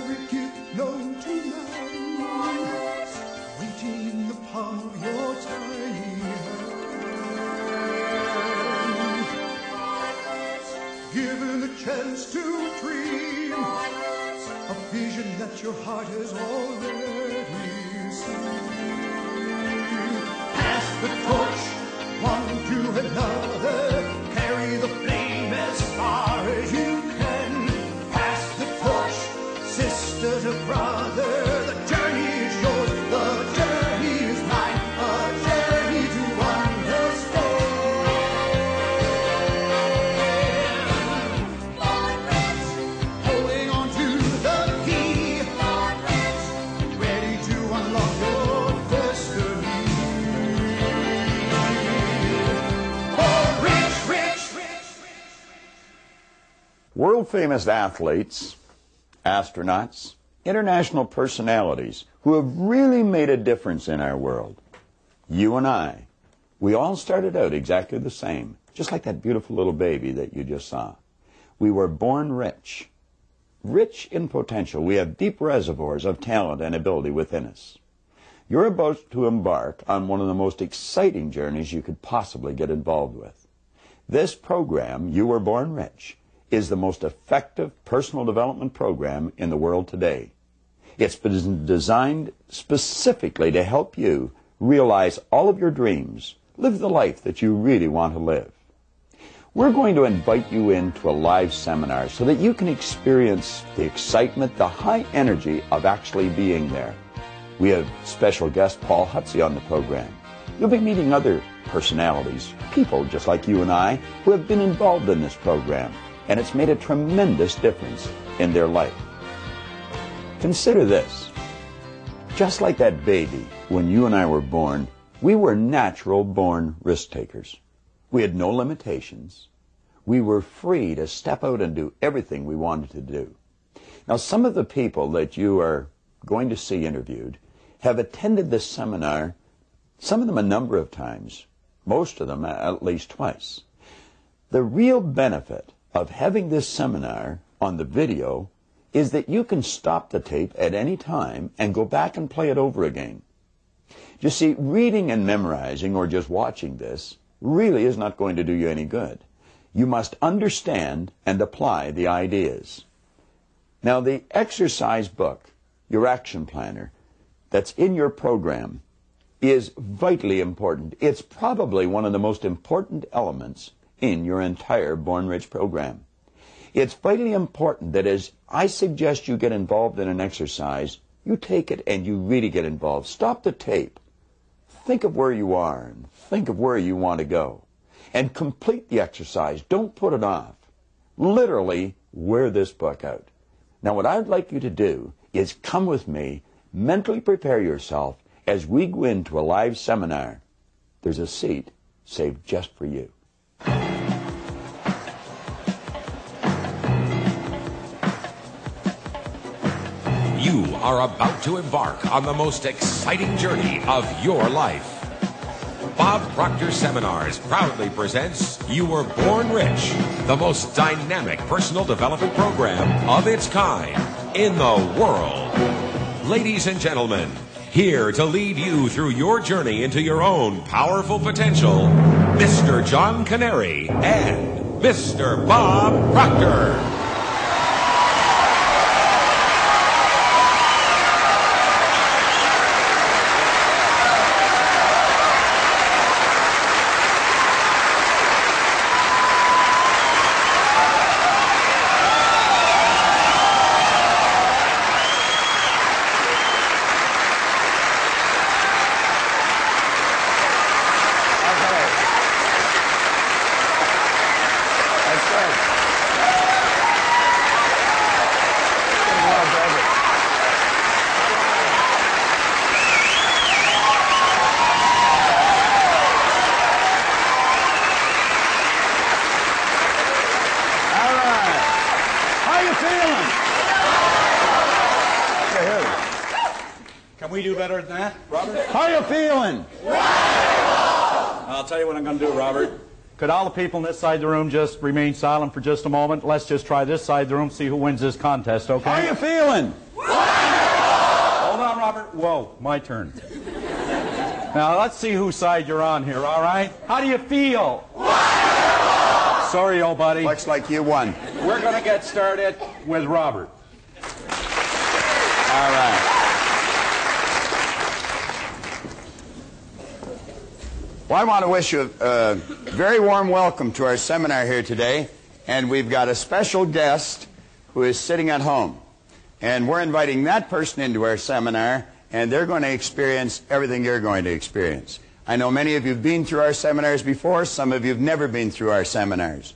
every gift known to man, waiting in the palm of your tiny hand. Given a chance to dream a vision that your heart has already seen. Pass the torch, one to another, carry the flame as far as you can. Pass the torch, sister to brother, the journey is yours, the journey is mine, a journey to understand. Born rich, holding on to the key, born rich, ready to unlock your destiny. World-famous athletes, astronauts, international personalities who have really made a difference in our world. You and I, we all started out exactly the same, just like that beautiful little baby that you just saw. We were born rich, rich in potential. We have deep reservoirs of talent and ability within us. You're about to embark on one of the most exciting journeys you could possibly get involved with. This program, You Were Born Rich, is the most effective personal development program in the world today. It's been designed specifically to help you realize all of your dreams, live the life that you really want to live. We're going to invite you into a live seminar so that you can experience the excitement, the high energy of actually being there. We have special guest Paul Hutsey on the program. You'll be meeting other personalities, people just like you and I, who have been involved in this program, and it's made a tremendous difference in their life. Consider this. Just like that baby, when you and I were born, we were natural-born risk-takers. We had no limitations. We were free to step out and do everything we wanted to do. Now, some of the people that you are going to see interviewed have attended this seminar, some of them a number of times, most of them at least twice. The real benefit of having this seminar on the video is that you can stop the tape at any time and go back and play it over again. You see, reading and memorizing or just watching this really is not going to do you any good. You must understand and apply the ideas. Now, the exercise book, your action planner, that's in your program is vitally important. It's probably one of the most important elements in your entire Born Rich program. It's vitally important that as I suggest you get involved in an exercise, you take it and you really get involved. Stop the tape. Think of where you are and think of where you want to go. And complete the exercise. Don't put it off. Literally, wear this book out. Now, what I'd like you to do is come with me, mentally prepare yourself as we go into a live seminar. There's a seat saved just for you. You are about to embark on the most exciting journey of your life. Bob Proctor Seminars proudly presents You Were Born Rich, the most dynamic personal development program of its kind in the world. Ladies and gentlemen, here to lead you through your journey into your own powerful potential, Mr. John Canary and Mr. Bob Proctor. Can we do better than that, Robert? How you feeling? I'll tell you what I'm going to do, Robert. Could all the people on this side of the room just remain silent for just a moment? Let's just try this side of the room, see who wins this contest, okay? How you feeling? Hold on, Robert. Whoa, my turn. Now, let's see whose side you're on here, all right? How do you feel? Sorry, old buddy. Looks like you won. We're going to get started with Robert. All right. Well, I want to wish you a very warm welcome to our seminar here today. And we've got a special guest who is sitting at home. And we're inviting that person into our seminar, and they're going to experience everything you're going to experience. I know many of you have been through our seminars before. Some of you have never been through our seminars.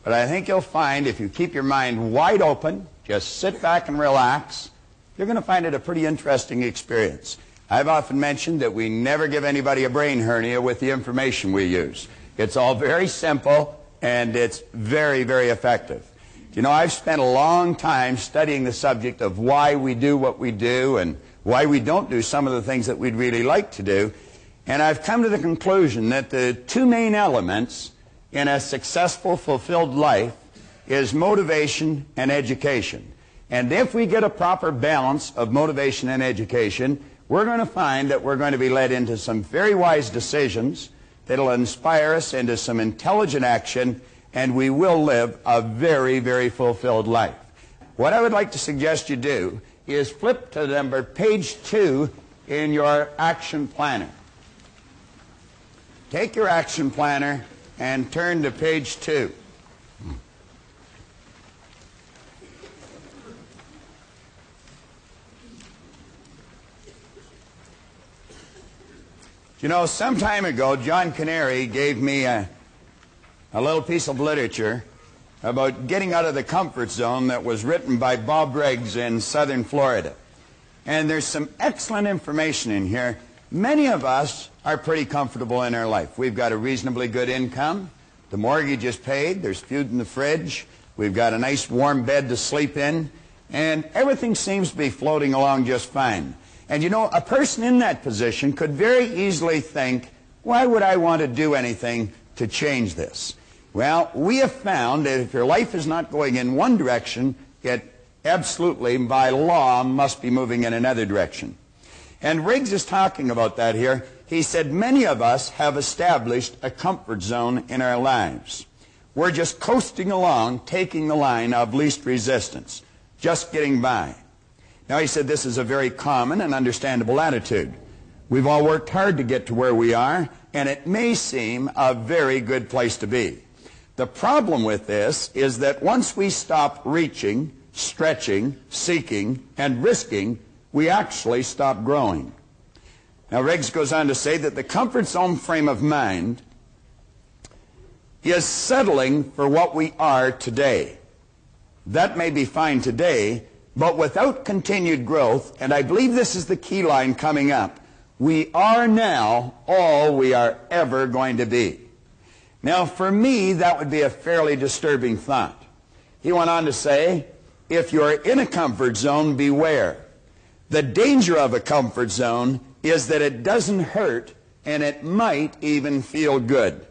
But I think you'll find if you keep your mind wide open, just sit back and relax, you're going to find it a pretty interesting experience. I've often mentioned that we never give anybody a brain hernia with the information we use. It's all very simple, and it's very, very effective. You know, I've spent a long time studying the subject of why we do what we do and why we don't do some of the things that we'd really like to do. And I've come to the conclusion that the two main elements in a successful, fulfilled life is motivation and education. And if we get a proper balance of motivation and education, we're going to find that we're going to be led into some very wise decisions that'll inspire us into some intelligent action, and we will live a very, very fulfilled life. What I would like to suggest you do is flip to page 2 in your action planner. Take your action planner and turn to page 2. You know, some time ago, John Canary gave me a little piece of literature about getting out of the comfort zone that was written by Bob Riggs in southern Florida. And there's some excellent information in here. Many of us are pretty comfortable in our life. We've got a reasonably good income. The mortgage is paid. There's food in the fridge. We've got a nice warm bed to sleep in. And everything seems to be floating along just fine. And you know, a person in that position could very easily think, why would I want to do anything to change this? Well, we have found that if your life is not going in one direction, it absolutely, by law, must be moving in another direction. And Riggs is talking about that here. He said many of us have established a comfort zone in our lives. We're just coasting along, taking the line of least resistance, just getting by. Now, he said this is a very common and understandable attitude. We've all worked hard to get to where we are, and it may seem a very good place to be. The problem with this is that once we stop reaching, stretching, seeking, and risking, we actually stop growing. Now, Riggs goes on to say that the comfort zone frame of mind is settling for what we are today. That may be fine today, but without continued growth, and I believe this is the key line coming up, we are now all we are ever going to be. Now, for me, that would be a fairly disturbing thought. He went on to say, if you're in a comfort zone, beware. The danger of a comfort zone is that it doesn't hurt, and it might even feel good.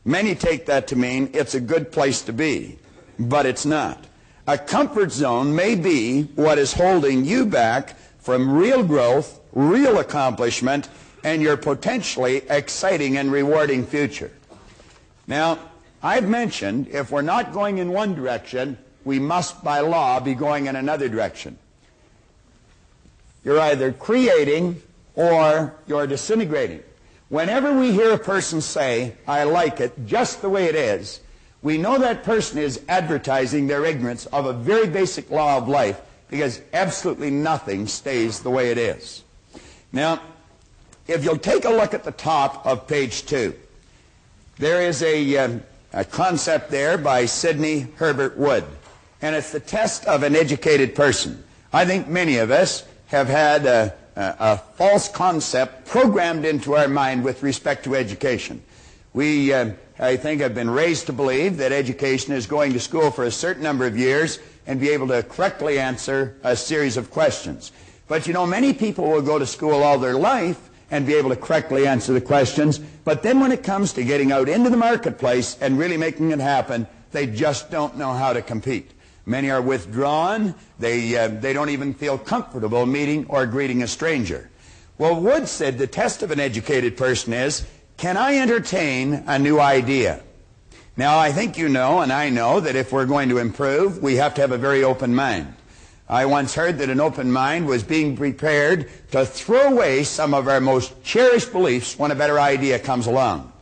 Many take that to mean it's a good place to be, but it's not. A comfort zone may be what is holding you back from real growth, real accomplishment, and your potentially exciting and rewarding future. Now, I've mentioned if we're not going in one direction, we must by law be going in another direction. You're either creating or you're disintegrating. Whenever we hear a person say, I like it just the way it is, we know that person is advertising their ignorance of a very basic law of life, because absolutely nothing stays the way it is. Now, if you'll take a look at the top of page 2, there is a concept there by Sidney Herbert Wood, and it's the test of an educated person. I think many of us have had a false concept programmed into our mind with respect to education. We, I think, have been raised to believe that education is going to school for a certain number of years and be able to correctly answer a series of questions. But you know, many people will go to school all their life and be able to correctly answer the questions, but then when it comes to getting out into the marketplace and really making it happen, they just don't know how to compete. Many are withdrawn. They don't even feel comfortable meeting or greeting a stranger. Well, Wood said the test of an educated person is, can I entertain a new idea? Now, I think you know, and I know, that if we're going to improve, we have to have a very open mind. I once heard that an open mind was being prepared to throw away some of our most cherished beliefs when a better idea comes along.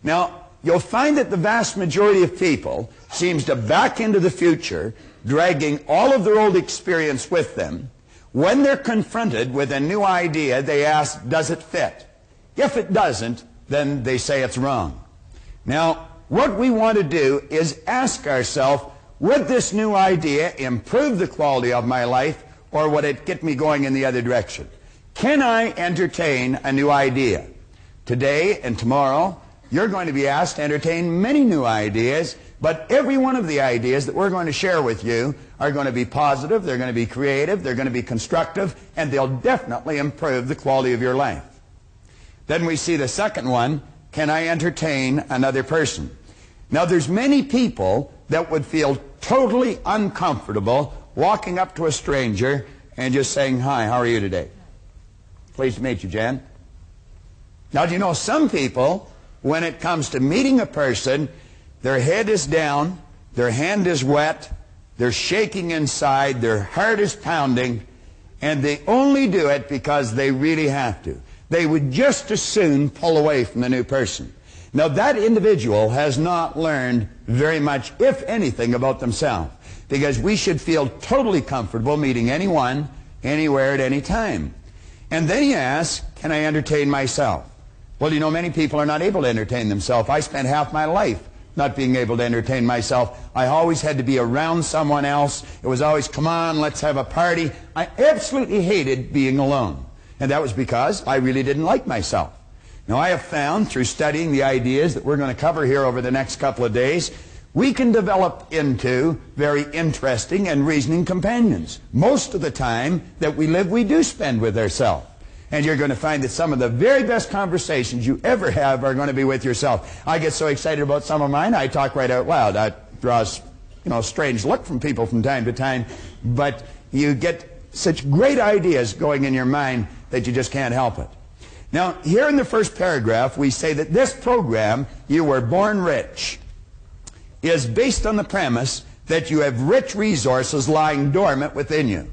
Now, you'll find that the vast majority of people seems to back into the future, dragging all of their old experience with them. When they're confronted with a new idea, they ask, does it fit? If it doesn't, then they say it's wrong. Now, what we want to do is ask ourselves, would this new idea improve the quality of my life, or would it get me going in the other direction? Can I entertain a new idea? Today and tomorrow, you're going to be asked to entertain many new ideas, but every one of the ideas that we're going to share with you are going to be positive, they're going to be creative, they're going to be constructive, and they'll definitely improve the quality of your life. Then we see the second one, can I entertain another person? Now, there's many people that would feel totally uncomfortable walking up to a stranger and just saying, hi, how are you today? Pleased to meet you, Jan. Now, do you know some people, when it comes to meeting a person, their head is down, their hand is wet, they're shaking inside, their heart is pounding, and they only do it because they really have to. They would just as soon pull away from the new person. Now, that individual has not learned very much, if anything, about themselves, because we should feel totally comfortable meeting anyone, anywhere, at any time. And then he asks, can I entertain myself? Well, you know, many people are not able to entertain themselves. I spent half my life not being able to entertain myself. I always had to be around someone else. It was always, come on, let's have a party. I absolutely hated being alone. And that was because I really didn't like myself. Now, I have found through studying the ideas that we're going to cover here over the next couple of days, we can develop into very interesting and reasoning companions. Most of the time that we live, we do spend with ourselves. And you're going to find that some of the very best conversations you ever have are going to be with yourself. I get so excited about some of mine, I talk right out loud. That draws, a strange look from people from time to time. But you get such great ideas going in your mind that you just can't help it. Now, here in the first paragraph, we say that this program, You Were Born Rich, is based on the premise that you have rich resources lying dormant within you.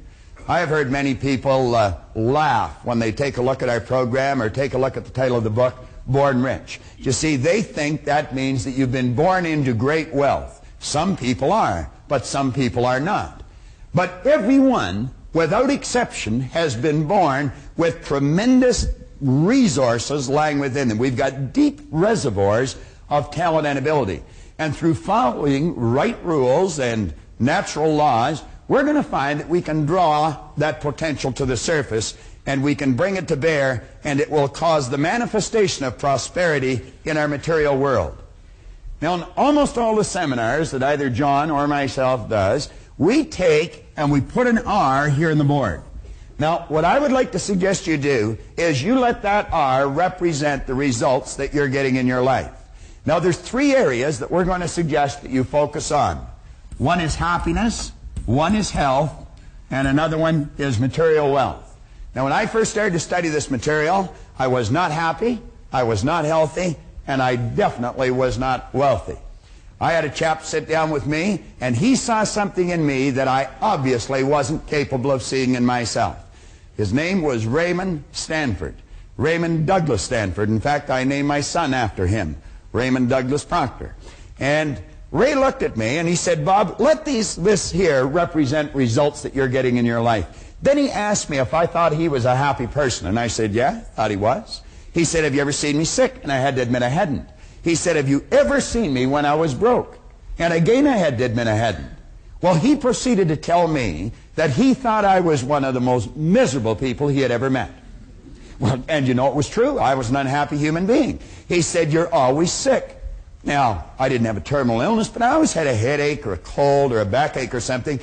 I have heard many people laugh when they take a look at our program or take a look at the title of the book, Born Rich. You see, they think that means that you've been born into great wealth. Some people are, but some people are not. But everyone, without exception, has been born with tremendous resources lying within them. We've got deep reservoirs of talent and ability. And through following right rules and natural laws, we're going to find that we can draw that potential to the surface and we can bring it to bear, and it will cause the manifestation of prosperity in our material world. Now, in almost all the seminars that either John or myself does, we take and we put an R here in the board. Now, what I would like to suggest you do is you let that R represent the results that you're getting in your life. Now, there's three areas that we're going to suggest that you focus on. One is happiness, one is health, and another one is material wealth. Now, when I first started to study this material, I was not happy, I was not healthy, and I definitely was not wealthy. I had a chap sit down with me, and he saw something in me that I obviously wasn't capable of seeing in myself. His name was Raymond Stanford, Raymond Douglas Stanford. In fact, I named my son after him, Raymond Douglas Proctor. And Ray looked at me and he said, Bob, let this here represent results that you're getting in your life. Then he asked me if I thought he was a happy person, and I said, yeah, thought he was. He said, have you ever seen me sick? And I had to admit I hadn't. He said, have you ever seen me when I was broke? And again I had to admit I hadn't. Well, he proceeded to tell me that he thought I was one of the most miserable people he had ever met. Well, and you know it was true. I was an unhappy human being. He said, you're always sick. Now, I didn't have a terminal illness, but I always had a headache or a cold or a backache or something.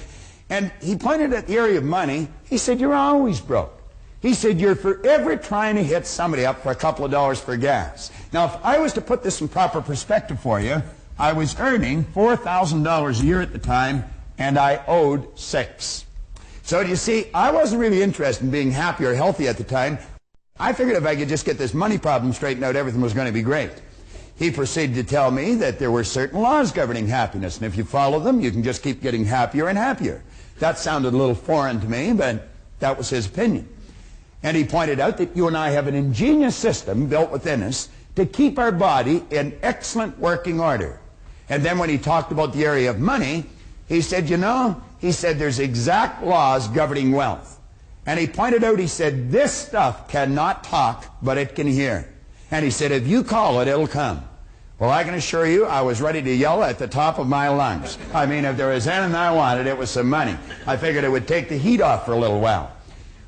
And he pointed at the area of money. He said, you're always broke. He said, you're forever trying to hit somebody up for a couple of dollars for gas. Now, if I was to put this in proper perspective for you, I was earning $4,000 a year at the time, and I owed 6. So you see, I wasn't really interested in being happy or healthy at the time. I figured if I could just get this money problem straightened out, everything was going to be great. He proceeded to tell me that there were certain laws governing happiness, and if you follow them, you can just keep getting happier and happier. That sounded a little foreign to me, but that was his opinion. And he pointed out that you and I have an ingenious system built within us to keep our body in excellent working order. And then when he talked about the area of money, he said, you know, he said there's exact laws governing wealth. And he pointed out, he said, this stuff cannot talk, but it can hear. And he said, if you call it, it'll come. Well, I can assure you, I was ready to yell at the top of my lungs. I mean, if there was anything I wanted, it was some money. I figured it would take the heat off for a little while.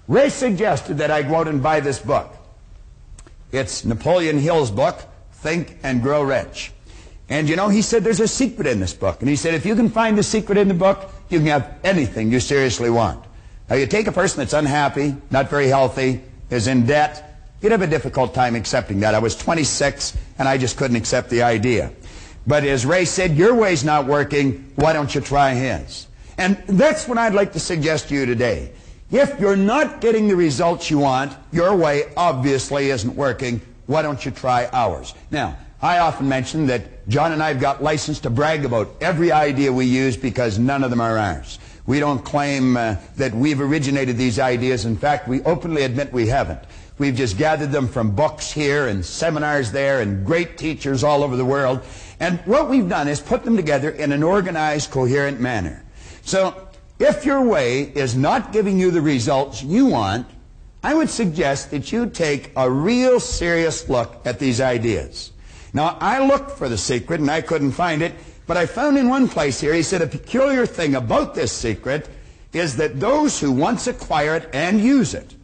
Ray suggested that I go out and buy this book. It's Napoleon Hill's book, Think and Grow Rich. And you know, he said there's a secret in this book. And he said if you can find the secret in the book, you can have anything you seriously want. Now, you take a person that's unhappy, not very healthy, is in debt, you'd have a difficult time accepting that. I was 26, and I just couldn't accept the idea. But as Ray said, your way's not working, why don't you try his? And that's what I'd like to suggest to you today. If you're not getting the results you want, your way obviously isn't working, why don't you try ours? Now, I often mention that John and I have got license to brag about every idea we use because none of them are ours. We don't claim that we've originated these ideas. In fact, we openly admit we haven't. We've just gathered them from books here and seminars there and great teachers all over the world. And what we've done is put them together in an organized, coherent manner. So if your way is not giving you the results you want, I would suggest that you take a real serious look at these ideas. Now, I looked for the secret and I couldn't find it, but I found in one place here, he said a peculiar thing about this secret is that those who once acquire it and use it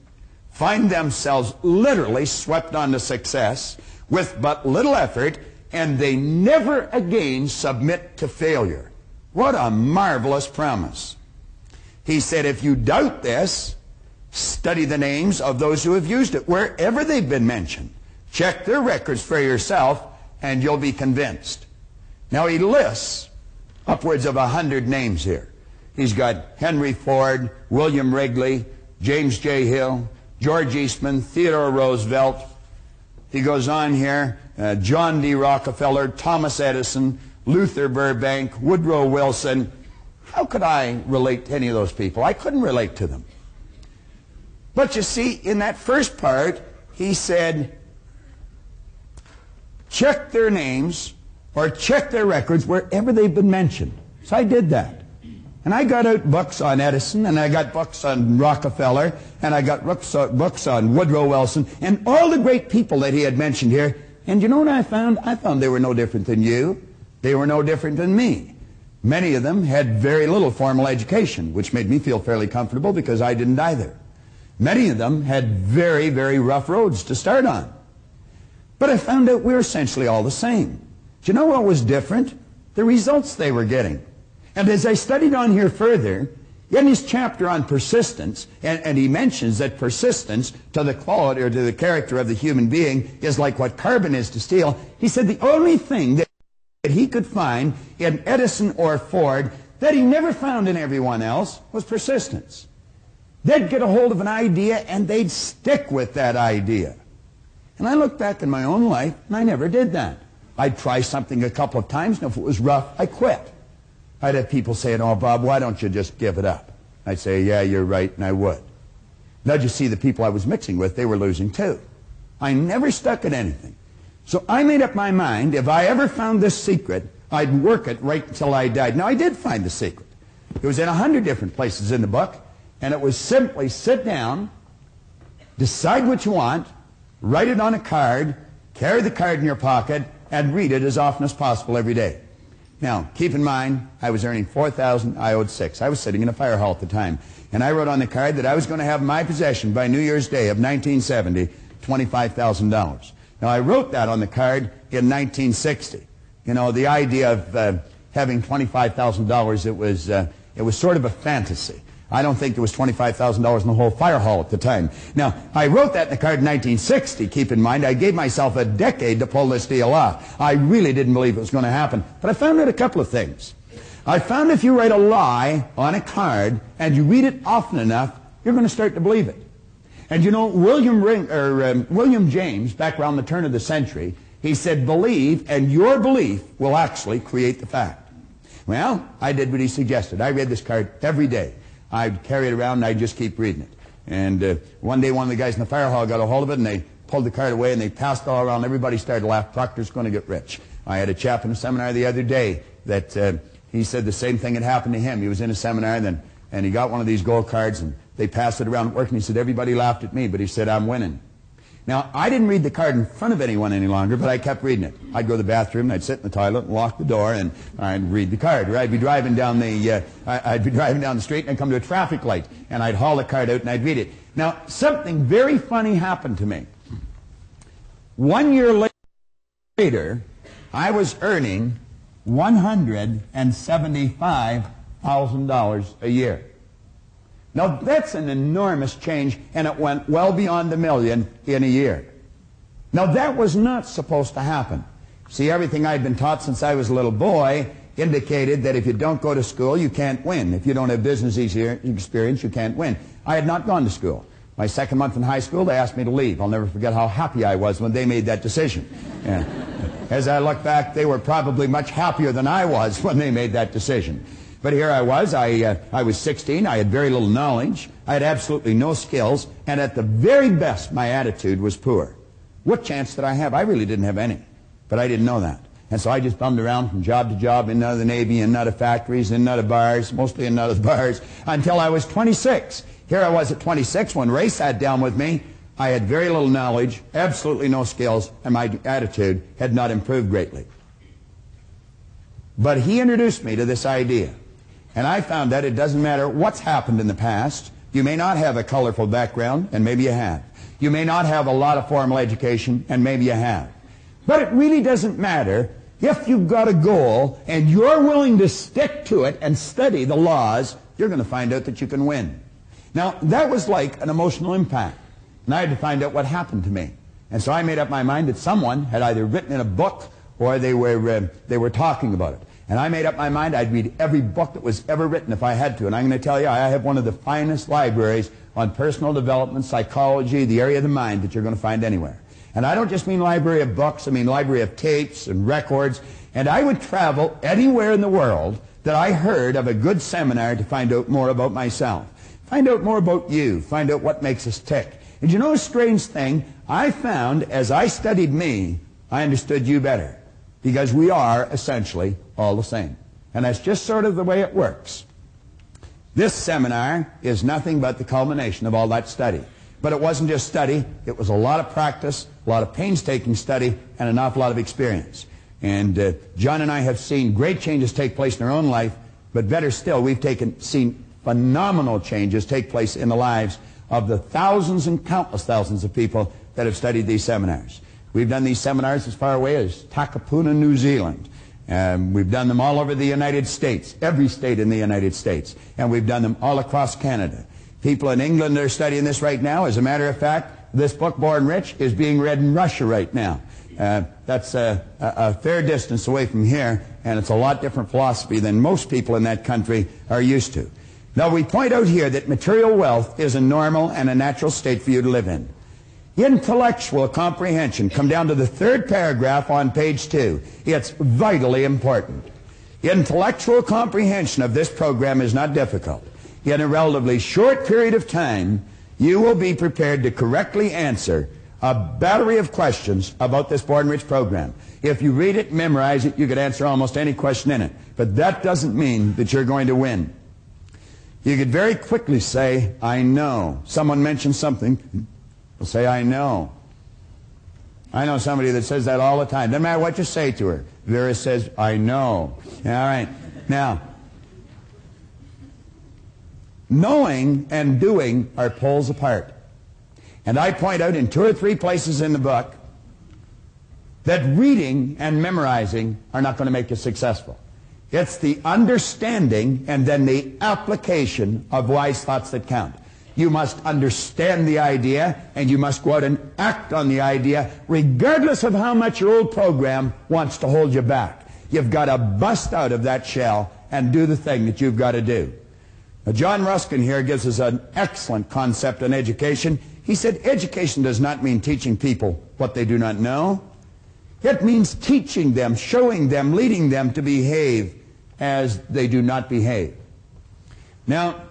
find themselves literally swept on to success with but little effort, and they never again submit to failure. What a marvelous promise. He said, if you doubt this, study the names of those who have used it, wherever they've been mentioned. Check their records for yourself, and you'll be convinced. Now, he lists upwards of 100 names here. He's got Henry Ford, William Wrigley, James J. Hill, George Eastman, Theodore Roosevelt. He goes on here, John D. Rockefeller, Thomas Edison, Luther Burbank, Woodrow Wilson. How could I relate to any of those people? I couldn't relate to them. But you see, in that first part, he said, check their names or check their records wherever they've been mentioned. So I did that. And I got out books on Edison, and I got books on Rockefeller, and I got books on Woodrow Wilson, and all the great people that he had mentioned here. And you know what I found? I found they were no different than you. They were no different than me. Many of them had very little formal education, which made me feel fairly comfortable because I didn't either. Many of them had very, very rough roads to start on. But I found out we're essentially all the same. Do you know what was different? The results they were getting. And as I studied on here further, in his chapter on persistence, and he mentions that persistence to the quality or to the character of the human being is like what carbon is to steel, he said the only thing that he could find in Edison or Ford that he never found in everyone else was persistence. They'd get a hold of an idea and they'd stick with that idea. And I look back in my own life and I never did that. I'd try something a couple of times, and if it was rough, I quit. I'd have people saying, oh, Bob, why don't you just give it up? I'd say, yeah, you're right, and I would. Now, you see, the people I was mixing with, they were losing too. I never stuck at anything. So I made up my mind, if I ever found this secret, I'd work it right until I died. Now, I did find the secret. It was in 100 different places in the book, and it was simply sit down, decide what you want, write it on a card, carry the card in your pocket, and read it as often as possible every day. Now, keep in mind, I was earning $4,000, I owed $6,000. I was sitting in a fire hall at the time. And I wrote on the card that I was going to have in my possession by New Year's Day of 1970, $25,000. Now, I wrote that on the card in 1960. You know, the idea of having $25,000, it was sort of a fantasy. I don't think there was $25,000 in the whole fire hall at the time. Now, I wrote that in the card in 1960, keep in mind. I gave myself a decade to pull this deal off. I really didn't believe it was going to happen. But I found out a couple of things. I found if you write a lie on a card and you read it often enough, you're going to start to believe it. And you know, William James, back around the turn of the century, he said, believe, and your belief will actually create the fact. Well, I did what he suggested. I read this card every day. I'd carry it around and I'd just keep reading it. And one day one of the guys in the fire hall got a hold of it and they pulled the card away and they passed it all around. Everybody started to laugh. Proctor's going to get rich. I had a chap in a seminar the other day that he said the same thing had happened to him. He was in a seminar and he got one of these gold cards and they passed it around at work and he said, everybody laughed at me, but he said, I'm winning. Now, I didn't read the card in front of anyone any longer, but I kept reading it. I'd go to the bathroom, and I'd sit in the toilet and lock the door, and I'd read the card. Or I'd be driving down the street, and I'd come to a traffic light, and I'd haul the card out, and I'd read it. Now, something very funny happened to me. 1 year later, I was earning $175,000 a year. Now, that's an enormous change, and it went well beyond $1 million in a year. Now, that was not supposed to happen. See, everything I'd been taught since I was a little boy indicated that if you don't go to school, you can't win. If you don't have business experience, you can't win. I had not gone to school. My second month in high school, they asked me to leave. I'll never forget how happy I was when they made that decision. Yeah. As I look back, they were probably much happier than I was when they made that decision. But here I was, I was 16, I had very little knowledge, I had absolutely no skills, and at the very best, my attitude was poor. What chance did I have? I really didn't have any, but I didn't know that. And so I just bummed around from job to job, in and out of the Navy, in and out of factories, in and out of bars, mostly in and out of bars, until I was 26. Here I was at 26, when Ray sat down with me, I had very little knowledge, absolutely no skills, and my attitude had not improved greatly. But he introduced me to this idea. And I found that it doesn't matter what's happened in the past. You may not have a colorful background, and maybe you have. You may not have a lot of formal education, and maybe you have. But it really doesn't matter if you've got a goal and you're willing to stick to it and study the laws, you're going to find out that you can win. Now, that was like an emotional impact. And I had to find out what happened to me. And so I made up my mind that someone had either written in a book or they were talking about it. And I made up my mind I'd read every book that was ever written if I had to. And I'm going to tell you, I have one of the finest libraries on personal development, psychology, the area of the mind that you're going to find anywhere. And I don't just mean library of books, I mean library of tapes and records. And I would travel anywhere in the world that I heard of a good seminar to find out more about myself. Find out more about you. Find out what makes us tick. And you know a strange thing? I found as I studied me, I understood you better. Because we are essentially all the same. And that's just sort of the way it works. This seminar is nothing but the culmination of all that study. But it wasn't just study, it was a lot of practice, a lot of painstaking study, and an awful lot of experience. And John and I have seen great changes take place in our own life, but better still, we've seen phenomenal changes take place in the lives of the thousands and countless thousands of people that have studied these seminars. We've done these seminars as far away as Takapuna, New Zealand. We've done them all over the United States, every state in the United States. And we've done them all across Canada. People in England are studying this right now. As a matter of fact, this book, Born Rich, is being read in Russia right now. That's a fair distance away from here, and it's a lot different philosophy than most people in that country are used to. Now, we point out here that material wealth is a normal and a natural state for you to live in. Intellectual comprehension, come down to the third paragraph on page 2. It's vitally important. Intellectual comprehension of this program is not difficult. In a relatively short period of time, you will be prepared to correctly answer a battery of questions about this Born Rich program. If you read it, memorize it, you could answer almost any question in it. But that doesn't mean that you're going to win. You could very quickly say, I know. Someone mentions something, will say, I know. I know somebody that says that all the time. Doesn't matter what you say to her. Vera says, I know. All right. Now, knowing and doing are poles apart. And I point out in 2 or 3 places in the book that reading and memorizing are not going to make you successful. It's the understanding and then the application of wise thoughts that count. You must understand the idea, and you must go out and act on the idea, regardless of how much your old program wants to hold you back. You've got to bust out of that shell and do the thing that you've got to do. Now, John Ruskin here gives us an excellent concept on education. He said, education does not mean teaching people what they do not know. It means teaching them, showing them, leading them to behave as they do not behave. Now,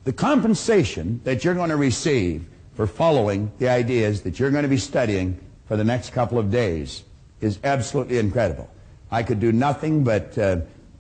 the compensation that you're going to receive for following the ideas that you're going to be studying for the next couple of days is absolutely incredible. I could do nothing but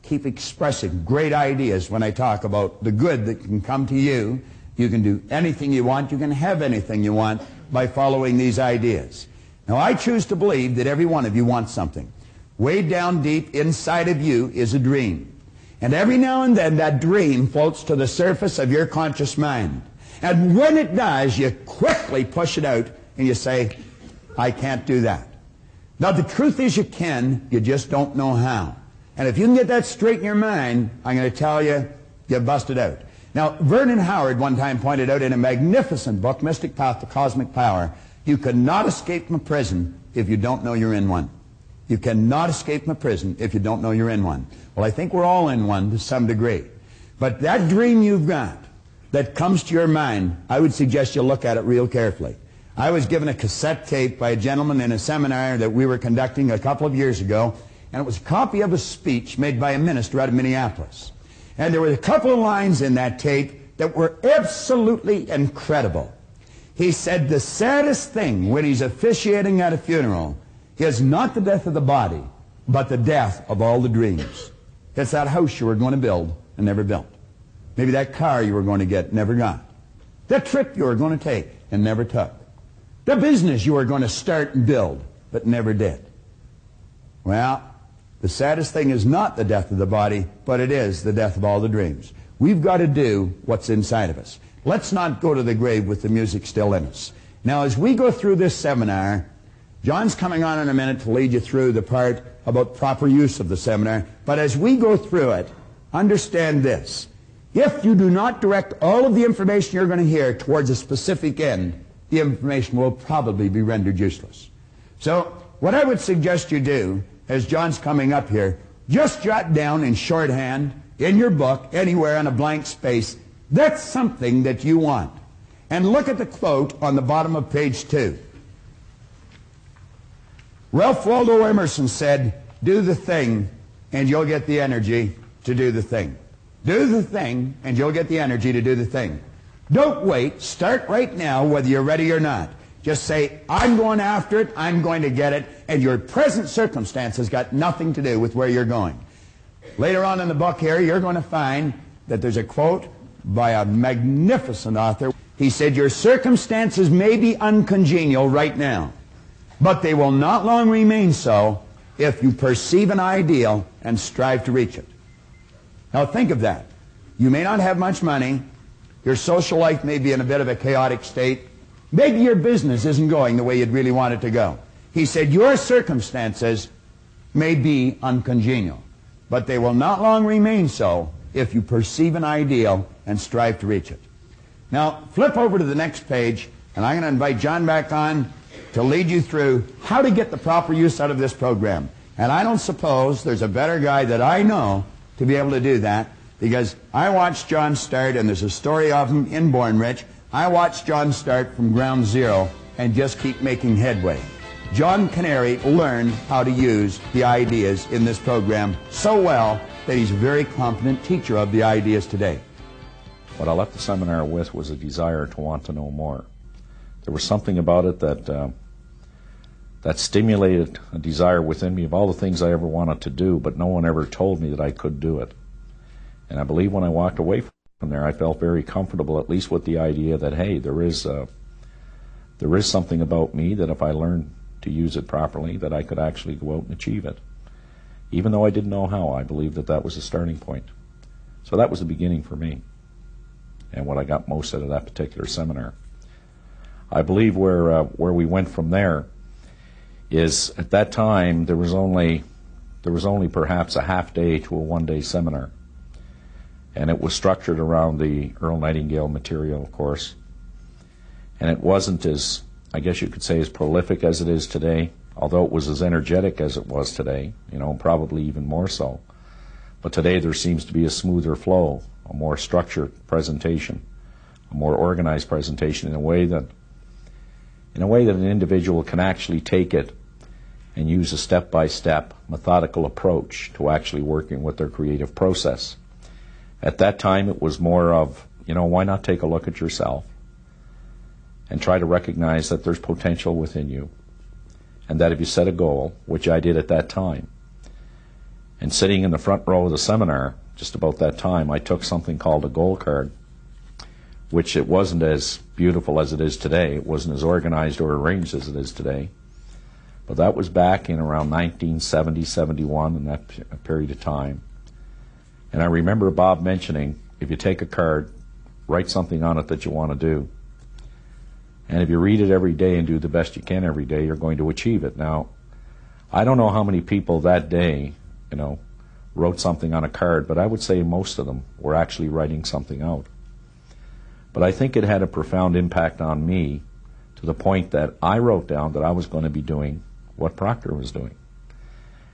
keep expressing great ideas when I talk about the good that can come to you. You can do anything you want. You can have anything you want by following these ideas. Now, I choose to believe that every one of you wants something. Way down deep inside of you is a dream. And every now and then that dream floats to the surface of your conscious mind. And when it does, you quickly push it out and you say, I can't do that. Now, the truth is you can, you just don't know how. And if you can get that straight in your mind, I'm going to tell you, you busted out. Now, Vernon Howard one time pointed out in a magnificent book, Mystic Path to Cosmic Power, you cannot escape from a prison if you don't know you're in one. You cannot escape from a prison if you don't know you're in one. Well, I think we're all in one to some degree. But that dream you've got that comes to your mind, I would suggest you look at it real carefully. I was given a cassette tape by a gentleman in a seminar that we were conducting a couple of years ago, and it was a copy of a speech made by a minister out of Minneapolis. And there were a couple of lines in that tape that were absolutely incredible. He said the saddest thing when he's officiating at a funeral is not the death of the body, but the death of all the dreams. It's that house you were going to build and never built. Maybe that car you were going to get, never got. That trip you were going to take and never took. The business you were going to start and build, but never did. Well, the saddest thing is not the death of the body, but it is the death of all the dreams. We've got to do what's inside of us. Let's not go to the grave with the music still in us. Now, as we go through this seminar, John's coming on in a minute to lead you through the part about proper use of the seminar. But as we go through it, understand this. If you do not direct all of the information you're going to hear towards a specific end, the information will probably be rendered useless. So what I would suggest you do, as John's coming up here, just jot down in shorthand, in your book, anywhere on a blank space, that's something that you want. And look at the quote on the bottom of page 2. Ralph Waldo Emerson said, do the thing and you'll get the energy to do the thing. Do the thing and you'll get the energy to do the thing. Don't wait. Start right now whether you're ready or not. Just say, I'm going after it, I'm going to get it, and your present circumstance has got nothing to do with where you're going. Later on in the book here, you're going to find that there's a quote by a magnificent author. He said, your circumstances may be uncongenial right now, but they will not long remain so if you perceive an ideal and strive to reach it. Now think of that. You may not have much money. Your social life may be in a bit of a chaotic state. Maybe your business isn't going the way you'd really want it to go. He said, your circumstances may be uncongenial, but they will not long remain so if you perceive an ideal and strive to reach it. Now, flip over to the next page, and I'm going to invite John back on to lead you through how to get the proper use out of this program. And I don't suppose there's a better guy that I know to be able to do that, because I watched John start, and there's a story of him in Born Rich. I watched John start from ground zero and just keep making headway. John Canary learned how to use the ideas in this program so well that he's a very competent teacher of the ideas today. What I left the seminar with was a desire to want to know more. There was something about it that stimulated a desire within me of all the things I ever wanted to do, but no one ever told me that I could do it. And I believe when I walked away from there, I felt very comfortable, at least with the idea that, hey, there is something about me that if I learned to use it properly, that I could actually go out and achieve it. Even though I didn't know how, I believed that that was the starting point. So that was the beginning for me, and what I got most out of that particular seminar. I believe where we went from there is, at that time, there was only perhaps a half day to a one-day seminar. And it was structured around the Earl Nightingale material, of course. And it wasn't as, I guess you could say, as prolific as it is today, although it was as energetic as it was today, probably even more so. But today there seems to be a smoother flow, a more structured presentation, a more organized presentation in a way that an individual can actually take it and use a step-by-step methodical approach to actually working with their creative process. At that time it was more of, why not take a look at yourself and try to recognize that there's potential within you, and that if you set a goal, which I did at that time, and sitting in the front row of the seminar just about that time, I took something called a goal card, which it wasn't as beautiful as it is today. It wasn't as organized or arranged as it is today. But that was back in around 1970, 71, in that period of time. And I remember Bob mentioning, if you take a card, write something on it that you want to do. And if you read it every day and do the best you can every day, you're going to achieve it. Now, I don't know how many people that day, wrote something on a card, but I would say most of them were actually writing something out. But I think it had a profound impact on me to the point that I wrote down that I was going to be doing what Proctor was doing.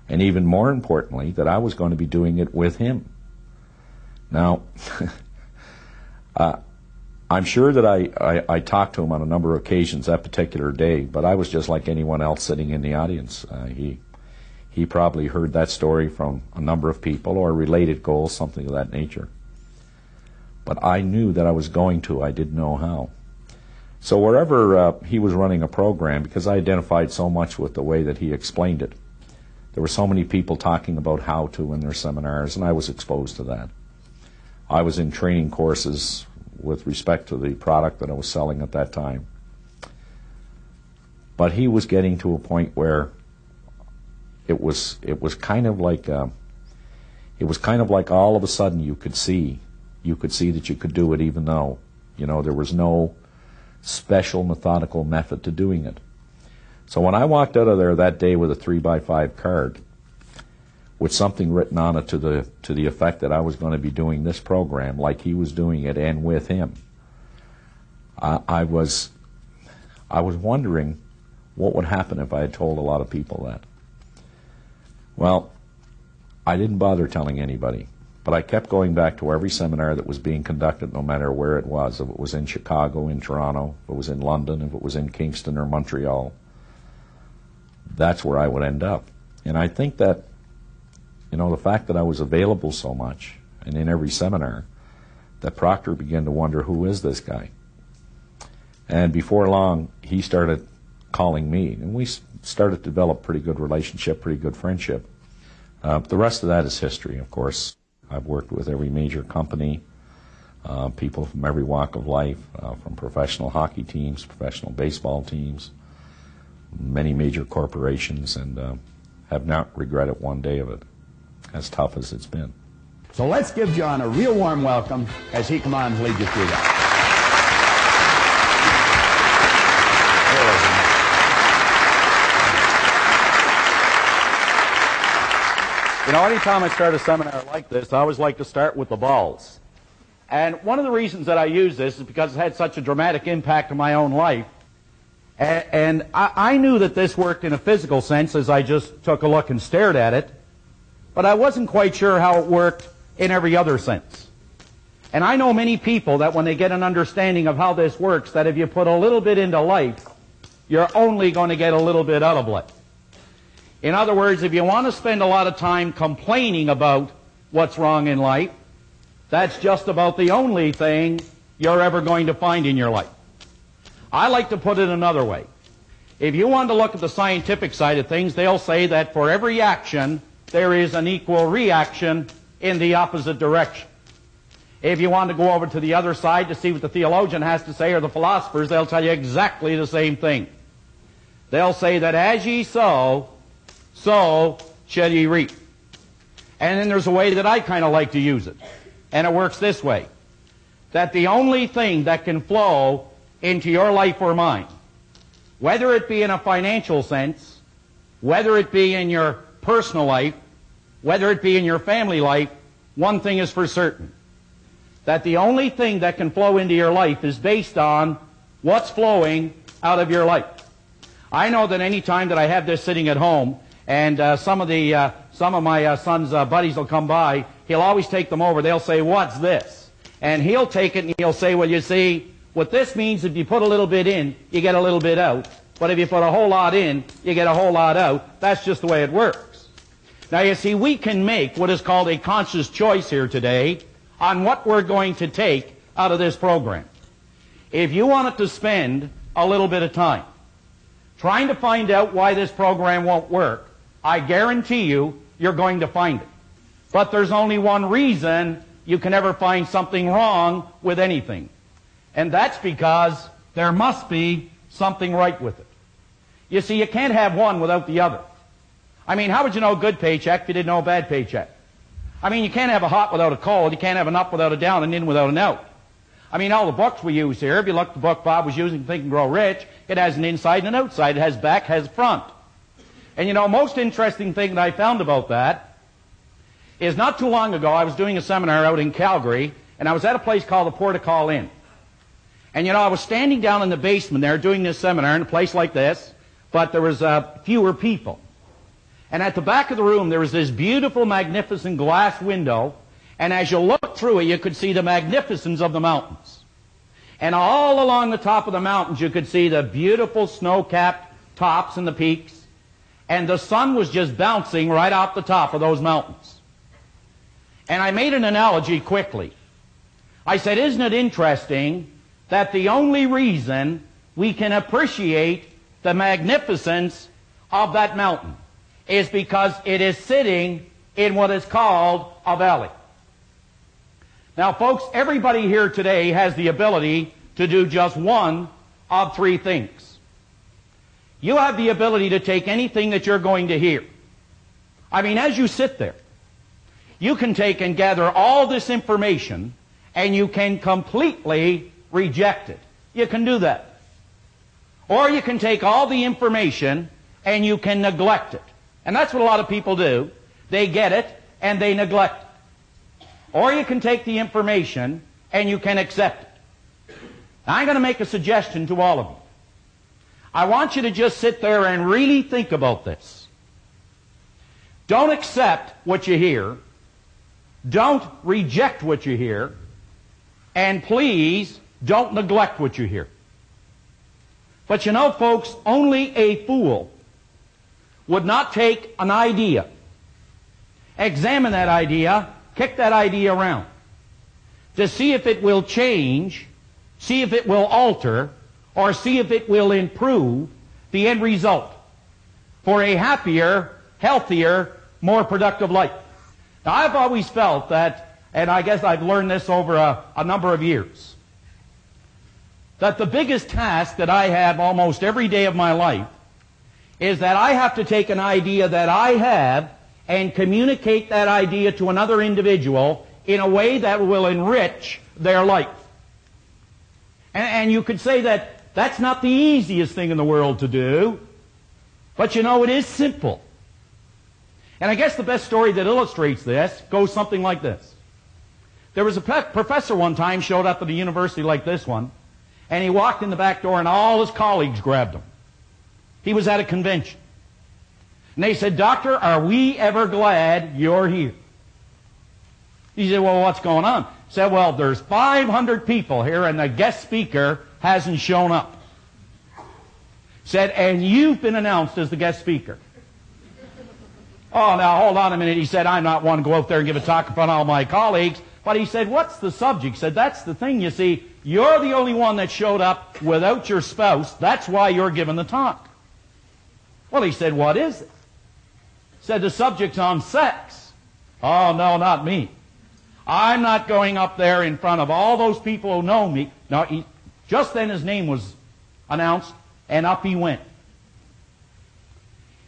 And even more importantly, that I was going to be doing it with him. Now, I'm sure that I talked to him on a number of occasions that particular day, but I was just like anyone else sitting in the audience. He probably heard that story from a number of people or related goals, something of that nature. But I knew that I was going to. I didn't know how. So wherever he was running a program, because I identified so much with the way that he explained it, there were so many people talking about how to in their seminars, and I was exposed to that. I was in training courses with respect to the product that I was selling at that time. But he was getting to a point where it was kind of like all of a sudden you could see that you could do it, even though there was no special methodical method to doing it. So when I walked out of there that day with a 3x5 card with something written on it to the effect that I was going to be doing this program like he was doing it and with him, I was wondering what would happen if I had told a lot of people that. Well, I didn't bother telling anybody, but I kept going back to every seminar that was being conducted, no matter where it was. If it was in Chicago, in Toronto, if it was in London, if it was in Kingston or Montreal, that's where I would end up. And I think that, the fact that I was available so much and in every seminar, that Proctor began to wonder, who is this guy? And before long, he started calling me, and we started to develop pretty good relationship, pretty good friendship. The rest of that is history, of course. I've worked with every major company, people from every walk of life, from professional hockey teams, professional baseball teams, many major corporations, and have not regretted one day of it, as tough as it's been. So let's give John a real warm welcome as he comes on and lead you through that. Anytime I start a seminar like this, I always like to start with the balls. And one of the reasons that I use this is because it had such a dramatic impact on my own life. And I knew that this worked in a physical sense as I just took a look and stared at it, but I wasn't quite sure how it worked in every other sense. And I know many people that when they get an understanding of how this works, that if you put a little bit into life, you're only going to get a little bit out of life. In other words, if you want to spend a lot of time complaining about what's wrong in life, that's just about the only thing you're ever going to find in your life. I like to put it another way. If you want to look at the scientific side of things, they'll say that for every action, there is an equal reaction in the opposite direction. If you want to go over to the other side to see what the theologian has to say, or the philosophers, they'll tell you exactly the same thing. They'll say that as ye sow, so shall ye reap. And then there's a way that I kind of like to use it. And it works this way. That the only thing that can flow into your life or mine, whether it be in a financial sense, whether it be in your personal life, whether it be in your family life, one thing is for certain. That the only thing that can flow into your life is based on what's flowing out of your life. I know that any time that I have this sitting at home, and some of my son's buddies will come by, he'll always take them over. They'll say, what's this? And he'll take it and he'll say, well, you see, what this means, if you put a little bit in, you get a little bit out. But if you put a whole lot in, you get a whole lot out. That's just the way it works. Now, you see, we can make what is called a conscious choice here today on what we're going to take out of this program. If you wanted to spend a little bit of time trying to find out why this program won't work, I guarantee you, you're going to find it. But there's only one reason you can ever find something wrong with anything. And that's because there must be something right with it. You see, you can't have one without the other. I mean, how would you know a good paycheck if you didn't know a bad paycheck? I mean, you can't have a hot without a cold. You can't have an up without a down, and in without an out. I mean, all the books we use here, if you look at the book Bob was using, Think and Grow Rich, it has an inside and an outside. It has back, has front. And you know, most interesting thing that I found about that is not too long ago, I was doing a seminar out in Calgary, and I was at a place called the Portical Inn. And you know, I was standing down in the basement there doing this seminar in a place like this, but there was fewer people. And at the back of the room, there was this beautiful, magnificent glass window, and as you looked through it, you could see the magnificence of the mountains. And all along the top of the mountains, you could see the beautiful snow-capped tops and the peaks, and the sun was just bouncing right off the top of those mountains. And I made an analogy quickly. I said, isn't it interesting that the only reason we can appreciate the magnificence of that mountain is because it is sitting in what is called a valley. Now, folks, everybody here today has the ability to do just one of three things. You have the ability to take anything that you're going to hear. I mean, as you sit there, you can take and gather all this information, and you can completely reject it. You can do that. Or you can take all the information, and you can neglect it. And that's what a lot of people do. They get it, and they neglect it. Or you can take the information, and you can accept it. Now, I'm going to make a suggestion to all of you. I want you to just sit there and really think about this. Don't accept what you hear. Don't reject what you hear. And please, don't neglect what you hear. But you know, folks, only a fool would not take an idea, examine that idea, kick that idea around, to see if it will change, see if it will alter, or see if it will improve the end result for a happier, healthier, more productive life. Now, I've always felt that, and I guess I've learned this over a number of years, that the biggest task that I have almost every day of my life is that I have to take an idea that I have and communicate that idea to another individual in a way that will enrich their life. And you could say that that's not the easiest thing in the world to do, but you know, it is simple. And I guess the best story that illustrates this goes something like this. There was a professor one time showed up at a university like this one, and he walked in the back door and all his colleagues grabbed him. He was at a convention. And they said, "Doctor, are we ever glad you're here?" He said, "Well, what's going on?" He said, "Well, there's 500 people here and the guest speaker hasn't shown up." Said, "And you've been announced as the guest speaker." "Oh, now, hold on a minute." He said, "I'm not one to go out there and give a talk in front of all my colleagues." But he said, "What's the subject?" He said, "That's the thing, you see. You're the only one that showed up without your spouse. That's why you're giving the talk." Well, he said, "What is it?" He said, "The subject's on sex." "Oh, no, not me. I'm not going up there in front of all those people who know me." Now, just then his name was announced, and up he went.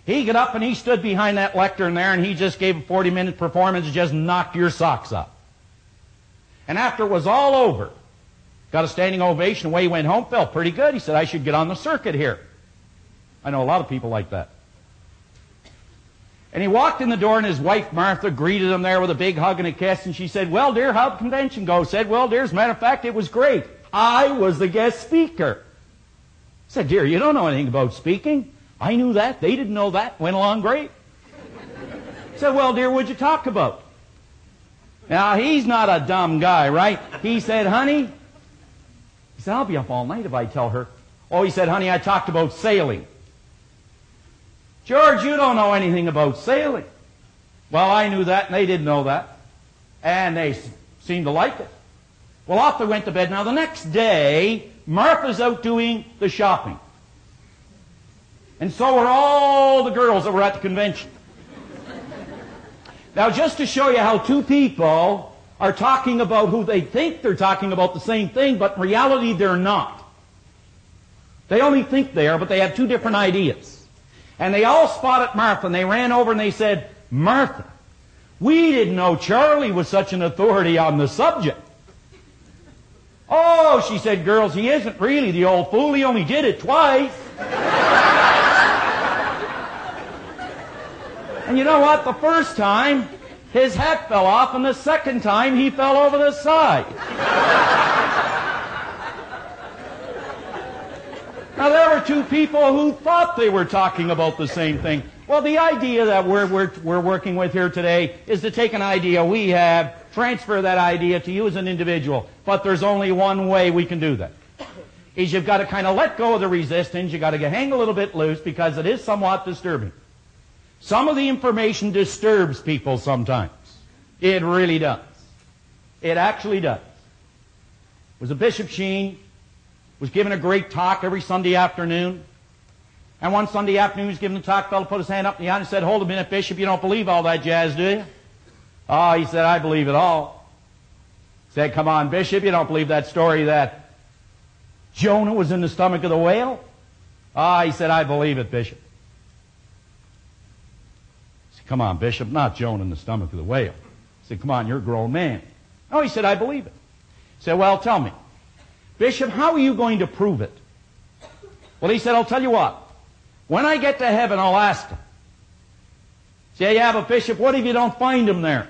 He got up and he stood behind that lectern there, and he just gave a 40-minute performance and just knocked your socks up. And after it was all over, got a standing ovation, away he went home, felt pretty good. He said, "I should get on the circuit here." I know a lot of people like that. And he walked in the door, and his wife, Martha, greeted him there with a big hug and a kiss, and she said, "Well, dear, how'd the convention go?" He said, "Well, dear, as a matter of fact, it was great. I was the guest speaker." I said, "Dear, you don't know anything about speaking." "I knew that. They didn't know that. Went along great." I said, "Well, dear, what'd you talk about?" Now, he's not a dumb guy, right? He said, honey, he said, I'll be up all night if I tell her. Oh, he said, honey, I talked about sailing. George, you don't know anything about sailing. Well, I knew that, and they didn't know that. And they seemed to like it. Well, off they went to bed. Now, the next day, Martha's out doing the shopping. And so were all the girls that were at the convention. Now, just to show you how two people are talking about who they think they're talking about the same thing, but in reality they're not. They only think they are, but they have two different ideas. And they all spotted Martha, and they ran over and they said, Martha, we didn't know Charlie was such an authority on the subject. Oh, she said, girls, he isn't really the old fool. He only did it twice. And you know what? The first time, his hat fell off, and the second time, he fell over the side. Now, there were two people who thought they were talking about the same thing. Well, the idea that we're working with here today is to take an idea we have, transfer that idea to you as an individual. But there's only one way we can do that. Is you've got to kind of let go of the resistance. You've got to hang a little bit loose because it is somewhat disturbing. Some of the information disturbs people sometimes. It really does. It actually does. It was a Bishop Sheen was giving a great talk every Sunday afternoon. And one Sunday afternoon he was giving the talk, the fellow put his hand up in the air and said, hold a minute, Bishop, you don't believe all that jazz, do you? Oh, he said, I believe it all. He said, come on, Bishop, you don't believe that story that Jonah was in the stomach of the whale? Ah, he said, I believe it, Bishop. He said, come on, Bishop, not Jonah in the stomach of the whale. He said, come on, you're a grown man. Oh, he said, I believe it. He said, well, tell me, Bishop, how are you going to prove it? Well, he said, I'll tell you what. When I get to heaven, I'll ask him. Say, yeah, but Bishop, what if you don't find him there?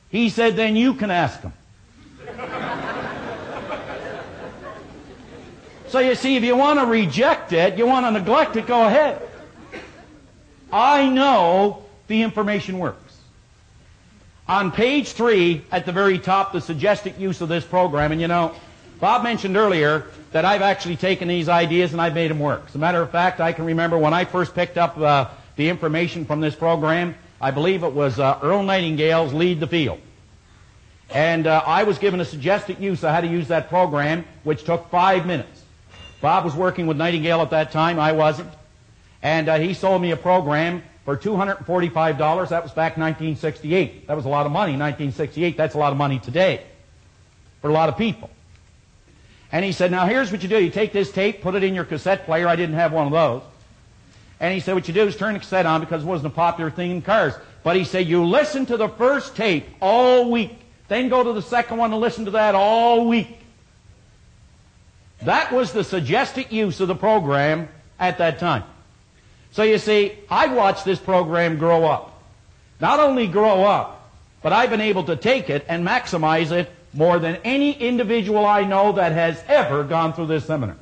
He said, then you can ask him. So you see, if you want to reject it, you want to neglect it, go ahead. I know the information works. On page 3, at the very top, the suggested use of this program, and you know, Bob mentioned earlier that I've actually taken these ideas and I've made them work. As a matter of fact, I can remember when I first picked up the information from this program, I believe it was Earl Nightingale's Lead the Field. And I was given a suggested use of how to use that program, which took 5 minutes. Bob was working with Nightingale at that time, I wasn't. And he sold me a program for $245. That was back in 1968. That was a lot of money in 1968. That's a lot of money today for a lot of people. And he said, now here's what you do. You take this tape, put it in your cassette player. I didn't have one of those. And he said, what you do is turn the cassette on because it wasn't a popular thing in cars. But he said, you listen to the first tape all week. Then go to the second one and listen to that all week. That was the suggested use of the program at that time. So you see, I watched this program grow up. Not only grow up, but I've been able to take it and maximize it more than any individual I know that has ever gone through this seminar.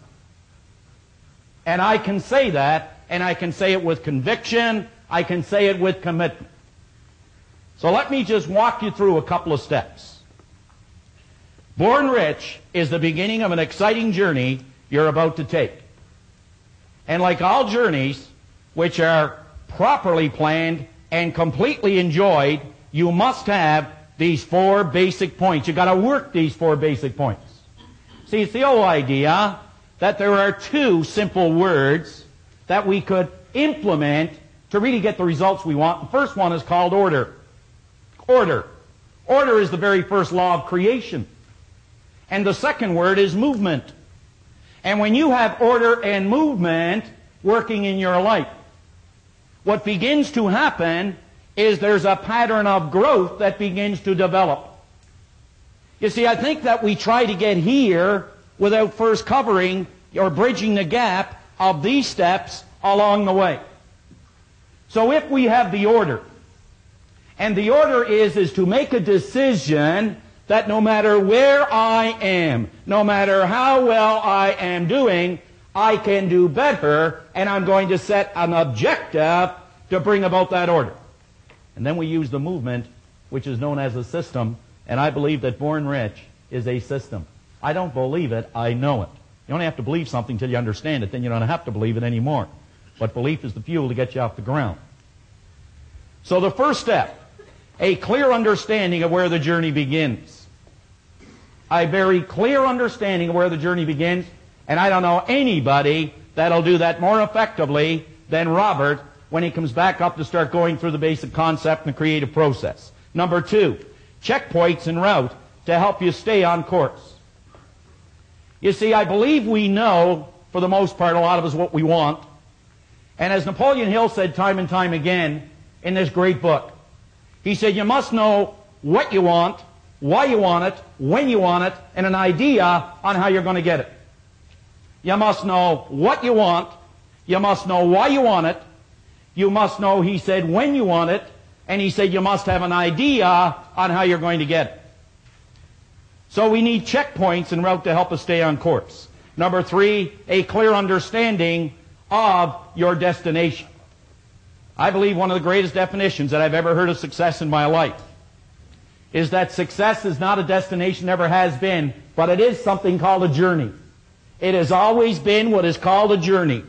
And I can say that, and I can say it with conviction, I can say it with commitment. So let me just walk you through a couple of steps. Born Rich is the beginning of an exciting journey you're about to take. And like all journeys, which are properly planned and completely enjoyed, you must have these 4 basic points. You've got to work these 4 basic points. See, it's the old idea that there are 2 simple words that we could implement to really get the results we want. The first one is called order. Order. Order is the very first law of creation. And the second word is movement. And when you have order and movement working in your life, what begins to happen is there's a pattern of growth that begins to develop. You see, I think that we try to get here without first covering or bridging the gap of these steps along the way. So if we have the order, and the order is to make a decision that no matter where I am, no matter how well I am doing, I can do better, and I'm going to set an objective to bring about that order. And then we use the movement which is known as a system, and I believe that Born Rich is a system. I don't believe it, I know it. You only have to believe something until you understand it, then you don't have to believe it anymore. But belief is the fuel to get you off the ground. So the first step, a clear understanding of where the journey begins. A very clear understanding of where the journey begins, and I don't know anybody that'll do that more effectively than Robert when he comes back up to start going through the basic concept and the creative process. Number 2, checkpoints en route to help you stay on course. You see, I believe we know, for the most part, a lot of us what we want. And as Napoleon Hill said time and time again in this great book, he said you must know what you want, why you want it, when you want it, and an idea on how you're going to get it. You must know what you want, you must know why you want it, you must know, he said, when you want it, and he said you must have an idea on how you're going to get it. So we need checkpoints en route to help us stay on course. Number 3, a clear understanding of your destination. I believe one of the greatest definitions that I've ever heard of success in my life is that success is not a destination, never has been, but it is something called a journey. It has always been what is called a journey.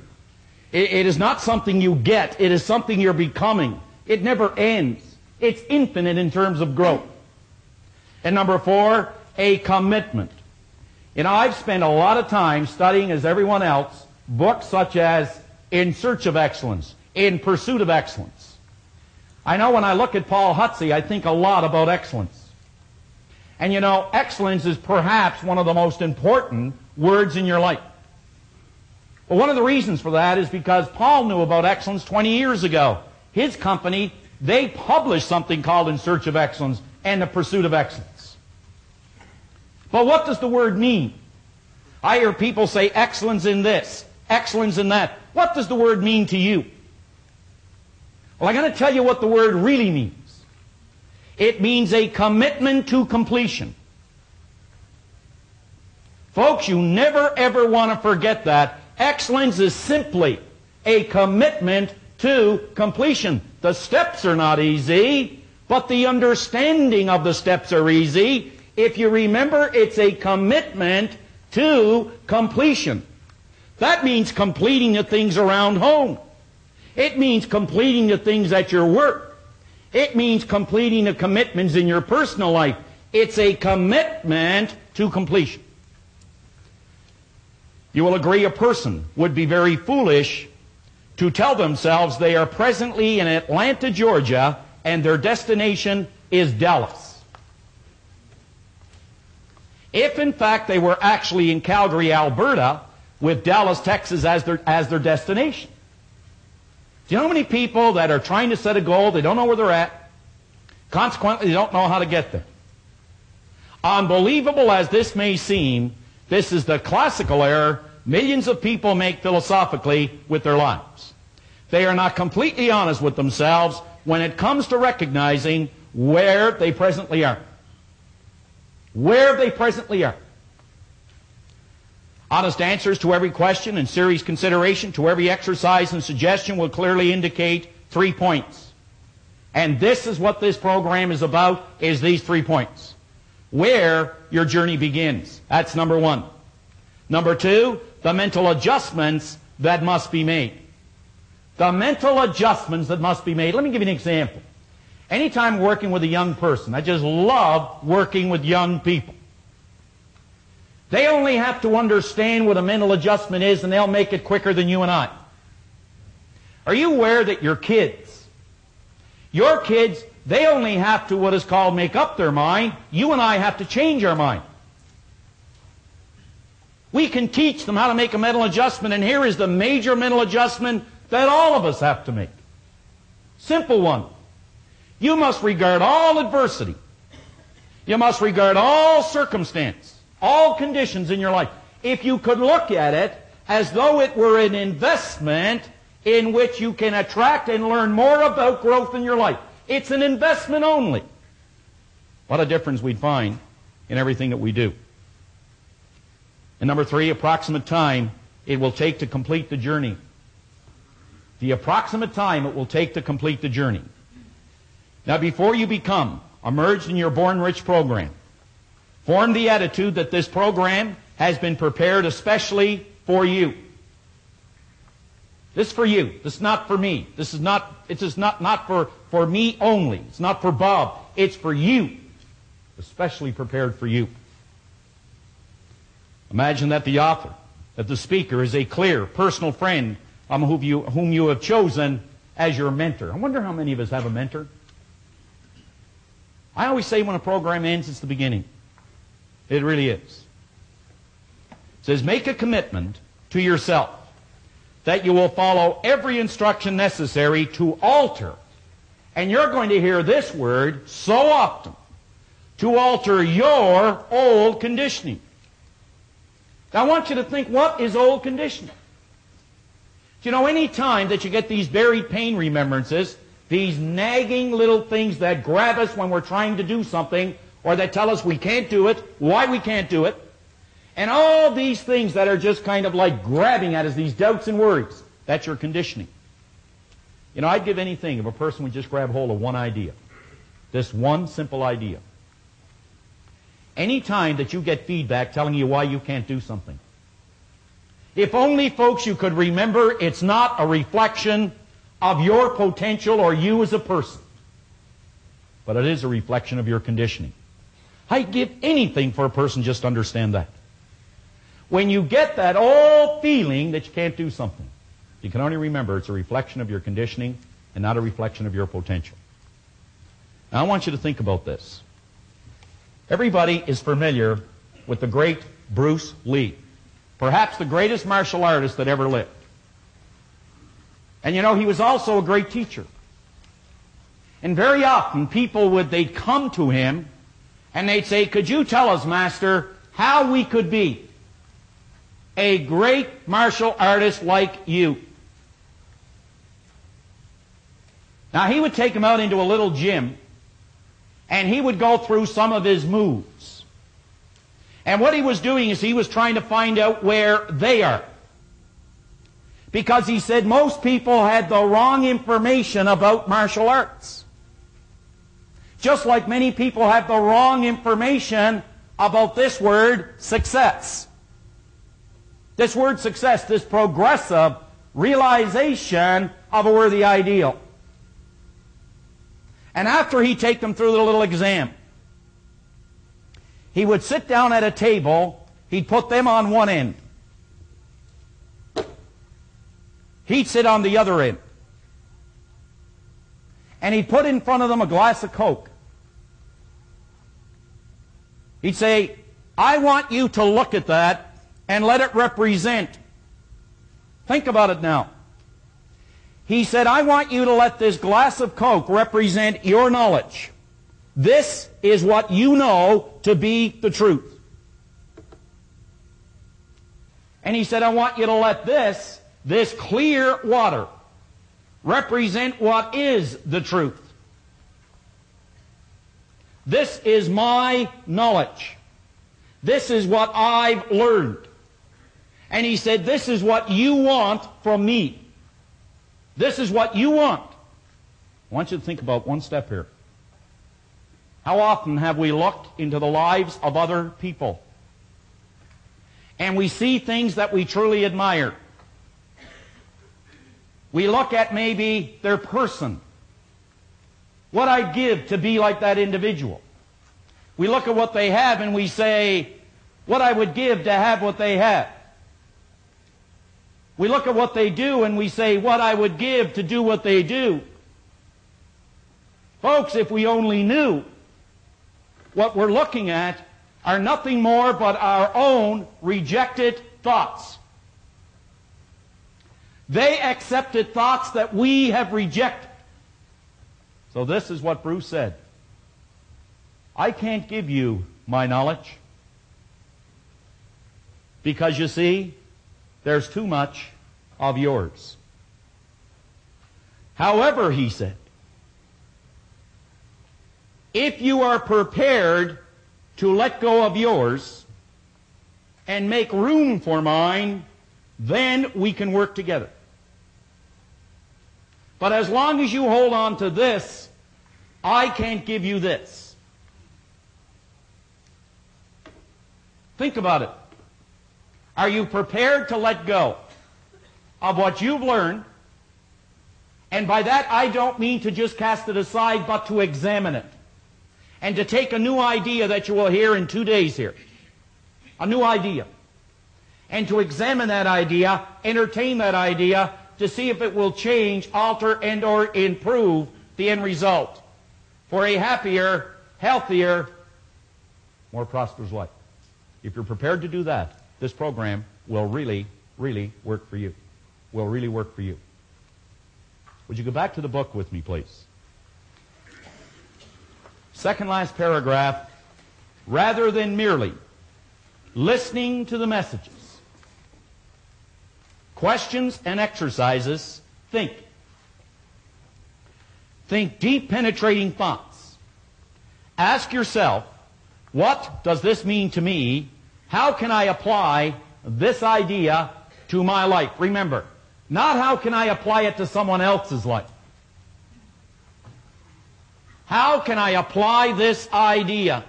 It is not something you get, it is something you're becoming. It never ends. It's infinite in terms of growth. And number 4, a commitment. You know, I've spent a lot of time studying, as everyone else, books such as In Search of Excellence, In Pursuit of Excellence. I know when I look at Paul Hutsey, I think a lot about excellence. And you know, excellence is perhaps one of the most important words in your life. Well, one of the reasons for that is because Paul knew about excellence 20 years ago. His company, they published something called In Search of Excellence and The Pursuit of Excellence. But what does the word mean? I hear people say excellence in this, excellence in that. What does the word mean to you? Well, I'm going to tell you what the word really means. It means a commitment to completion. Folks, you never ever want to forget that. Excellence is simply a commitment to completion. The steps are not easy, but the understanding of the steps are easy. If you remember, it's a commitment to completion. That means completing the things around home. It means completing the things at your work. It means completing the commitments in your personal life. It's a commitment to completion. You will agree a person would be very foolish to tell themselves they are presently in Atlanta, Georgia, and their destination is Dallas. If, in fact, they were actually in Calgary, Alberta, with Dallas, Texas as their destination. Do you know how many people that are trying to set a goal, they don't know where they're at, consequently they don't know how to get there? Unbelievable as this may seem, this is the classical error millions of people make philosophically with their lives. They are not completely honest with themselves when it comes to recognizing where they presently are. Where they presently are. Honest answers to every question and serious consideration to every exercise and suggestion will clearly indicate 3 points. And this is what this program is about, is these 3 points. Where your journey begins. That's number 1. Number 2, the mental adjustments that must be made. The mental adjustments that must be made. Let me give you an example. Anytime working with a young person, I just love working with young people. They only have to understand what a mental adjustment is, and they'll make it quicker than you and I. Are you aware that your kids, they only have to, what is called, make up their mind. You and I have to change our mind. We can teach them how to make a mental adjustment, and here is the major mental adjustment that all of us have to make. Simple one. You must regard all adversity. You must regard all circumstance, all conditions in your life. If you could look at it as though it were an investment in which you can attract and learn more about growth in your life. It's an investment only. What a difference we'd find in everything that we do. And number 3, approximate time it will take to complete the journey. The approximate time it will take to complete the journey. Now, before you become emerged in your Born Rich program. Form the attitude that this program has been prepared especially for you. This is for you. This is not for me. It is not for me only. It's not for Bob. It's for you. Especially prepared for you. Imagine that the author, that the speaker is a clear, personal friend whom you have chosen as your mentor. I wonder how many of us have a mentor. I always say when a program ends, it's the beginning. It really is. It says, make a commitment to yourself that you will follow every instruction necessary to alter, and you're going to hear this word so often, to alter your old conditioning. Now I want you to think, what is old conditioning? Do you know, any time that you get these buried pain remembrances, these nagging little things that grab us when we're trying to do something, or that tell us we can't do it, why we can't do it, and all these things that are just kind of like grabbing at us, these doubts and worries, that's your conditioning. You know, I'd give anything if a person would just grab hold of one idea. This one simple idea. Any time that you get feedback telling you why you can't do something, if only, folks, you could remember it's not a reflection of your potential or you as a person, but it is a reflection of your conditioning. I'd give anything for a person just to understand that. When you get that old feeling that you can't do something, you can only remember it's a reflection of your conditioning and not a reflection of your potential. Now I want you to think about this. Everybody is familiar with the great Bruce Lee, perhaps the greatest martial artist that ever lived. And you know, he was also a great teacher. And very often they'd come to him and they'd say, could you tell us, Master, how we could be a great martial artist like you? Now he would take them out into a little gym and he would go through some of his moves. And what he was doing is he was trying to find out where they are. Because he said most people had the wrong information about martial arts. Just like many people have the wrong information about this word, success. This word success, this progressive realization of a worthy ideal. And after he'd take them through the little exam, he would sit down at a table, he'd put them on one end. He'd sit on the other end. And he'd put in front of them a glass of Coke. He'd say, I want you to look at that and let it represent. Think about it now. He said, I want you to let this glass of Coke represent your knowledge. This is what you know to be the truth. And he said, I want you to let this clear water, represent what is the truth. This is my knowledge. This is what I've learned. And he said, this is what you want from me. This is what you want. I want you to think about one step here. How often have we looked into the lives of other people and we see things that we truly admire? We look at maybe their person. What I'd give to be like that individual. We look at what they have and we say, what I would give to have what they have. We look at what they do and we say, what I would give to do what they do. Folks, if we only knew, what we're looking at are nothing more but our own rejected thoughts. They accepted thoughts that we have rejected. So this is what Bruce said. I can't give you my knowledge because, you see, there's too much of yours. However, he said, if you are prepared to let go of yours and make room for mine, then we can work together. But as long as you hold on to this, I can't give you this. Think about it. Are you prepared to let go of what you've learned? And by that, I don't mean to just cast it aside, but to examine it. And to take a new idea that you will hear in 2 days here. A new idea. And to examine that idea, entertain that idea, to see if it will change, alter, and or improve the end result for a happier, healthier, more prosperous life. If you're prepared to do that, this program will really, really work for you. Will really work for you. Would you go back to the book with me, please? Second last paragraph. Rather than merely listening to the messages, questions and exercises, think. Think deep, penetrating thoughts. Ask yourself, what does this mean to me? How can I apply this idea to my life? Remember, not how can I apply it to someone else's life. How can I apply this idea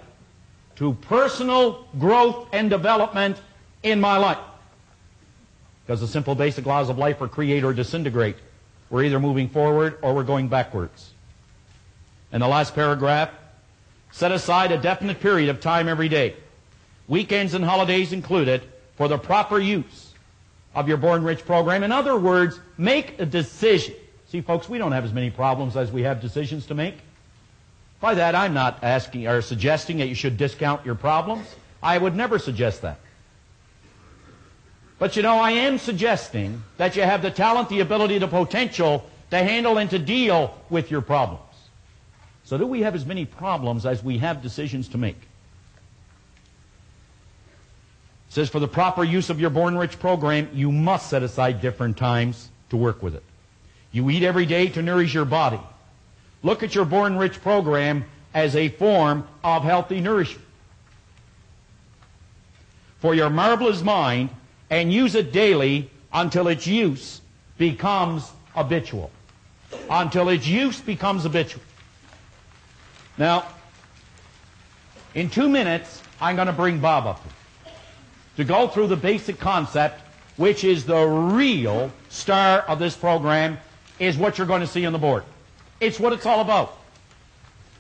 to personal growth and development in my life? Because the simple basic laws of life are create or disintegrate. We're either moving forward or we're going backwards. In the last paragraph, set aside a definite period of time every day, weekends and holidays included, for the proper use of your Born Rich program. In other words, make a decision. See, folks, we don't have as many problems as we have decisions to make. By that, I'm not asking or suggesting that you should discount your problems. I would never suggest that. But you know, I am suggesting that you have the talent, the ability, the potential to handle and to deal with your problems. So do we have as many problems as we have decisions to make? It says, for the proper use of your Born Rich program, you must set aside different times to work with it. You eat every day to nourish your body. Look at your Born Rich program as a form of healthy nourishment for your marvelous mind, and use it daily until its use becomes habitual. Until its use becomes habitual. Now, in 2 minutes, I'm going to bring Bob up to go through the basic concept, which is the real star of this program, is what you're going to see on the board. It's what it's all about.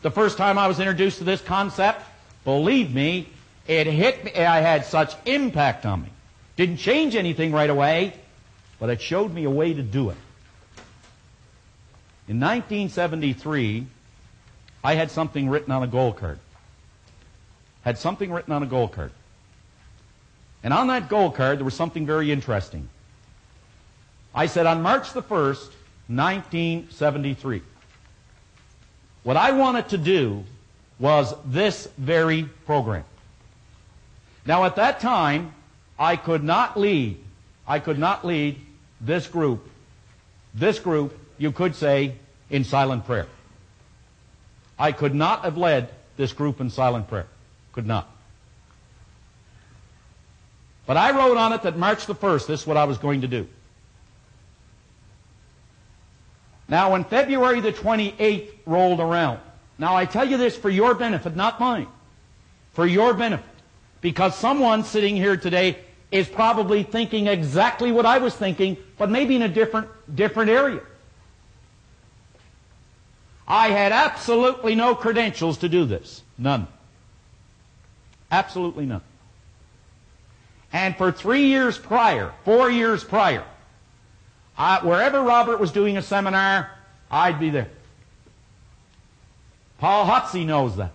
The first time I was introduced to this concept, believe me, it hit me. I had such impact on me. Didn't change anything right away, but it showed me a way to do it. In 1973, I had something written on a goal card. Had something written on a goal card. And on that goal card, there was something very interesting. I said, on March the 1st, 1973, what I wanted to do was this very program. Now, at that time, I could not lead this group, you could say, in silent prayer. I could not have led this group in silent prayer. Could not. But I wrote on it that March the 1st, this is what I was going to do. Now, when February the 28th rolled around, now I tell you this for your benefit, not mine, for your benefit, because someone sitting here today is probably thinking exactly what I was thinking, but maybe in a different area. I had absolutely no credentials to do this. None. Absolutely none. And for 4 years prior, wherever Robert was doing a seminar, I'd be there. Paul Hutsey knows that.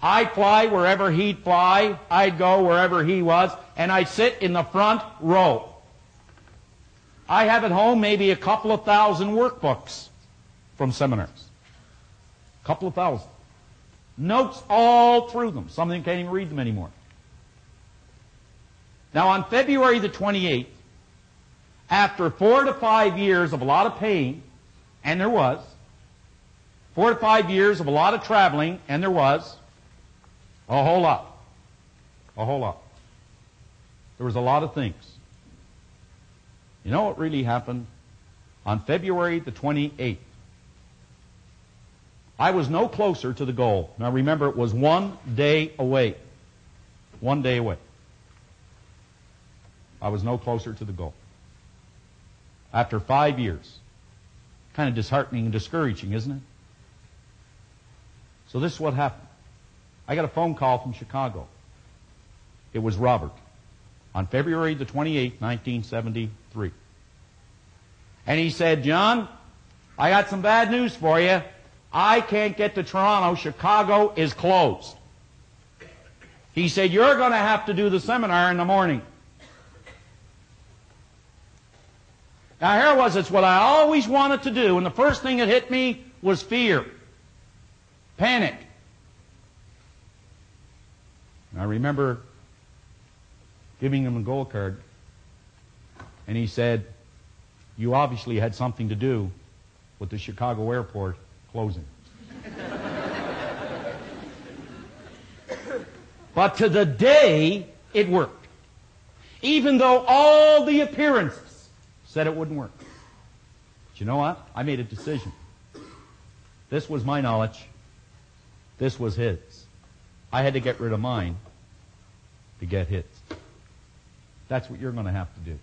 I'd fly wherever he'd fly. I'd go wherever he was, and I'd sit in the front row. I have at home maybe a couple of thousand workbooks from seminars. A couple of thousand. Notes all through them. Some of them can't even read them anymore. Now, on February the 28th, after 4 to 5 years of a lot of pain, and there was, 4 to 5 years of a lot of traveling, and there was, a whole lot. A whole lot. There was a lot of things. You know what really happened? On February the 28th, I was no closer to the goal. Now remember, it was 1 day away. one day away. I was no closer to the goal. After 5 years. Kind of disheartening and discouraging, isn't it? So this is what happened. I got a phone call from Chicago. It was Robert on February the 28th, 1973. And he said, John, I got some bad news for you. I can't get to Toronto. Chicago is closed. He said, you're going to have to do the seminar in the morning. Now here it was, it's what I always wanted to do, and the first thing that hit me was fear. Panic. And I remember giving him a gold card, and he said, you obviously had something to do with the Chicago airport closing. But to the day, it worked. Even though all the appearances said it wouldn't work. But you know what? I made a decision. This was my knowledge. This was his. I had to get rid of mine to get his. That's what you're going to have to do.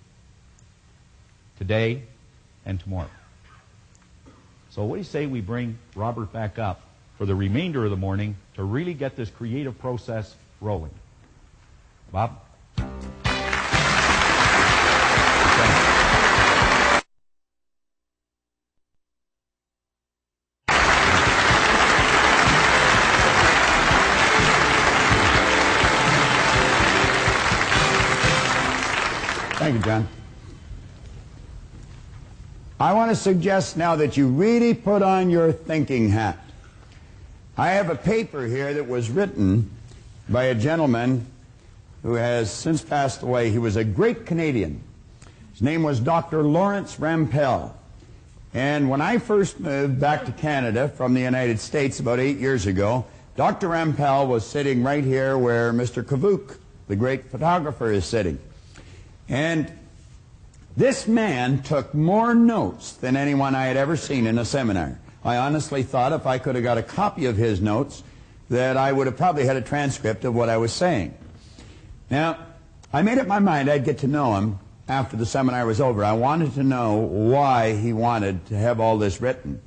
Today and tomorrow. So what do you say we bring Robert back up for the remainder of the morning to really get this creative process rolling? Bob? Thank you, John. I want to suggest now that you really put on your thinking hat. I have a paper here that was written by a gentleman who has since passed away. He was a great Canadian. His name was Dr. Lawrence Rampell. And when I first moved back to Canada from the United States about 8 years ago, Dr. Rampell was sitting right here where Mr. Kavuk, the great photographer, is sitting. And this man took more notes than anyone I had ever seen in a seminar. I honestly thought if I could have got a copy of his notes that I would have probably had a transcript of what I was saying. Now, I made up my mind I'd get to know him after the seminar was over. I wanted to know why he wanted to have all this written.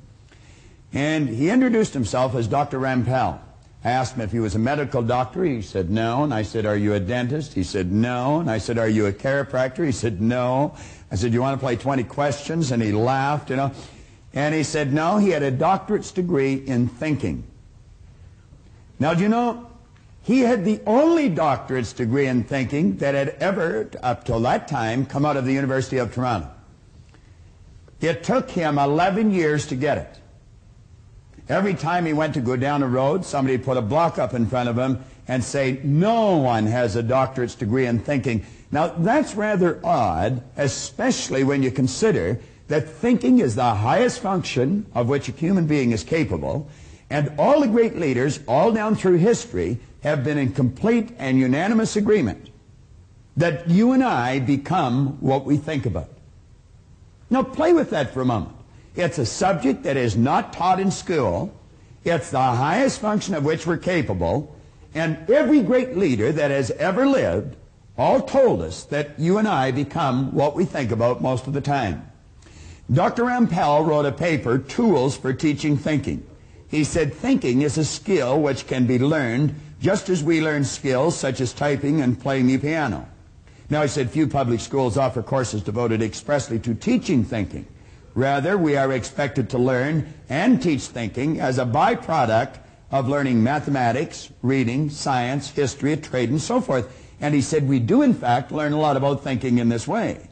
And he introduced himself as Dr. Rampell. I asked him if he was a medical doctor. He said no. And I said, are you a dentist? He said no. And I said, are you a chiropractor? He said no. I said, do you want to play 20 questions? And he laughed, you know. And he said no, he had a doctorate's degree in thinking. Now, do you know, he had the only doctorate's degree in thinking that had ever, up till that time, come out of the University of Toronto. It took him 11 years to get it. Every time he went to go down a road, somebody would put a block up in front of him and say, no one has a doctorate's degree in thinking. Now, that's rather odd, especially when you consider that thinking is the highest function of which a human being is capable, and all the great leaders, all down through history, have been in complete and unanimous agreement that you and I become what we think about. Now, play with that for a moment. It's a subject that is not taught in school. It's the highest function of which we're capable. And every great leader that has ever lived all told us that you and I become what we think about most of the time. Dr. Rampell wrote a paper, Tools for Teaching Thinking. He said thinking is a skill which can be learned just as we learn skills such as typing and playing the piano. Now, he said few public schools offer courses devoted expressly to teaching thinking. Rather, we are expected to learn and teach thinking as a byproduct of learning mathematics, reading, science, history, trade, and so forth. And he said we do, in fact, learn a lot about thinking in this way.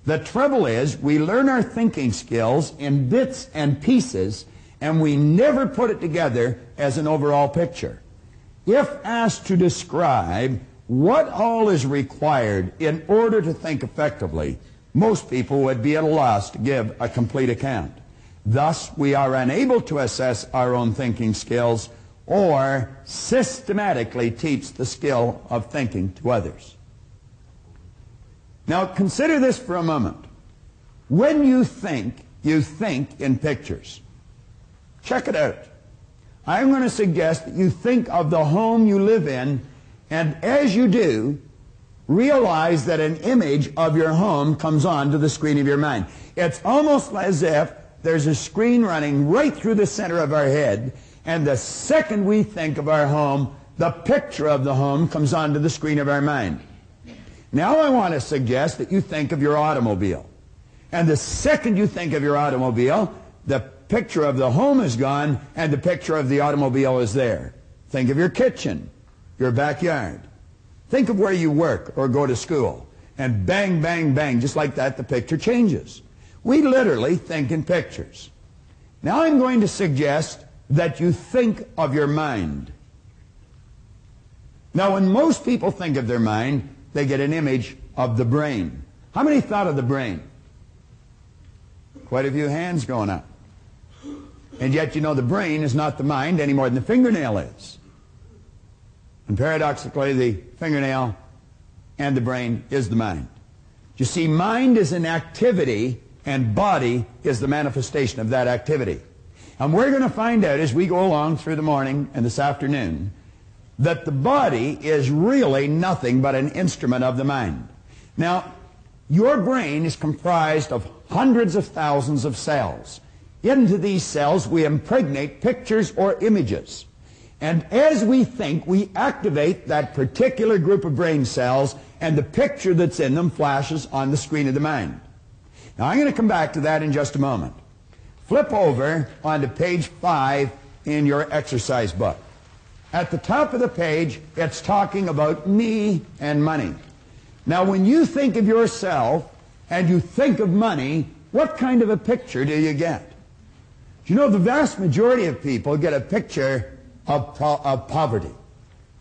The trouble is, we learn our thinking skills in bits and pieces, and we never put it together as an overall picture. If asked to describe what all is required in order to think effectively, most people would be at a loss to give a complete account. Thus, we are unable to assess our own thinking skills or systematically teach the skill of thinking to others. Now, consider this for a moment. When you think in pictures. Check it out. I'm going to suggest that you think of the home you live in And as you do, realize that an image of your home comes onto the screen of your mind. It's almost as if there's a screen running right through the center of our head, and the second we think of our home, the picture of the home comes onto the screen of our mind. Now I want to suggest that you think of your automobile. And the second you think of your automobile, the picture of the home is gone, and the picture of the automobile is there. Think of your kitchen, your backyard. Think of where you work or go to school. And bang, bang, bang, just like that, the picture changes. We literally think in pictures. Now I'm going to suggest that you think of your mind. Now when most people think of their mind, they get an image of the brain. How many thought of the brain? Quite a few hands going up. And yet you know the brain is not the mind any more than the fingernail is. And paradoxically, the fingernail and the brain is the mind. You see, mind is an activity, and body is the manifestation of that activity. And we're going to find out as we go along through the morning and this afternoon that the body is really nothing but an instrument of the mind. Now, your brain is comprised of hundreds of thousands of cells. Into these cells we impregnate pictures or images. And as we think, we activate that particular group of brain cells, and the picture that's in them flashes on the screen of the mind. Now, I'm going to come back to that in just a moment. Flip over onto page 5 in your exercise book. At the top of the page, it's talking about me and money. Now, when you think of yourself and you think of money, what kind of a picture do you get? You know, the vast majority of people get a picture of poverty.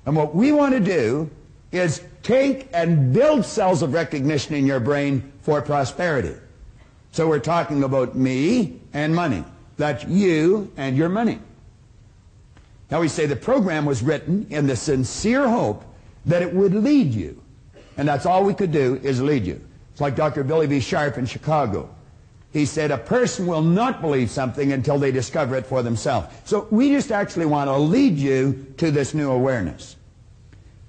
And what we want to do is take and build cells of recognition in your brain for prosperity. So we're talking about me and money. That's you and your money. Now we say the program was written in the sincere hope that it would lead you. And that's all we could do is lead you. It's like Dr. Billy B. Sharp in Chicago. He said a person will not believe something until they discover it for themselves. So we just actually want to lead you to this new awareness.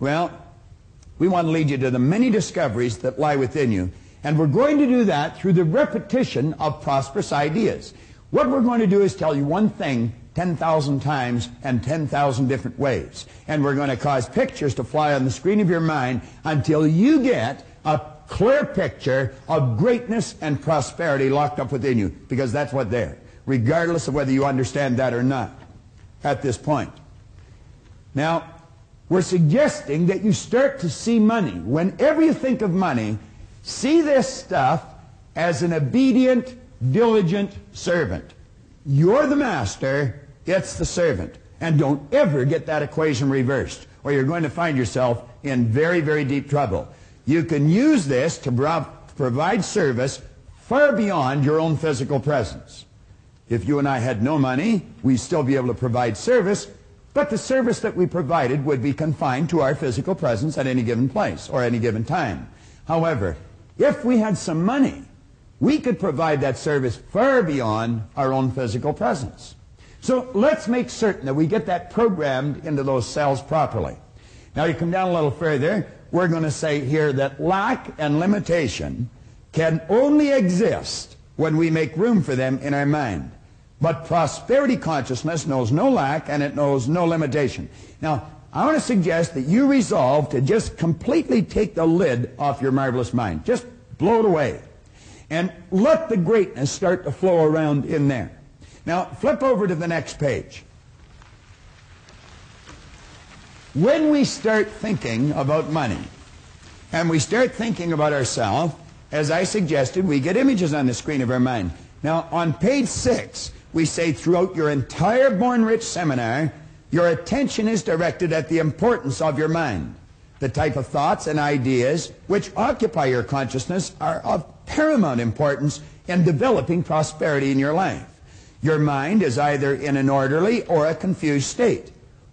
Well, we want to lead you to the many discoveries that lie within you. And we're going to do that through the repetition of prosperous ideas. What we're going to do is tell you one thing 10,000 times and 10,000 different ways. And we're going to cause pictures to fly on the screen of your mind until you get a clear picture of greatness and prosperity locked up within you, because that's what they're, regardless of whether you understand that or not at this point. Now, we're suggesting that you start to see money. Whenever you think of money, see this stuff as an obedient, diligent servant. You're the master, it's the servant. And don't ever get that equation reversed, or you're going to find yourself in very, very deep trouble. You can use this to provide service far beyond your own physical presence. If you and I had no money, we'd still be able to provide service, but the service that we provided would be confined to our physical presence at any given place or any given time. However, if we had some money, we could provide that service far beyond our own physical presence. So let's make certain that we get that programmed into those cells properly. Now you come down a little further, we're going to say here that lack and limitation can only exist when we make room for them in our mind. But prosperity consciousness knows no lack and it knows no limitation. Now, I want to suggest that you resolve to just completely take the lid off your marvelous mind. Just blow it away. And let the greatness start to flow around in there. Now, flip over to the next page. When we start thinking about money, and we start thinking about ourselves, as I suggested, we get images on the screen of our mind. Now, on page 6, we say throughout your entire Born Rich seminar, your attention is directed at the importance of your mind. The type of thoughts and ideas which occupy your consciousness are of paramount importance in developing prosperity in your life. Your mind is either in an orderly or a confused state.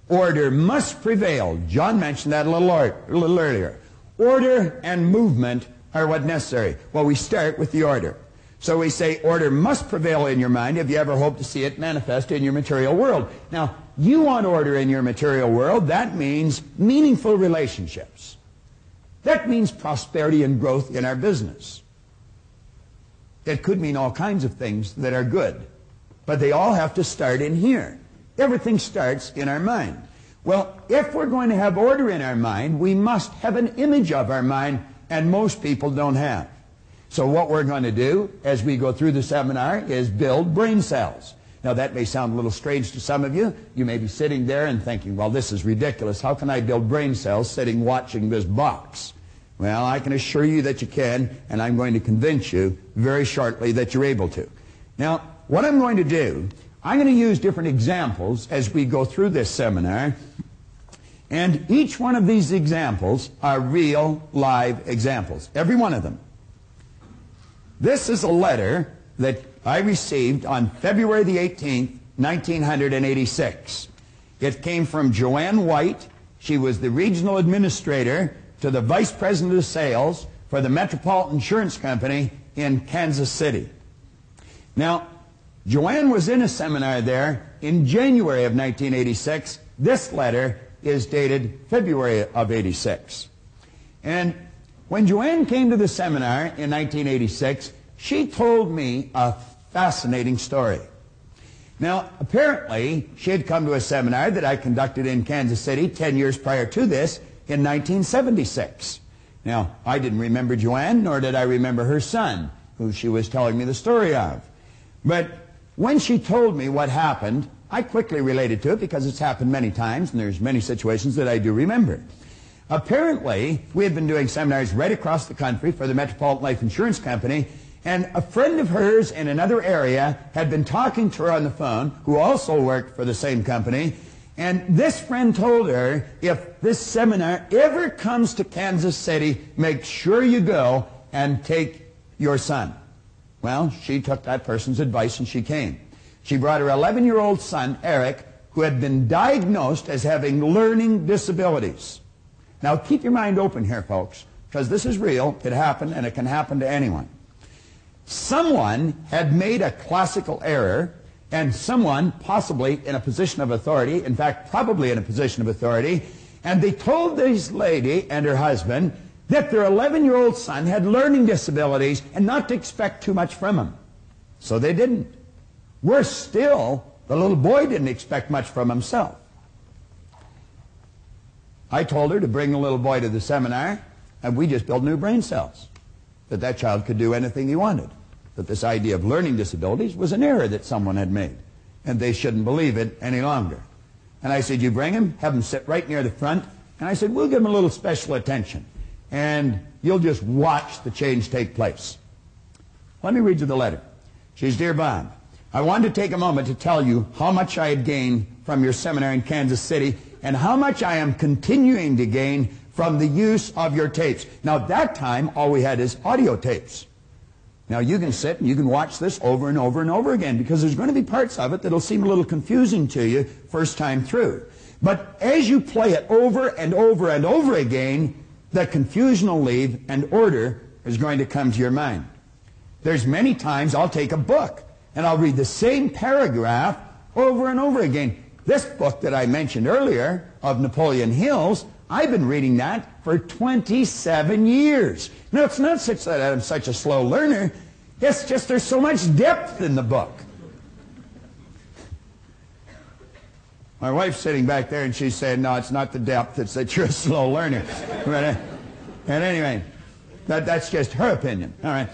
Order must prevail. John mentioned that a little earlier. Order and movement are what necessary. Well, we start with the order. So we say order must prevail in your mind if you ever hope to see it manifest in your material world. Now, you want order in your material world. That means meaningful relationships. That means prosperity and growth in our business. It could mean all kinds of things that are good, but they all have to start in here. Everything starts in our mind. Well, if we're going to have order in our mind, we must have an image of our mind, and most people don't have. So what we're going to do as we go through the seminar is build brain cells. Now that may sound a little strange to some of you. You may be sitting there and thinking, well, this is ridiculous. How can I build brain cells sitting watching this box? Well, I can assure you that you can, and I'm going to convince you very shortly that you're able to. Now, what I'm going to do, I'm going to use different examples as we go through this seminar, and each one of these examples are real, live examples, every one of them. This is a letter that I received on February the 18th, 1986. It came from Joanne White. She was the regional administrator to the vice president of sales for the Metropolitan Insurance Company in Kansas City. Now, Joanne was in a seminar there in January of 1986. This letter is dated February of 86. And when Joanne came to the seminar in 1986, she told me a fascinating story. Now, apparently, she had come to a seminar that I conducted in Kansas City 10 years prior to this in 1976. Now, I didn't remember Joanne, nor did I remember her son, who she was telling me the story of. But when she told me what happened, I quickly related to it because it's happened many times, and there's many situations that I do remember. Apparently, we had been doing seminars right across the country for the Metropolitan Life Insurance Company, and a friend of hers in another area had been talking to her on the phone, who also worked for the same company, and this friend told her, if this seminar ever comes to Kansas City, make sure you go and take your son. Well, she took that person's advice and she came. She brought her 11-year-old son, Eric, who had been diagnosed as having learning disabilities. Now, keep your mind open here, folks, because this is real. It happened, and it can happen to anyone. Someone had made a classical error, and someone possibly in a position of authority, in fact, probably in a position of authority, and they told this lady and her husband that their 11-year-old son had learning disabilities and not to expect too much from him. So they didn't. Worse still, the little boy didn't expect much from himself. I told her to bring the little boy to the seminar, and we just built new brain cells, that child could do anything he wanted, that this idea of learning disabilities was an error that someone had made, and they shouldn't believe it any longer. And I said, you bring him, have him sit right near the front, and I said, we'll give him a little special attention, and you'll just watch the change take place. Let me read you the letter. She says, Dear Bob, I wanted to take a moment to tell you how much I had gained from your seminar in Kansas City and how much I am continuing to gain from the use of your tapes. Now, at that time, all we had is audio tapes. Now, you can sit and you can watch this over and over and over again because there's going to be parts of it that'll seem a little confusing to you first time through. But as you play it over and over and over again, the confusion will leave and order is going to come to your mind. There's many times I'll take a book and I'll read the same paragraph over and over again. This book that I mentioned earlier of Napoleon Hill's, I've been reading that for 27 years. Now, it's not such that I'm such a slow learner. It's just there's so much depth in the book. My wife's sitting back there and she's saying, no, it's not the depth, it's that you're a slow learner. And anyway, that's just her opinion. All right.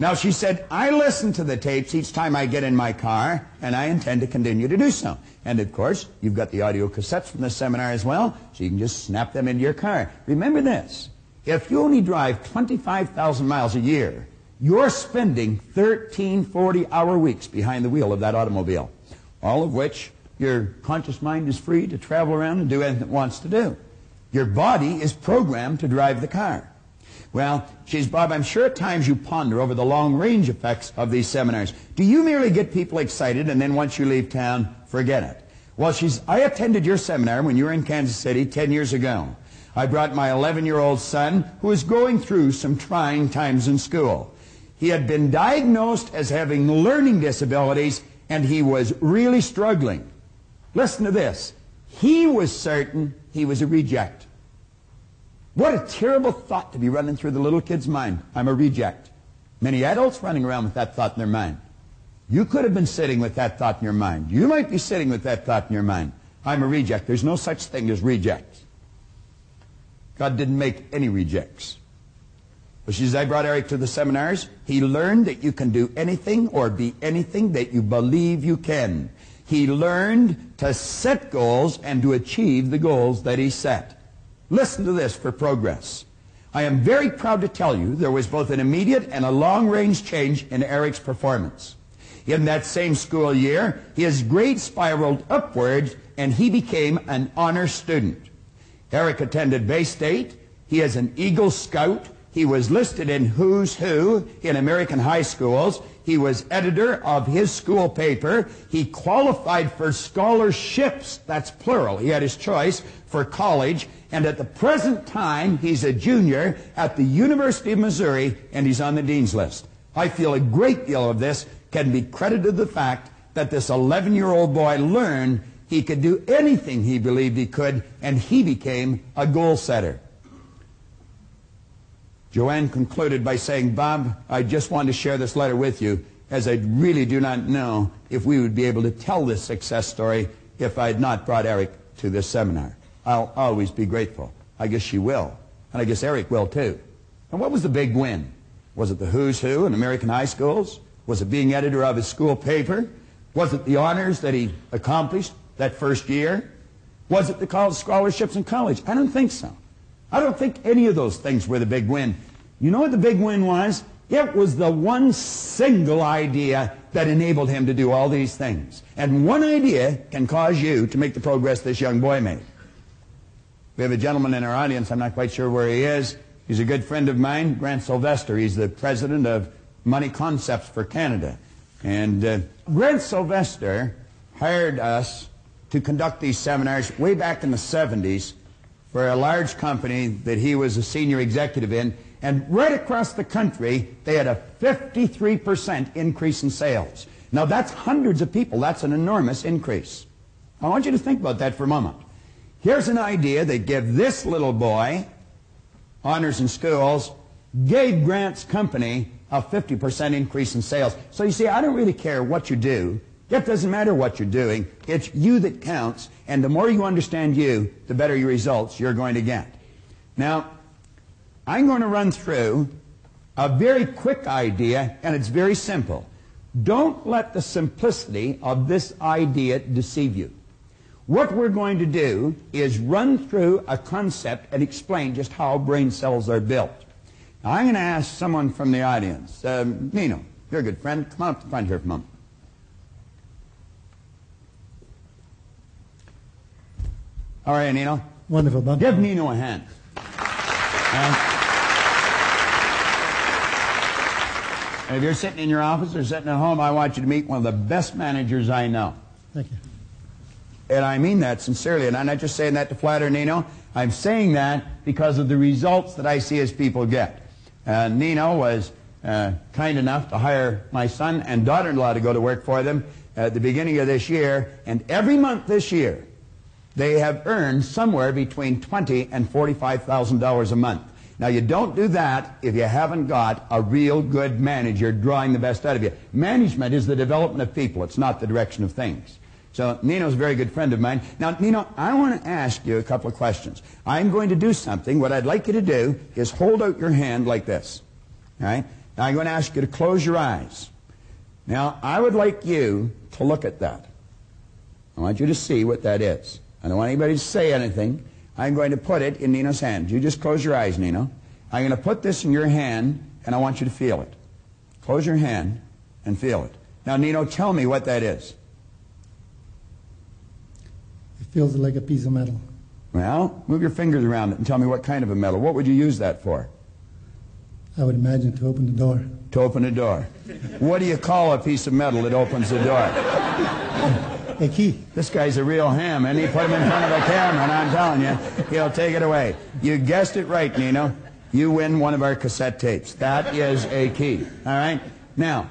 Now, she said, I listen to the tapes each time I get in my car, and I intend to continue to do so. And, of course, you've got the audio cassettes from the seminar as well, so you can just snap them into your car. Remember this. If you only drive 25,000 miles a year, you're spending 13 40-hour weeks behind the wheel of that automobile, all of which your conscious mind is free to travel around and do anything it wants to do. Your body is programmed to drive the car. Well, she says, Bob, I'm sure at times you ponder over the long-range effects of these seminars. Do you merely get people excited and then once you leave town, forget it? Well, I attended your seminar when you were in Kansas City 10 years ago. I brought my 11-year-old son who was going through some trying times in school. He had been diagnosed as having learning disabilities, and he was really struggling. Listen to this. He was certain he was a reject. What a terrible thought to be running through the little kid's mind. I'm a reject. Many adults running around with that thought in their mind. You could have been sitting with that thought in your mind. You might be sitting with that thought in your mind. I'm a reject. There's no such thing as rejects. God didn't make any rejects. But as I brought Eric to the seminars, he learned that you can do anything or be anything that you believe you can. He learned to set goals and to achieve the goals that he set. Listen to this for progress. I am very proud to tell you there was both an immediate and a long-range change in Eric's performance. In that same school year, his grades spiraled upwards and he became an honor student. Eric attended Bay State. He is an Eagle Scout. He was listed in Who's Who in American high schools. He was editor of his school paper. He qualified for scholarships, that's plural. He had his choice for college. And at the present time, he's a junior at the University of Missouri, and he's on the dean's list. I feel a great deal of this can be credited to the fact that this 11-year-old boy learned he could do anything he believed he could, and he became a goal setter. Joanne concluded by saying, Bob, I just wanted to share this letter with you, as I really do not know if we would be able to tell this success story if I had not brought Eric to this seminar. I'll always be grateful. I guess she will. And I guess Eric will too. And what was the big win? Was it the Who's Who in American high schools? Was it being editor of his school paper? Was it the honors that he accomplished that first year? Was it the college scholarships in college? I don't think so. I don't think any of those things were the big win. You know what the big win was? It was the one single idea that enabled him to do all these things. And one idea can cause you to make the progress this young boy made. We have a gentleman in our audience, I'm not quite sure where he is. He's a good friend of mine, Grant Sylvester. He's the president of Money Concepts for Canada. And Grant Sylvester hired us to conduct these seminars way back in the 70s for a large company that he was a senior executive in. And right across the country, they had a 53% increase in sales. Now, that's hundreds of people. That's an enormous increase. I want you to think about that for a moment. Here's an idea that gave this little boy honors in schools, gave Grant's company a 50% increase in sales. So you see, I don't really care what you do. It doesn't matter what you're doing. It's you that counts. And the more you understand you, the better your results you're going to get. Now, I'm going to run through a very quick idea, and it's very simple. Don't let the simplicity of this idea deceive you. What we're going to do is run through a concept and explain just how brain cells are built. Now, I'm going to ask someone from the audience. Nino, you're a good friend. Come on up to the front here for a moment. All right, Nino. Wonderful, Bob. Give Nino a hand. And if you're sitting in your office or sitting at home, I want you to meet one of the best managers I know. Thank you. And I mean that sincerely. And I'm not just saying that to flatter Nino. I'm saying that because of the results that I see his people get. Nino was kind enough to hire my son and daughter-in-law to go to work for them at the beginning of this year. And every month this year, they have earned somewhere between $20,000 and $45,000 a month. Now, you don't do that if you haven't got a real good manager drawing the best out of you. Management is the development of people. It's not the direction of things. So Nino's a very good friend of mine. Now, Nino, I want to ask you a couple of questions. I'm going to do something. What I'd like you to do is hold out your hand like this. All right? Now, I'm going to ask you to close your eyes. Now, I would like you to look at that. I want you to see what that is. I don't want anybody to say anything. I'm going to put it in Nino's hand. You just close your eyes, Nino. I'm going to put this in your hand, and I want you to feel it. Close your hand and feel it. Now, Nino, tell me what that is. It feels like a piece of metal. Well, move your fingers around it and tell me what kind of a metal. What would you use that for? I would imagine to open the door. To open a door. What do you call a piece of metal that opens the door? A key. This guy's a real ham, and he put him in front of a camera, and I'm telling you, he'll take it away. You guessed it right, Nino. you win one of our cassette tapes. That is a key. All right? Now,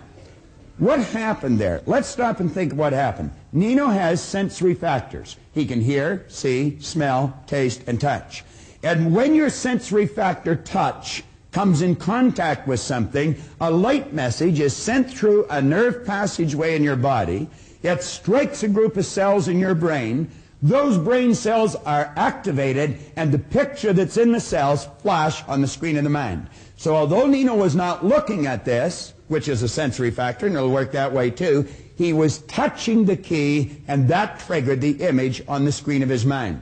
what happened there? Let's stop and think of what happened. Nino has sensory factors. He can hear, see, smell, taste, and touch. And when your sensory factor touch comes in contact with something, a light message is sent through a nerve passageway in your body. It strikes a group of cells in your brain. Those brain cells are activated, and the picture that's in the cells flash on the screen of the mind. So although Nino was not looking at this, which is a sensory factor, and it'll work that way too, he was touching the key, and that triggered the image on the screen of his mind.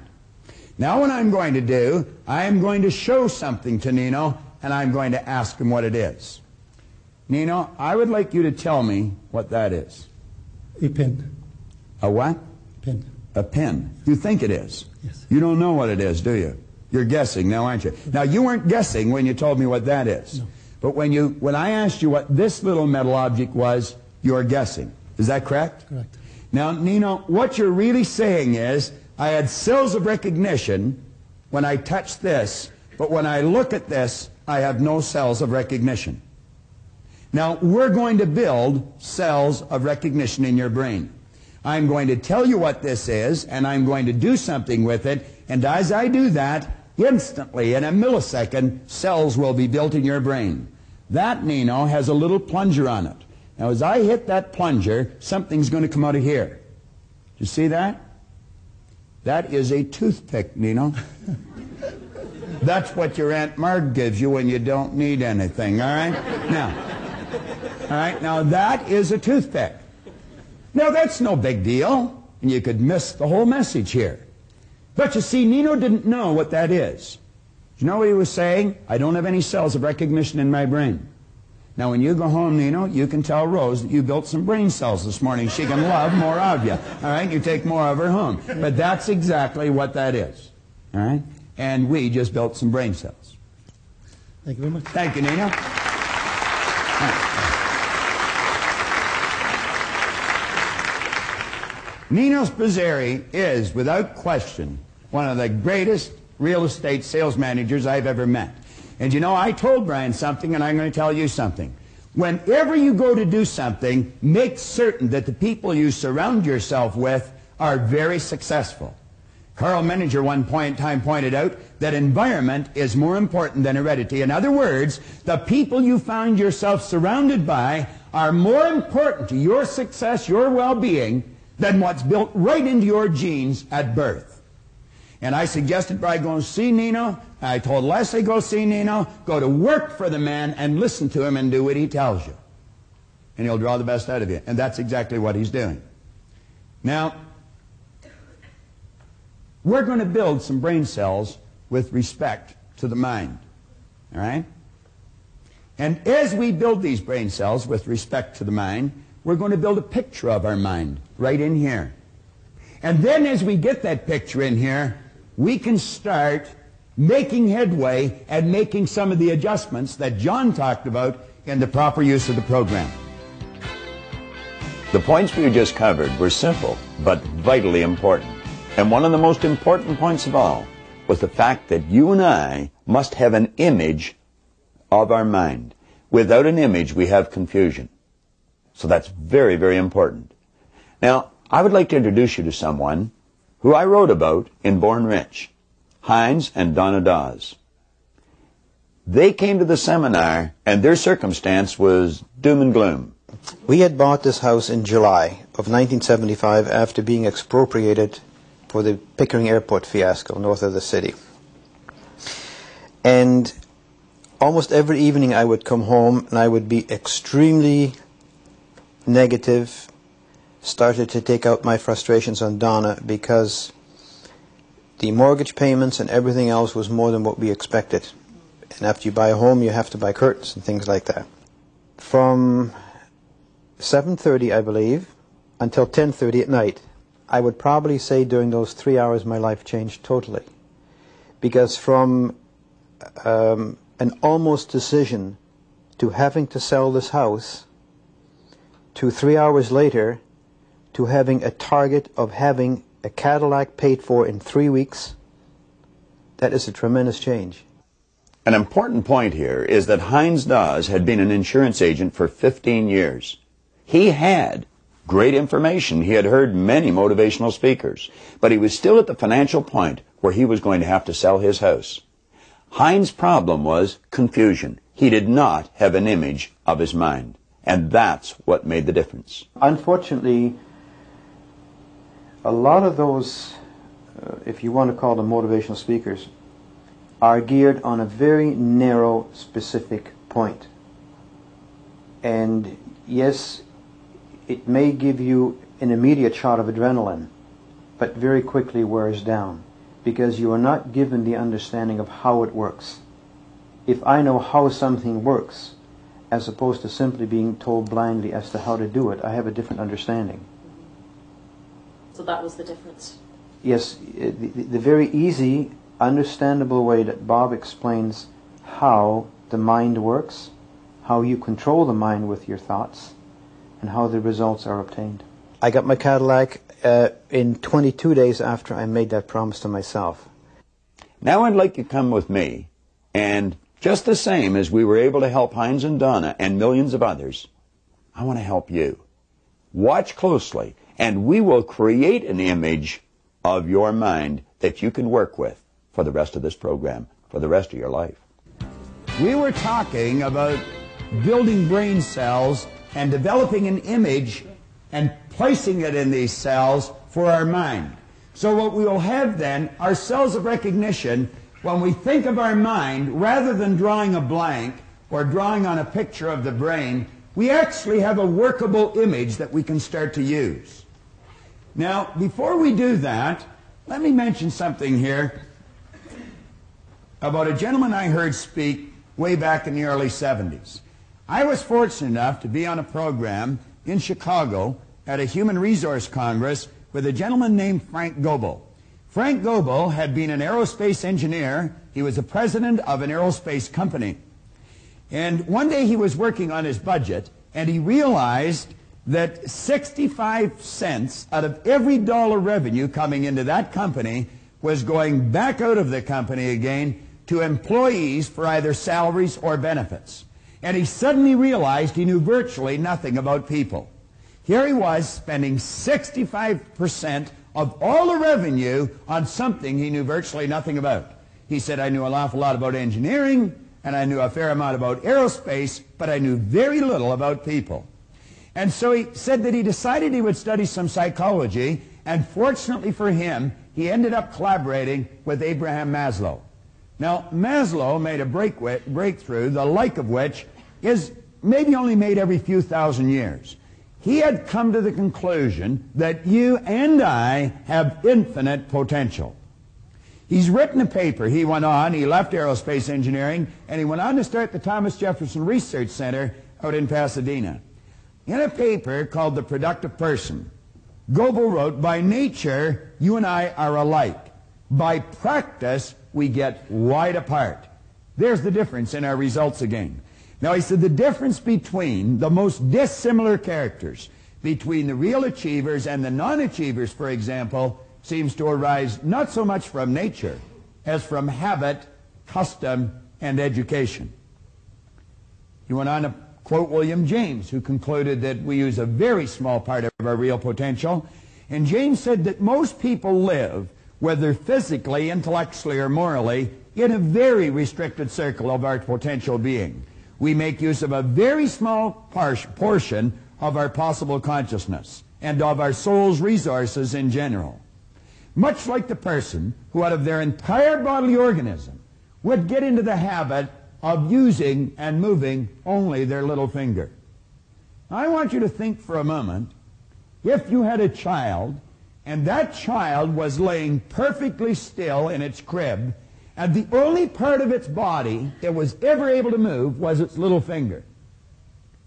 Now what I'm going to do, I am going to show something to Nino, and I'm going to ask him what it is. Nino, I would like you to tell me what that is. A pen. A what? Pen. A pen. You think it is? Yes. You don't know what it is, do you? You're guessing now, aren't you? Now, you weren't guessing when you told me what that is. No. But when I asked you what this little metal object was, you're guessing. Is that correct? Correct. Now, Nino, what you're really saying is, I had cells of recognition when I touched this, but when I look at this, I have no cells of recognition. Now, we're going to build cells of recognition in your brain. I'm going to tell you what this is, and I'm going to do something with it, and as I do that, instantly, in a millisecond, cells will be built in your brain. That, Nino, has a little plunger on it. Now, as I hit that plunger, something's going to come out of here. Do you see that? That is a toothpick, Nino. That's what your Aunt Marg gives you when you don't need anything, all right? Now, that is a toothpick. Now, that's no big deal, and you could miss the whole message here. But you see, Nino didn't know what that is. You know what he was saying? I don't have any cells of recognition in my brain. Now, when you go home, Nino, you can tell Rose that you built some brain cells this morning. She can love more of you. All right? You take more of her home. But that's exactly what that is. All right? And we just built some brain cells. Thank you very much. Thank you, Nino. Nino Spazzeri is, without question, one of the greatest real estate sales managers I've ever met. And you know, I told Brian something, and I'm going to tell you something. Whenever you go to do something, make certain that the people you surround yourself with are very successful. Carl Menninger one point in time pointed out that environment is more important than heredity. In other words, the people you find yourself surrounded by are more important to your success, your well-being, than what's built right into your genes at birth. And I suggested Brian go and see Nino. I told Leslie, go see Nino, go to work for the man and listen to him and do what he tells you. And he'll draw the best out of you. And that's exactly what he's doing. Now, we're going to build some brain cells with respect to the mind. All right? And as we build these brain cells with respect to the mind, we're going to build a picture of our mind right in here. And then as we get that picture in here, we can start making headway and making some of the adjustments that John talked about in the proper use of the program. The points we just covered were simple, but vitally important. And one of the most important points of all was the fact that you and I must have an image of our mind. Without an image, we have confusion. So that's very, very important. Now, I would like to introduce you to someone who I wrote about in Born Rich, Heinz and Donna Dawes. They came to the seminar, and their circumstance was doom and gloom. We had bought this house in July of 1975 after being expropriated for the Pickering Airport fiasco north of the city. And almost every evening I would come home and I would be extremely negative, started to take out my frustrations on Donna because the mortgage payments and everything else was more than what we expected. And after you buy a home, you have to buy curtains and things like that. From 7:30, I believe, until 10:30 at night, I would probably say during those 3 hours my life changed totally. Because from an almost decision to having to sell this house to 3 hours later to having a target of having a Cadillac paid for in 3 weeks, that is a tremendous change. An important point here is that Heinz Dawes had been an insurance agent for 15 years. He had great information. He had heard many motivational speakers, but he was still at the financial point where he was going to have to sell his house. Heinz's problem was confusion. He did not have an image of his mind, and that's what made the difference. Unfortunately, a lot of those, if you want to call them motivational speakers, are geared on a very narrow, specific point. And yes, it may give you an immediate shot of adrenaline, but very quickly wears down, because you are not given the understanding of how it works. If I know how something works, as opposed to simply being told blindly as to how to do it, I have a different understanding. So that was the difference? Yes, the very easy, understandable way that Bob explains how the mind works, how you control the mind with your thoughts, and how the results are obtained. I got my Cadillac in 22 days after I made that promise to myself. Now I'd like you to come with me, and just the same as we were able to help Heinz and Donna and millions of others, I want to help you. Watch closely, and we will create an image of your mind that you can work with for the rest of this program, for the rest of your life. We were talking about building brain cells and developing an image and placing it in these cells for our mind. So what we will have then are cells of recognition. When we think of our mind, rather than drawing a blank or drawing on a picture of the brain, we actually have a workable image that we can start to use. Now, before we do that, let me mention something here about a gentleman I heard speak way back in the early 70s. I was fortunate enough to be on a program in Chicago at a Human Resource Congress with a gentleman named Frank Goebel. Frank Goebel had been an aerospace engineer. He was the president of an aerospace company. And one day he was working on his budget, and he realized that 65 cents out of every dollar revenue coming into that company was going back out of the company again to employees for either salaries or benefits. And he suddenly realized he knew virtually nothing about people. Here he was spending 65% of all the revenue on something he knew virtually nothing about. He said, I knew an awful lot about engineering, and I knew a fair amount about aerospace, but I knew very little about people. And so he said that he decided he would study some psychology, and fortunately for him, he ended up collaborating with Abraham Maslow. Now, Maslow made a breakthrough, the like of which is maybe only made every few thousand years. He had come to the conclusion that you and I have infinite potential. He's written a paper. He left aerospace engineering, and he went on to start the Thomas Jefferson Research Center out in Pasadena. In a paper called The Productive Person, Goebel wrote, by nature, you and I are alike. By practice, we get wide apart. There's the difference in our results again. Now, he said the difference between the most dissimilar characters, between the real achievers and the non-achievers, for example, seems to arise not so much from nature as from habit, custom, and education. He went on to quote William James, who concluded that we use a very small part of our real potential. And James said that most people live, whether physically, intellectually, or morally, in a very restricted circle of our potential being. We make use of a very small portion of our possible consciousness and of our soul's resources in general. Much like the person who out of their entire bodily organism would get into the habit of using and moving only their little finger. I want you to think for a moment, if you had a child and that child was laying perfectly still in its crib, and the only part of its body it was ever able to move was its little finger.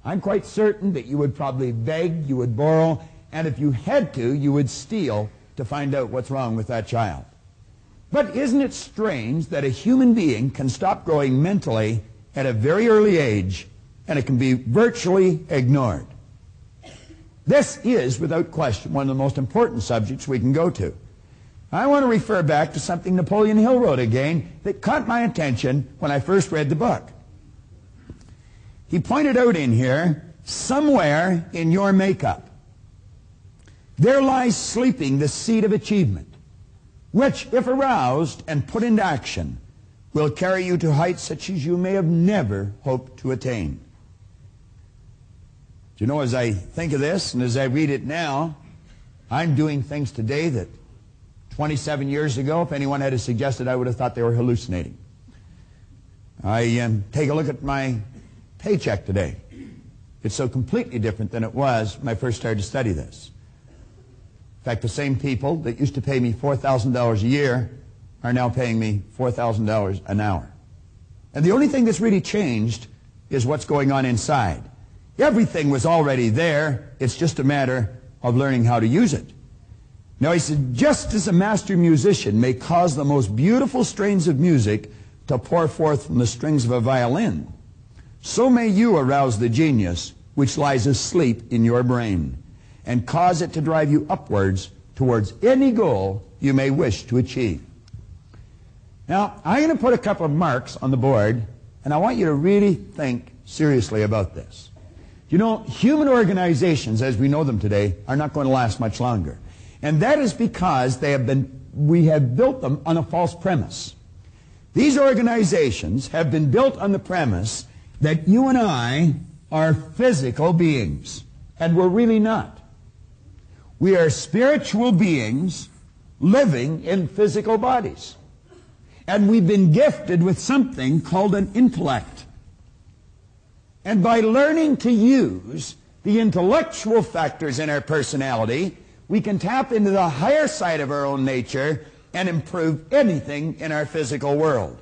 I'm quite certain that you would probably beg, you would borrow, and if you had to, you would steal to find out what's wrong with that child. But isn't it strange that a human being can stop growing mentally at a very early age, and it can be virtually ignored? This is, without question, one of the most important subjects we can go to. I want to refer back to something Napoleon Hill wrote again that caught my attention when I first read the book. He pointed out in here, somewhere in your makeup, there lies sleeping the seed of achievement, which, if aroused and put into action, will carry you to heights such as you may have never hoped to attain. Do you know, as I think of this and as I read it now, I'm doing things today that 27 years ago, if anyone had suggested, I would have thought they were hallucinating. I take a look at my paycheck today. It's so completely different than it was when I first started to study this. In fact, the same people that used to pay me $4,000 a year are now paying me $4,000 an hour. And the only thing that's really changed is what's going on inside. Everything was already there. It's just a matter of learning how to use it. Now, he said, just as a master musician may cause the most beautiful strains of music to pour forth from the strings of a violin, so may you arouse the genius which lies asleep in your brain and cause it to drive you upwards towards any goal you may wish to achieve. Now, I'm going to put a couple of marks on the board, and I want you to really think seriously about this. You know, human organizations, as we know them today, are not going to last much longer. And that is because we have built them on a false premise. These organizations have been built on the premise that you and I are physical beings, and we're really not. We are spiritual beings living in physical bodies. And we've been gifted with something called an intellect. And by learning to use the intellectual factors in our personality, we can tap into the higher side of our own nature and improve anything in our physical world.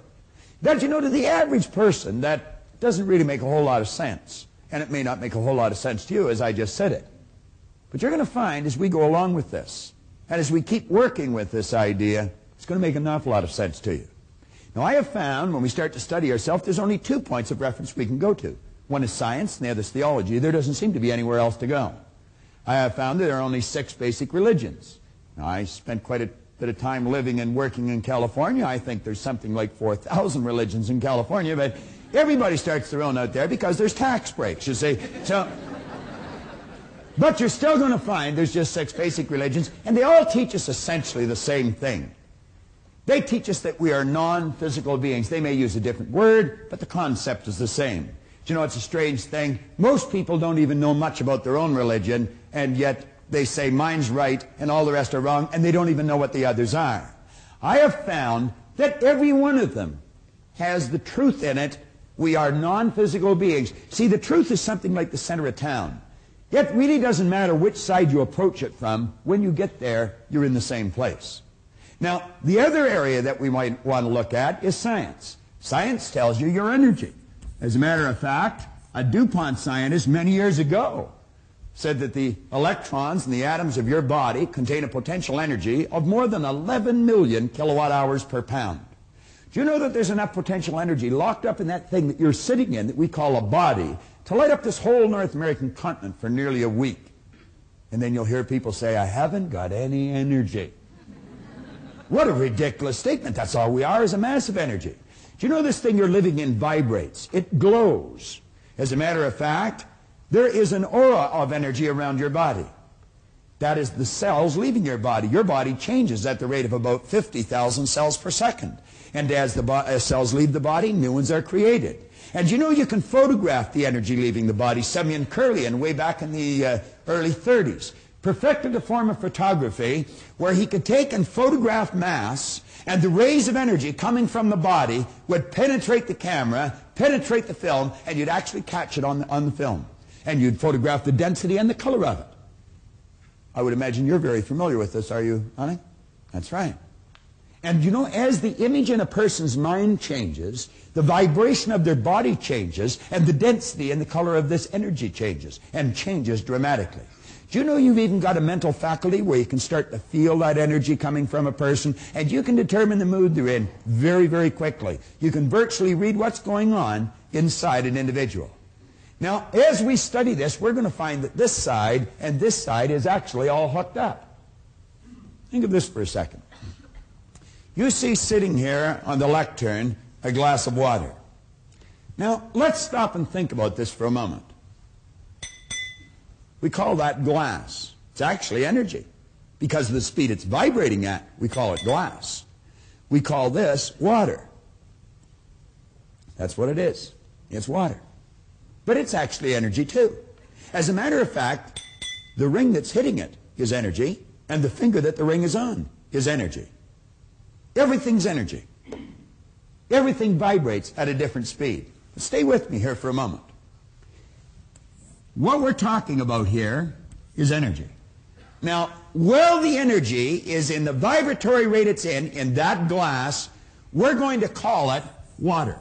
That, you know, to the average person, that doesn't really make a whole lot of sense. And it may not make a whole lot of sense to you, as I just said it. But you're going to find, as we go along with this, and as we keep working with this idea, it's going to make an awful lot of sense to you. Now, I have found, when we start to study ourselves, there's only 2 points of reference we can go to. One is science, and the other is theology. There doesn't seem to be anywhere else to go. I have found that there are only 6 basic religions. Now, I spent quite a bit of time living and working in California. I think there's something like 4,000 religions in California, but everybody starts their own out there because there's tax breaks, you see. So, but you're still going to find there's just 6 basic religions, and they all teach us essentially the same thing. They teach us that we are non-physical beings. They may use a different word, but the concept is the same. Do you know, it's a strange thing. Most people don't even know much about their own religion, and yet they say mine's right and all the rest are wrong, and they don't even know what the others are. I have found that every one of them has the truth in it. We are non-physical beings. See, the truth is something like the center of town. It really doesn't matter which side you approach it from. When you get there, you're in the same place. Now, the other area that we might want to look at is science. Science tells you your energy. As a matter of fact, a DuPont scientist many years ago said that the electrons and the atoms of your body contain a potential energy of more than 11 million kilowatt hours per pound. Do you know that there's enough potential energy locked up in that thing that you're sitting in that we call a body to light up this whole North American continent for nearly a week? And then you'll hear people say, I haven't got any energy. What a ridiculous statement. That's all we are, is a mass of energy. Do you know this thing you're living in vibrates? It glows. As a matter of fact, there is an aura of energy around your body. That is the cells leaving your body. Your body changes at the rate of about 50,000 cells per second. And as cells leave the body, new ones are created. And you know you can photograph the energy leaving the body. Semyon Kurlian, way back in the early 30s, perfected a form of photography where he could take and photograph mass, and the rays of energy coming from the body would penetrate the camera, penetrate the film, and you'd actually catch it on the film. And you'd photograph the density and the color of it. I would imagine you're very familiar with this, are you, honey? That's right. And you know, as the image in a person's mind changes, the vibration of their body changes, and the density and the color of this energy changes, and changes dramatically. Do you know you've even got a mental faculty where you can start to feel that energy coming from a person, and you can determine the mood they're in very, very quickly. You can virtually read what's going on inside an individual. Now, as we study this, we're going to find that this side and this side is actually all hooked up. Think of this for a second. You see sitting here on the lectern a glass of water. Now, let's stop and think about this for a moment. We call that glass. It's actually energy. Because of the speed it's vibrating at, we call it glass. We call this water. That's what it is. It's water. But it's actually energy too. As a matter of fact, the ring that's hitting it is energy, and the finger that the ring is on is energy. Everything's energy. Everything vibrates at a different speed. Stay with me here for a moment. What we're talking about here is energy. Now, while the energy is in the vibratory rate it's in that glass, we're going to call it water.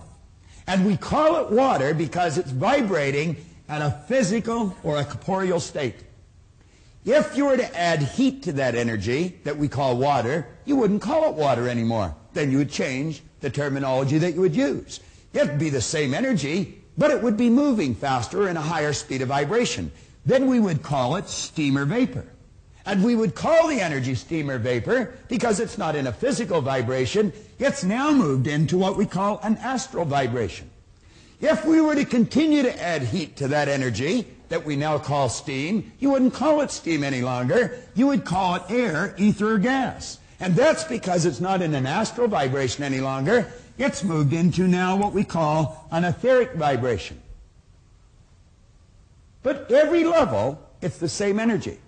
And we call it water because it's vibrating at a physical or a corporeal state. If you were to add heat to that energy that we call water, you wouldn't call it water anymore. Then you would change the terminology that you would use. It'd be the same energy, but it would be moving faster and a higher speed of vibration. Then we would call it steam or vapor. And we would call the energy steam or vapor because it's not in a physical vibration. It's now moved into what we call an astral vibration. If we were to continue to add heat to that energy that we now call steam, you wouldn't call it steam any longer. You would call it air, ether, or gas. And that's because it's not in an astral vibration any longer. It's moved into now what we call an etheric vibration. But every level, it's the same energy.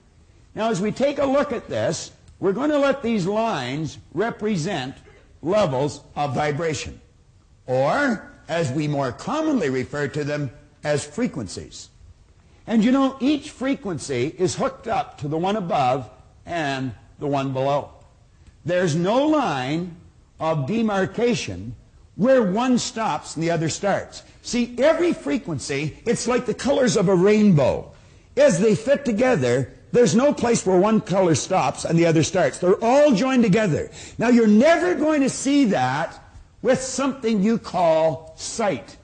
Now, as we take a look at this, we're going to let these lines represent levels of vibration, or, as we more commonly refer to them, as frequencies. And you know, each frequency is hooked up to the one above and the one below. There's no line of demarcation where one stops and the other starts. See, every frequency, it's like the colors of a rainbow. As they fit together, there's no place where one color stops and the other starts. They're all joined together. Now, you're never going to see that with something you call sight.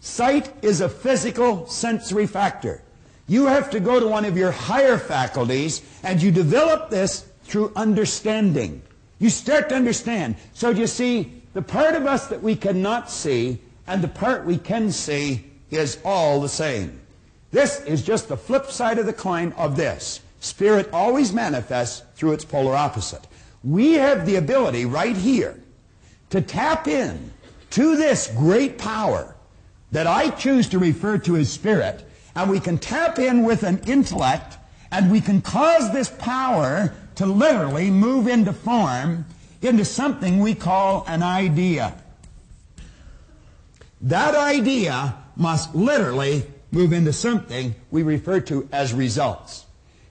Sight is a physical sensory factor. You have to go to one of your higher faculties, and you develop this through understanding. You start to understand. So you see, the part of us that we cannot see and the part we can see is all the same. This is just the flip side of the coin of this. Spirit always manifests through its polar opposite. We have the ability right here to tap in to this great power that I choose to refer to as spirit, and we can tap in with an intellect, and we can cause this power to literally move into form, into something we call an idea. That idea must literally move into something we refer to as results.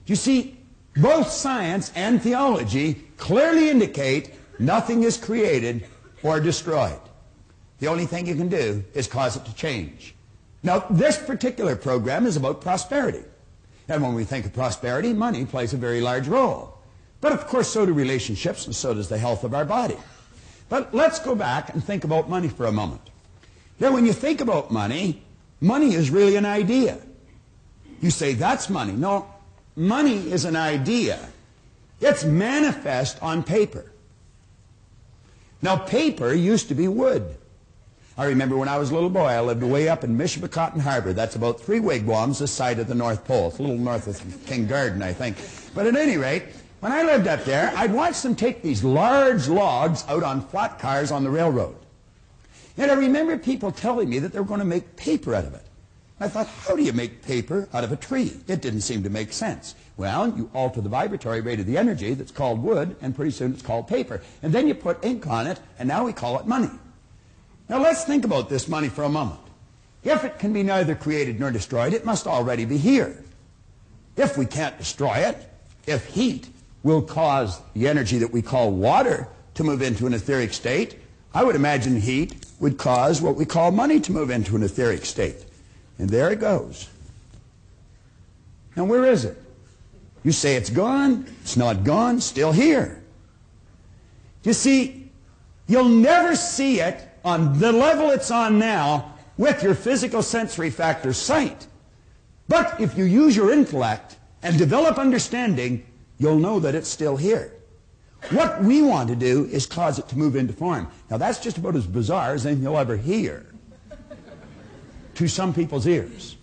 You see, both science and theology clearly indicate nothing is created or destroyed. The only thing you can do is cause it to change. Now, this particular program is about prosperity. And when we think of prosperity, money plays a very large role. But of course, so do relationships, and so does the health of our body. But let's go back and think about money for a moment. Now, when you think about money, money is really an idea. You say, that's money. No, money is an idea. It's manifest on paper. Now, paper used to be wood. I remember when I was a little boy, I lived way up in Michipicoten Harbor. That's about 3 wigwams this side of the North Pole. It's a little north of King Garden, I think. But at any rate, when I lived up there, I'd watch them take these large logs out on flat cars on the railroad. And I remember people telling me that they were going to make paper out of it. I thought, how do you make paper out of a tree? It didn't seem to make sense. Well, you alter the vibratory rate of the energy that's called wood, and pretty soon it's called paper. And then you put ink on it, and now we call it money. Now let's think about this money for a moment. If it can be neither created nor destroyed, it must already be here. If we can't destroy it, if heat will cause the energy that we call water to move into an etheric state, I would imagine heat would cause what we call money to move into an etheric state. And there it goes. Now where is it? You say it's gone. It's not gone. Still here. You see, you'll never see it on the level it's on now with your physical sensory factor sight. But if you use your intellect and develop understanding, you'll know that it's still here. What we want to do is cause it to move into form. Now that's just about as bizarre as anything you'll ever hear to some people's ears.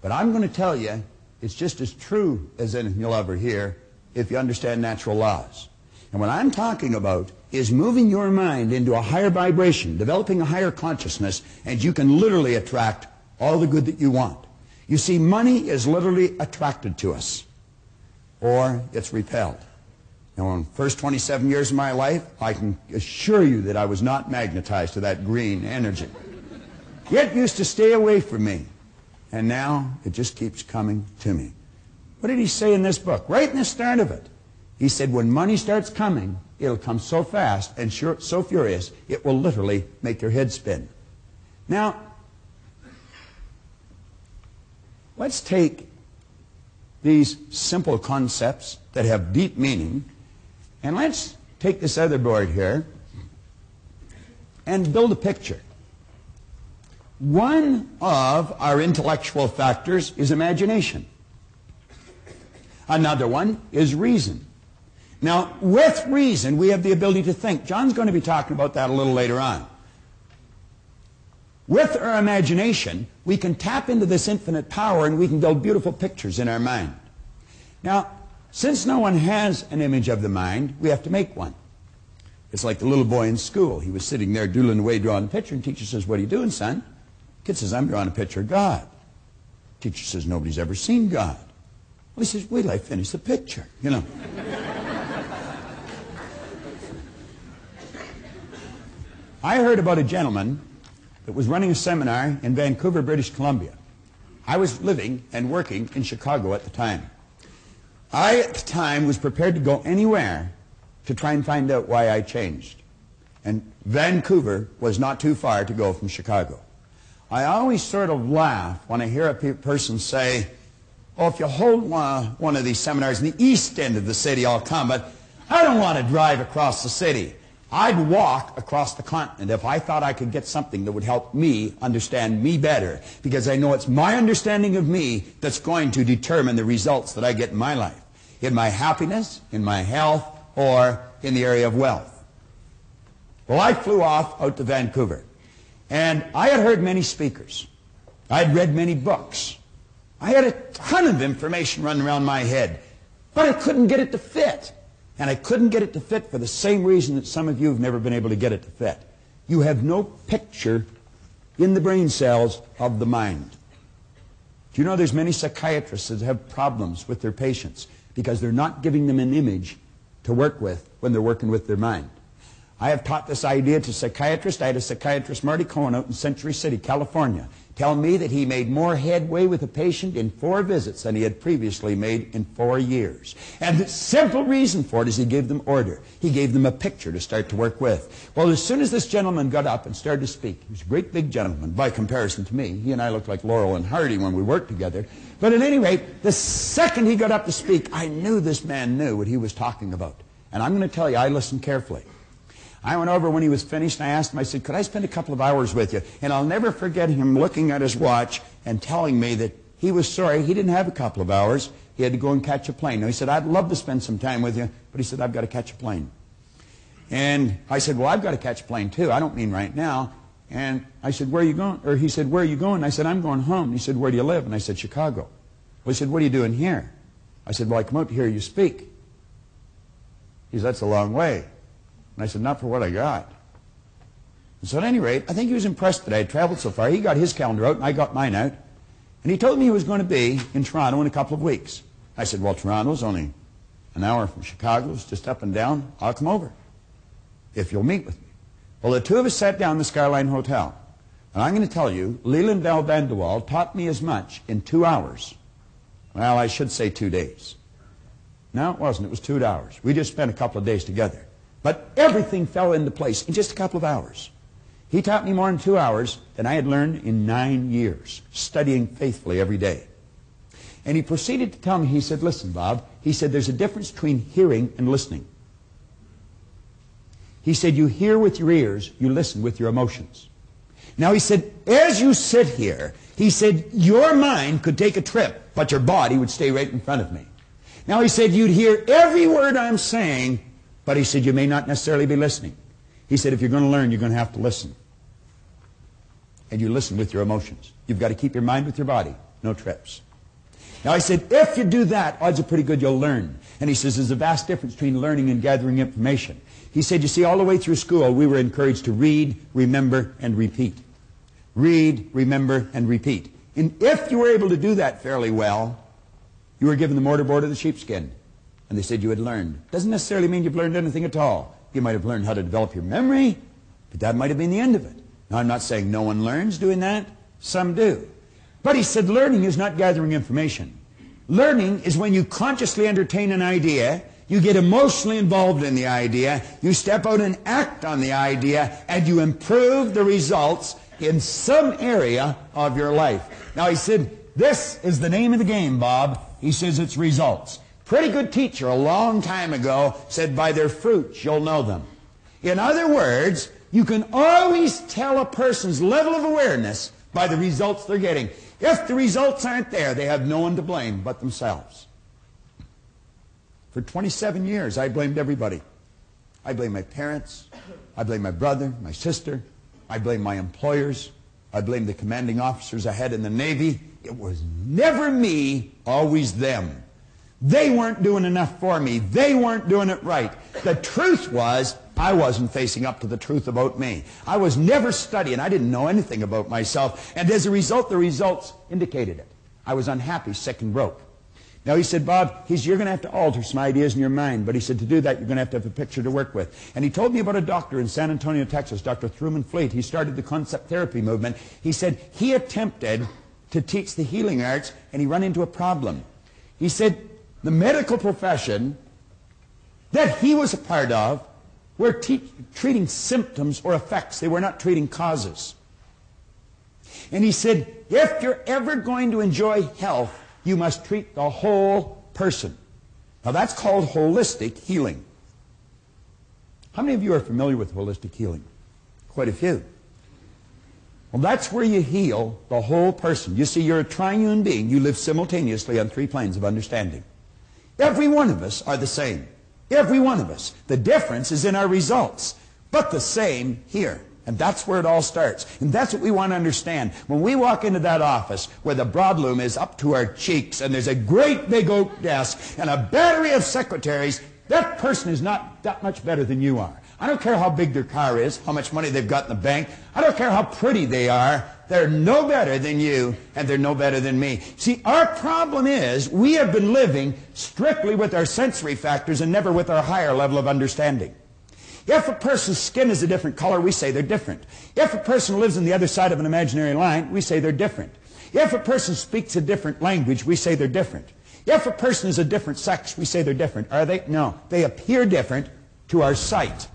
But I'm going to tell you, it's just as true as anything you'll ever hear if you understand natural laws. And what I'm talking about is moving your mind into a higher vibration, developing a higher consciousness, and you can literally attract all the good that you want. You see, money is literally attracted to us, or it's repelled. Now, in the first 27 years of my life, I can assure you that I was not magnetized to that green energy. It used to stay away from me, and now it just keeps coming to me. What did he say in this book? Right in the start of it. He said, when money starts coming, it'll come so fast and so furious, it will literally make your head spin. Now, let's take these simple concepts that have deep meaning, and let's take this other board here and build a picture. One of our intellectual factors is imagination. Another one is reason. Now, with reason, we have the ability to think. John's going to be talking about that a little later on. With our imagination, we can tap into this infinite power and we can build beautiful pictures in our mind. Now, since no one has an image of the mind, we have to make one. It's like the little boy in school. He was sitting there doodling away, drawing a picture, and teacher says, "What are you doing, son?" Kid says, "I'm drawing a picture of God." Teacher says, "Nobody's ever seen God." Well, he says, "Wait till I finish the picture," you know. I heard about a gentleman that was running a seminar in Vancouver, British Columbia. I was living and working in Chicago at the time. I, at the time, was prepared to go anywhere to try and find out why I changed. And Vancouver was not too far to go from Chicago. I always sort of laugh when I hear a person say, "Oh, if you hold one of these seminars in the east end of the city, I'll come, but I don't want to drive across the city. I'd walk across the continent if I thought I could get something that would help me understand me better, because I know it's my understanding of me that's going to determine the results that I get in my life, in my happiness, in my health, or in the area of wealth." Well, I flew off out to Vancouver, and I had heard many speakers. I had read many books. I had a ton of information running around my head, but I couldn't get it to fit. And I couldn't get it to fit for the same reason that some of you have never been able to get it to fit. You have no picture in the brain cells of the mind. Do you know there's many psychiatrists that have problems with their patients because they're not giving them an image to work with when they're working with their mind? I have taught this idea to psychiatrists. I had a psychiatrist, Marty Cohen, out in Century City, California, tell me that he made more headway with a patient in 4 visits than he had previously made in 4 years. And the simple reason for it is he gave them order. He gave them a picture to start to work with. Well, as soon as this gentleman got up and started to speak, he was a great big gentleman by comparison to me. He and I looked like Laurel and Hardy when we worked together. But at any rate, the second he got up to speak, I knew this man knew what he was talking about. And I'm going to tell you, I listened carefully. I went over when he was finished and I asked him, I said, "Could I spend a couple of hours with you?" And I'll never forget him looking at his watch and telling me that he was sorry he didn't have a couple of hours. He had to go and catch a plane. Now, he said, "I'd love to spend some time with you," but he said, "I've got to catch a plane." And I said, "Well, I've got to catch a plane too. I don't mean right now." And I said, "Where are you going?" Or he said, "Where are you going?" And I said, "I'm going home." And he said, "Where do you live?" And I said, "Chicago." Well, he said, "What are you doing here?" I said, "Well, I come out to hear you speak." He said, "That's a long way." And I said, "Not for what I got." And so at any rate, I think he was impressed that I had traveled so far. He got his calendar out and I got mine out. And he told me he was going to be in Toronto in a couple of weeks. I said, "Well, Toronto's only an hour from Chicago. It's just up and down. I'll come over if you'll meet with me." Well, the two of us sat down in the Skyline Hotel. And I'm going to tell you, Leland Bell Van de Waal taught me as much in 2 hours. Well, I should say 2 days. No, it wasn't. It was 2 hours. We just spent a couple of days together. But everything fell into place in just a couple of hours. He taught me more in 2 hours than I had learned in 9 years, studying faithfully every day. And he proceeded to tell me, he said, "Listen, Bob," he said, "there's a difference between hearing and listening." He said, "You hear with your ears, you listen with your emotions." Now, he said, as you sit here, he said, your mind could take a trip, but your body would stay right in front of me. Now, he said, you'd hear every word I'm saying, But he said, you may not necessarily be listening. He said, if you're going to learn, you're going to have to listen. And you listen with your emotions. You've got to keep your mind with your body. No trips. Now, I said, if you do that, odds are pretty good you'll learn. And he says, there's a vast difference between learning and gathering information. He said, you see, all the way through school, we were encouraged to read, remember, and repeat. Read, remember, and repeat. And if you were able to do that fairly well, you were given the mortarboard of the sheepskin. And they said you had learned. Doesn't necessarily mean you've learned anything at all. You might have learned how to develop your memory, but that might have been the end of it. Now, I'm not saying no one learns doing that. Some do. But he said learning is not gathering information. Learning is when you consciously entertain an idea, you get emotionally involved in the idea, you step out and act on the idea, and you improve the results in some area of your life. Now, he said, this is the name of the game, Bob. He says it's results. Pretty good teacher a long time ago said, by their fruits you'll know them. In other words, you can always tell a person's level of awareness by the results they're getting. If the results aren't there, they have no one to blame but themselves. For 27 years, I blamed everybody. I blamed my parents. I blamed my brother, my sister. I blamed my employers. I blamed the commanding officers I had in the Navy. It was never me, always them. They weren't doing enough for me. They weren't doing it right. The truth was, I wasn't facing up to the truth about me. I was never studying. I didn't know anything about myself. And as a result, the results indicated it. I was unhappy, sick, and broke. Now, he said, Bob, you're going to have to alter some ideas in your mind. But he said, to do that, you're going to have a picture to work with. And he told me about a doctor in San Antonio, Texas, Dr. Truman Fleet. He started the concept therapy movement. He said he attempted to teach the healing arts, and he ran into a problem. He said the medical profession that he was a part of were treating symptoms or effects. They were not treating causes. And he said, if you're ever going to enjoy health, you must treat the whole person. Now, that's called holistic healing. How many of you are familiar with holistic healing? Quite a few. Well, that's where you heal the whole person. You see, you're a triune being. You live simultaneously on 3 planes of understanding. Every one of us are the same. Every one of us. The difference is in our results, but the same here. And that's where it all starts. And that's what we want to understand. When we walk into that office where the broadloom is up to our cheeks and there's a great big oak desk and a battery of secretaries, that person is not that much better than you are. I don't care how big their car is, how much money they've got in the bank. I don't care how pretty they are. They're no better than you, and they're no better than me. See, our problem is we have been living strictly with our sensory factors and never with our higher level of understanding. If a person's skin is a different color, we say they're different. If a person lives on the other side of an imaginary line, we say they're different. If a person speaks a different language, we say they're different. If a person is a different sex, we say they're different. Are they? No. They appear different to our sight.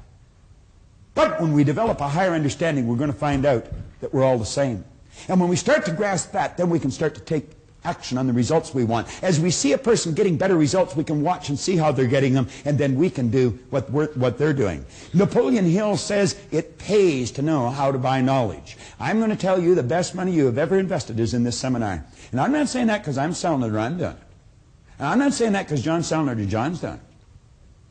But when we develop a higher understanding, we're going to find out that we're all the same. And when we start to grasp that, then we can start to take action on the results we want. As we see a person getting better results, we can watch and see how they're getting them, and then we can do what they're doing. Napoleon Hill says it pays to know how to buy knowledge. I'm going to tell you the best money you have ever invested is in this seminar. And I'm not saying that because I'm selling it or I'm doing it. And I'm not saying that because John's selling it or John's doing it.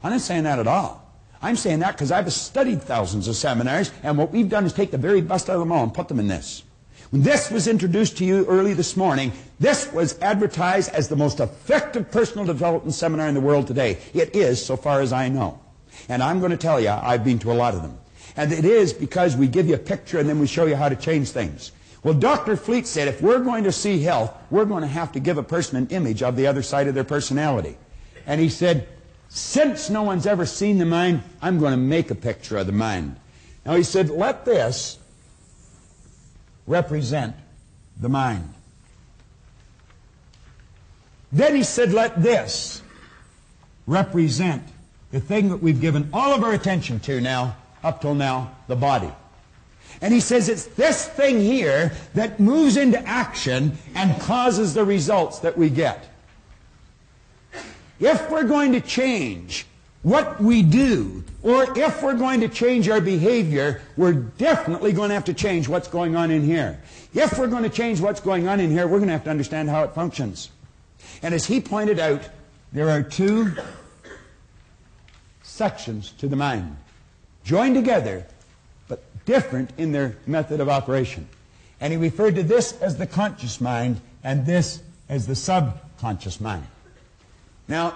I'm not saying that at all. I'm saying that because I've studied thousands of seminars, and what we've done is take the very best out of them all and put them in this. When this was introduced to you early this morning, this was advertised as the most effective personal development seminar in the world today. It is, so far as I know. And I'm going to tell you, I've been to a lot of them. And it is because we give you a picture and then we show you how to change things. Well, Dr. Fleet said if we're going to see health, we're going to have to give a person an image of the other side of their personality. And he said, since no one's ever seen the mind, I'm going to make a picture of the mind. Now, he said, let this represent the mind. Then he said, let this represent the thing that we've given all of our attention to now, up till now, the body. And he says it's this thing here that moves into action and causes the results that we get. If we're going to change what we do, or if we're going to change our behavior, we're definitely going to have to change what's going on in here. If we're going to change what's going on in here, we're going to have to understand how it functions. And as he pointed out, there are 2 sections to the mind, joined together, but different in their method of operation. And he referred to this as the conscious mind and this as the subconscious mind. Now,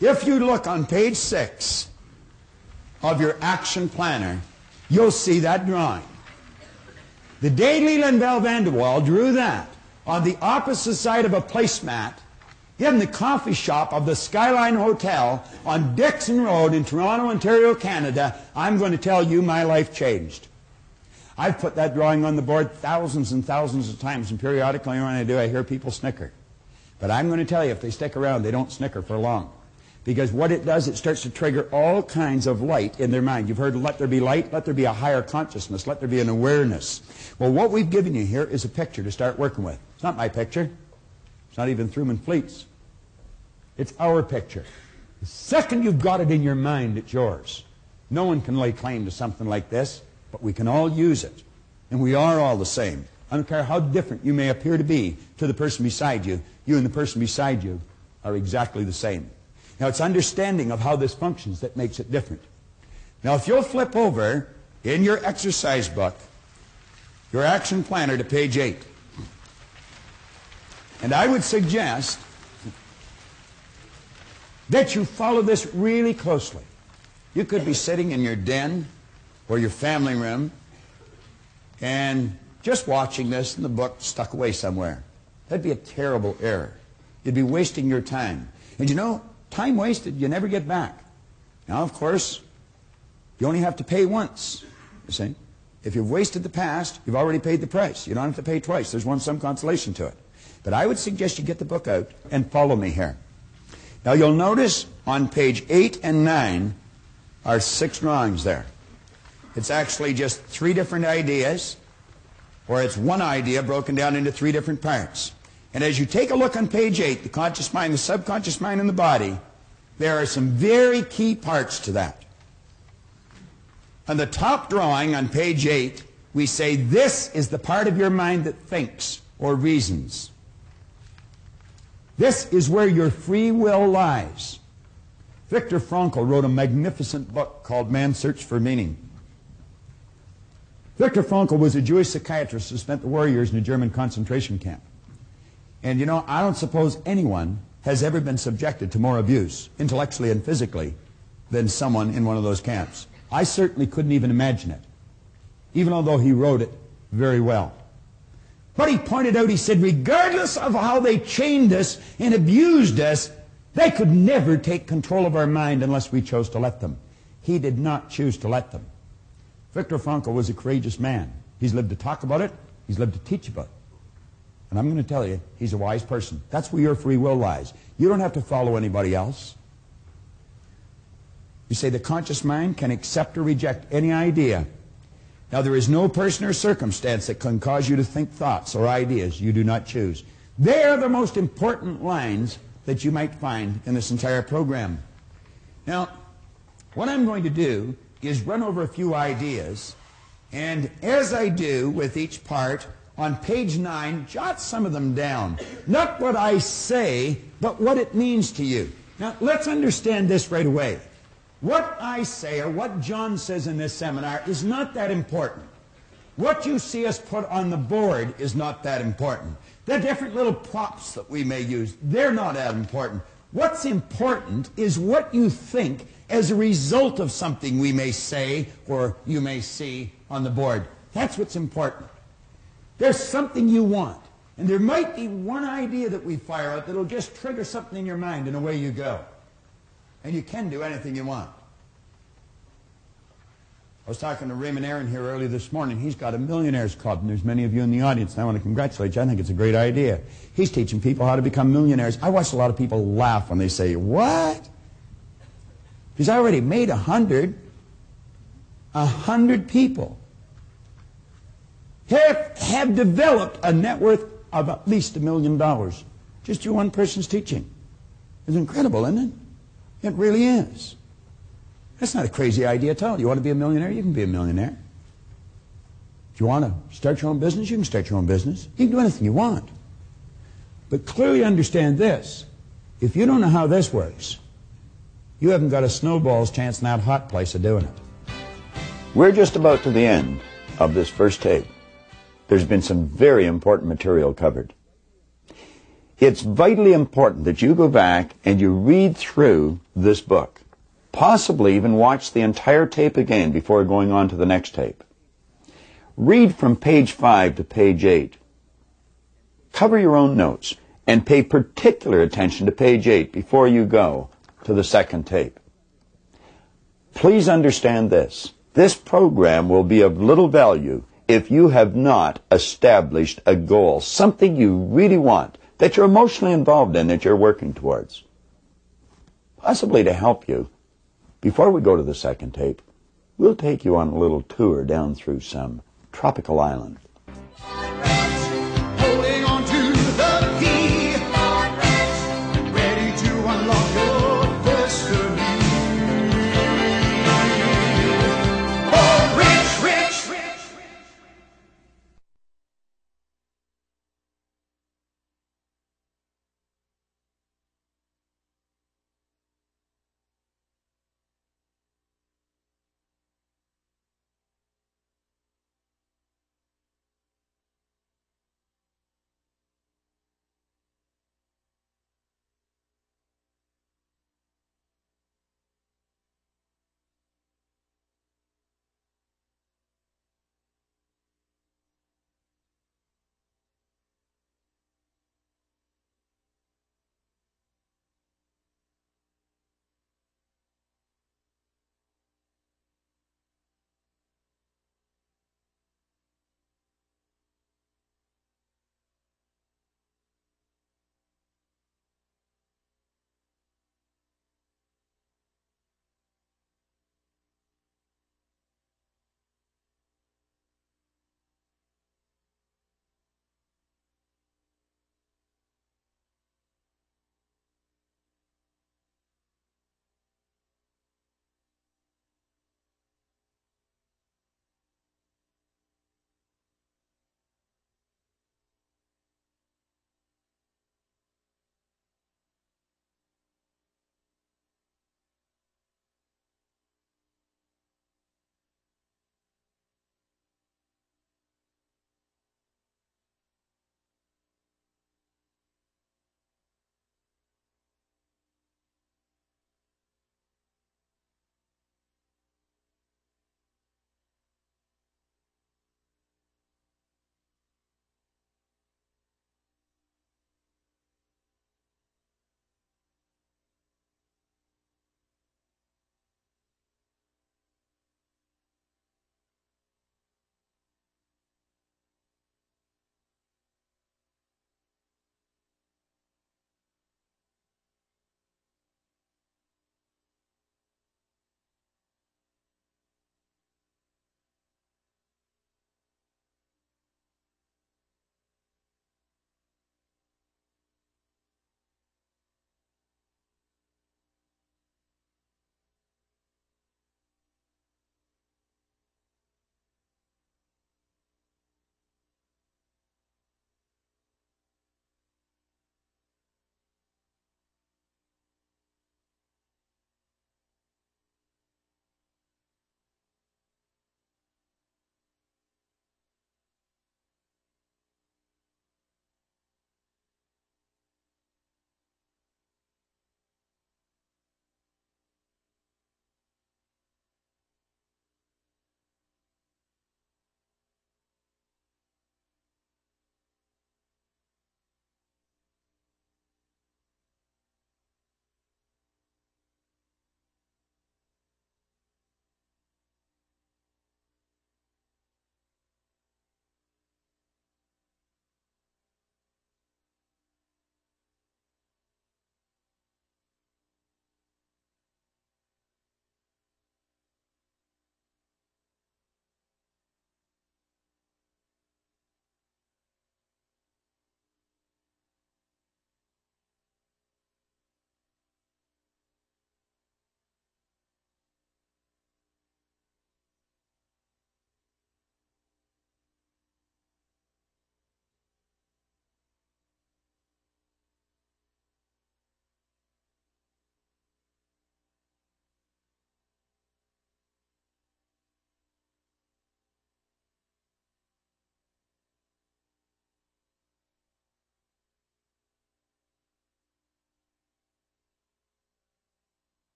if you look on page 6 of your action planner, you'll see that drawing. The day Leland Bell van der Waal drew that on the opposite side of a placemat in the coffee shop of the Skyline Hotel on Dixon Road in Toronto, Ontario, Canada, I'm going to tell you my life changed. I've put that drawing on the board thousands and thousands of times, and periodically when I do, I hear people snicker. But I'm going to tell you, if they stick around, they don't snicker for long. Because what it does, it starts to trigger all kinds of light in their mind. You've heard, let there be light, let there be a higher consciousness, let there be an awareness. Well, what we've given you here is a picture to start working with. It's not my picture. It's not even Truman Fleet's. It's our picture. The second you've got it in your mind, it's yours. No one can lay claim to something like this, but we can all use it. And we are all the same. I don't care how different you may appear to be to the person beside you, you and the person beside you are exactly the same. Now, it's understanding of how this functions that makes it different. Now, if you'll flip over in your exercise book, your action planner to page 8. And I would suggest that you follow this really closely. You could be sitting in your den or your family room and just watching this and the book stuck away somewhere. That'd be a terrible error. You'd be wasting your time. And you know, time wasted, you never get back. Now, of course, you only have to pay once, you see. If you've wasted the past, you've already paid the price. You don't have to pay twice. There's some consolation to it. But I would suggest you get the book out and follow me here. Now, you'll notice on page 8 and 9 are 6 drawings there. It's actually just 3 different ideas, or it's one idea broken down into 3 different parts. And as you take a look on page 8, the conscious mind, the subconscious mind, and the body, there are some very key parts to that. On the top drawing on page 8, we say this is the part of your mind that thinks or reasons. This is where your free will lies. Viktor Frankl wrote a magnificent book called Man's Search for Meaning. Viktor Frankl was a Jewish psychiatrist who spent the war years in a German concentration camp. And you know, I don't suppose anyone has ever been subjected to more abuse, intellectually and physically, than someone in one of those camps. I certainly couldn't even imagine it, even although he wrote it very well. But he pointed out, he said, regardless of how they chained us and abused us, they could never take control of our mind unless we chose to let them. He did not choose to let them. Viktor Frankl was a courageous man. He's lived to talk about it. He's lived to teach about it. And I'm going to tell you, he's a wise person. That's where your free will lies. You don't have to follow anybody else. You say the conscious mind can accept or reject any idea. Now, there is no person or circumstance that can cause you to think thoughts or ideas you do not choose. They are the most important lines that you might find in this entire program. Now, what I'm going to do is run over a few ideas, and as I do with each part, on page 9, jot some of them down. Not what I say, but what it means to you. Now, let's understand this right away. What I say, or what John says in this seminar, is not that important. What you see us put on the board is not that important. The different little props that we may use, they're not that important. What's important is what you think as a result of something we may say or you may see on the board. That's what's important. There's something you want, and there might be one idea that we fire out that'll just trigger something in your mind, and away you go. And you can do anything you want. I was talking to Raymond Aaron here early this morning. He's got a millionaires club, and there's many of you in the audience, and I want to congratulate you. I think it's a great idea. He's teaching people how to become millionaires. I watch a lot of people laugh when they say, what? He's already made 100 people have developed a net worth of at least $1 million just through one person's teaching. It's incredible, isn't it? It really is. That's not a crazy idea at all. You want to be a millionaire? You can be a millionaire. If you want to start your own business, you can start your own business. You can do anything you want. But clearly understand this. If you don't know how this works, you haven't got a snowball's chance in that hot place of doing it. We're just about to the end of this first tape. There's been some very important material covered. It's vitally important that you go back and you read through this book. Possibly even watch the entire tape again before going on to the next tape. Read from page 5 to page 8. Cover your own notes and pay particular attention to page 8 before you go to the second tape. Please understand this. This program will be of little value if you have not established a goal, something you really want, that you're emotionally involved in, that you're working towards. Possibly to help you, before we go to the second tape, we'll take you on a little tour down through some tropical island. Holding on to the key, ready to unlock your destiny. Oh, rich, rich, rich.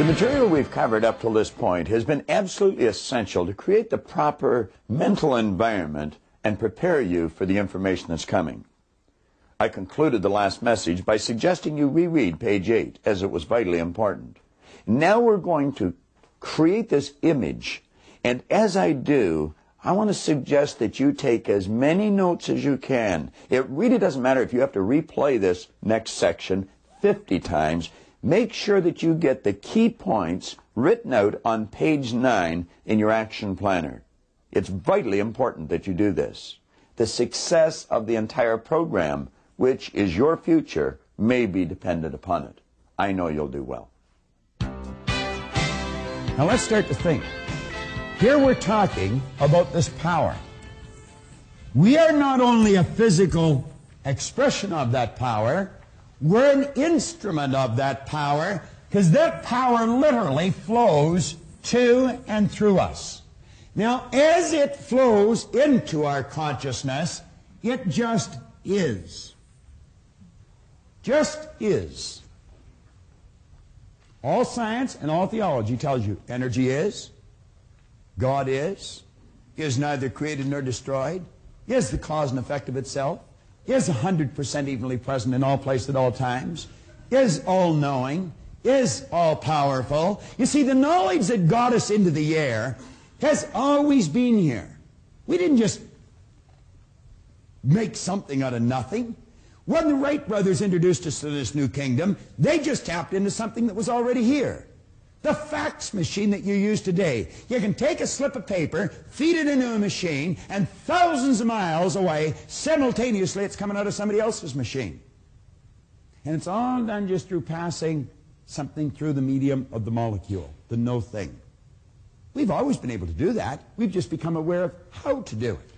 material we've covered up to this point has been absolutely essential to create the proper mental environment and prepare you for the information that's coming. I concluded the last message by suggesting you reread page 8, as it was vitally important. Now we're going to create this image, and as I do, I want to suggest that you take as many notes as you can. It really doesn't matter if you have to replay this next section 50 times. Make sure that you get the key points written out on page 9 in your action planner. It's vitally important that you do this. The success of the entire program, which is your future, may be dependent upon it. I know you'll do well. Now let's start to think. Here we're talking about this power. We are not only a physical expression of that power, we're an instrument of that power, because that power literally flows to and through us. Now, as it flows into our consciousness, it just is. Just is. All science and all theology tells you energy is, God is neither created nor destroyed, is the cause and effect of itself, is 100% evenly present in all places at all times, is all-knowing, is all-powerful. You see, the knowledge that got us into the air has always been here. We didn't just make something out of nothing. When the Wright brothers introduced us to this new kingdom, they just tapped into something that was already here. The fax machine that you use today. You can take a slip of paper, feed it into a machine, and thousands of miles away, simultaneously, it's coming out of somebody else's machine. And it's all done just through passing something through the medium of the molecule, the no thing. We've always been able to do that. We've just become aware of how to do it.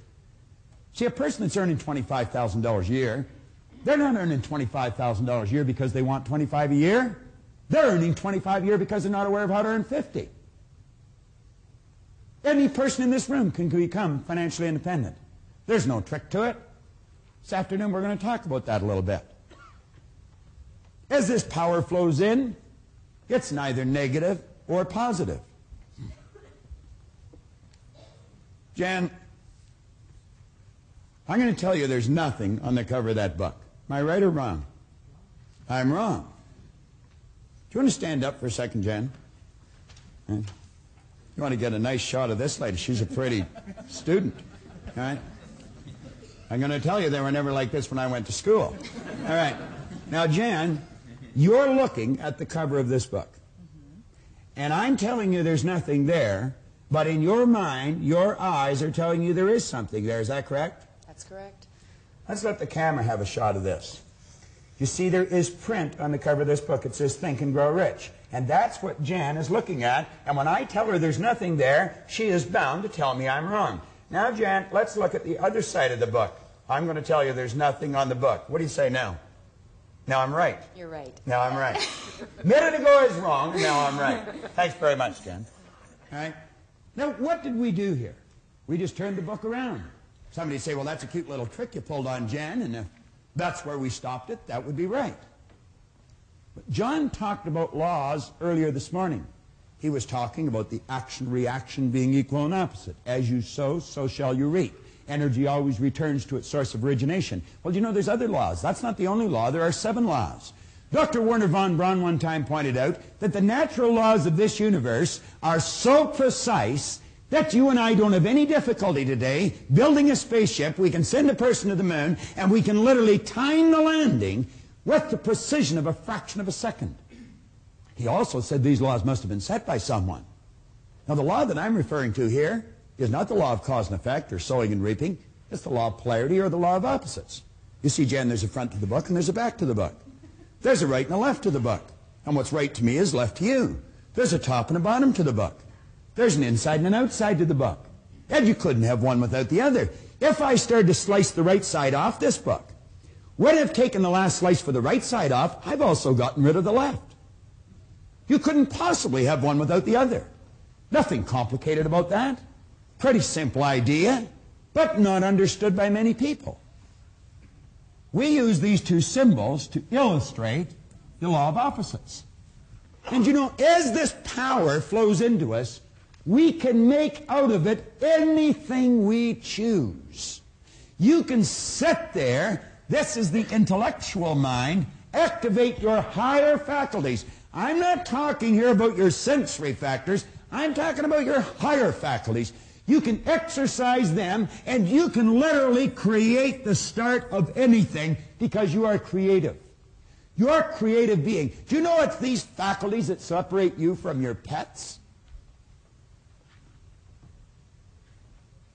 See, a person that's earning $25,000 a year, they're not earning $25,000 a year because they want $25,000 a year. They're earning $25,000 a year because they're not aware of how to earn $50,000. Any person in this room can become financially independent. There's no trick to it. This afternoon we're going to talk about that a little bit. As this power flows in, it's neither negative or positive. Jan, I'm going to tell you there's nothing on the cover of that book. Am I right or wrong? I'm wrong. Do you want to stand up for a second, Jan? You want to get a nice shot of this lady. She's a pretty student. All right? I'm going to tell you they were never like this when I went to school. All right. Now, Jan, you're looking at the cover of this book. And I'm telling you there's nothing there, but in your mind, your eyes are telling you there is something there. Is that correct? That's correct. Let's let the camera have a shot of this. You see, there is print on the cover of this book. It says, Think and Grow Rich. And that's what Jan is looking at. And when I tell her there's nothing there, she is bound to tell me I'm wrong. Now, Jan, let's look at the other side of the book. I'm going to tell you there's nothing on the book. What do you say now? Now I'm right. You're right. Now I'm right. A minute ago I was wrong, and now I'm right. Thanks very much, Jan. All right? Now, what did we do here? We just turned the book around. Somebody say, well, that's a cute little trick you pulled on Jan, and if that's where we stopped it, that would be right. But John talked about laws earlier this morning. He was talking about the action-reaction being equal and opposite. As you sow, so shall you reap. Energy always returns to its source of origination. Well, you know, there's other laws. That's not the only law. There are 7 laws. Dr. Werner von Braun one time pointed out that the natural laws of this universe are so precise that you and I don't have any difficulty today building a spaceship. We can send a person to the moon, and we can literally time the landing with the precision of a fraction of a second. He also said these laws must have been set by someone. Now, the law that I'm referring to here is not the law of cause and effect or sowing and reaping. It's the law of polarity or the law of opposites. You see, Jan, there's a front to the book and there's a back to the book. There's a right and a left to the book. And what's right to me is left to you. There's a top and a bottom to the book. There's an inside and an outside to the book. And you couldn't have one without the other. If I started to slice the right side off this book, when I've taken the last slice for the right side off, I've also gotten rid of the left. You couldn't possibly have one without the other. Nothing complicated about that. Pretty simple idea, but not understood by many people. We use these 2 symbols to illustrate the law of opposites. And you know, as this power flows into us, we can make out of it anything we choose. You can sit there, this is the intellectual mind, activate your higher faculties. I'm not talking here about your sensory factors, I'm talking about your higher faculties. You can exercise them, and you can literally create the start of anything because you are creative. You're a creative being. Do you know it's these faculties that separate you from your pets?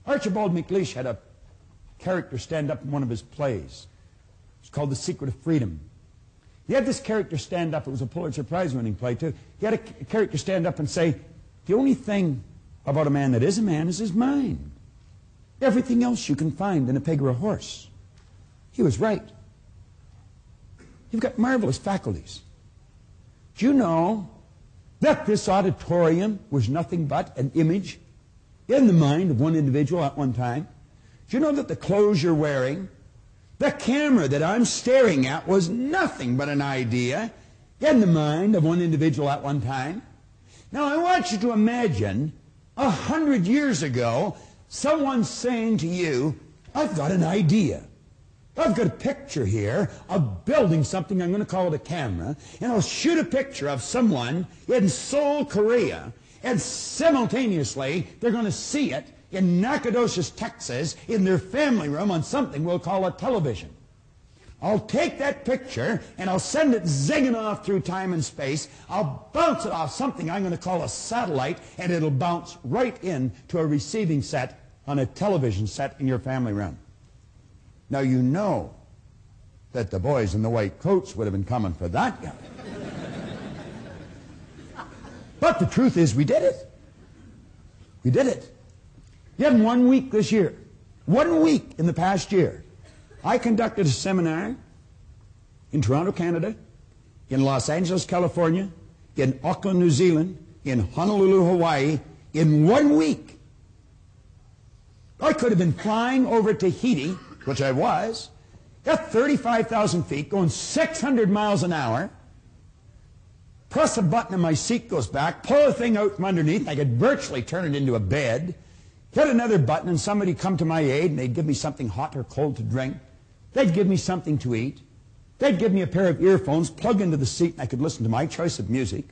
Archibald MacLeish had a character stand up in one of his plays. It's called The Secret of Freedom. He had this character stand up. It was a Pulitzer Prize-winning play, too. He had a character stand up and say, the only thing about a man that is a man is his mind. Everything else you can find in a pig or a horse. He was right. You've got marvelous faculties. Do you know that this auditorium was nothing but an image in the mind of one individual at one time? Do you know that the clothes you're wearing, the camera that I'm staring at was nothing but an idea in the mind of one individual at one time? Now I want you to imagine 100 years ago someone saying to you, I've got an idea. I've got a picture here of building something, I'm going to call it a camera, and I'll shoot a picture of someone in Seoul, Korea, and simultaneously they're going to see it in Nacogdoches, Texas, in their family room on something we'll call a television. I'll take that picture and I'll send it zinging off through time and space. I'll bounce it off something I'm going to call a satellite, and it'll bounce right into a receiving set on a television set in your family room. Now you know that the boys in the white coats would have been coming for that guy. But the truth is we did it. We did it. Yet in 1 week this year, 1 week in the past year, I conducted a seminar in Toronto, Canada, in Los Angeles, California, in Auckland, New Zealand, in Honolulu, Hawaii, in 1 week. I could have been flying over Tahiti, which I was, at 35,000 feet, going 600 miles an hour, press a button and my seat goes back, pull the thing out from underneath, I could virtually turn it into a bed, hit another button and somebody come to my aid and they'd give me something hot or cold to drink, they'd give me something to eat, they'd give me a pair of earphones, plug into the seat and I could listen to my choice of music,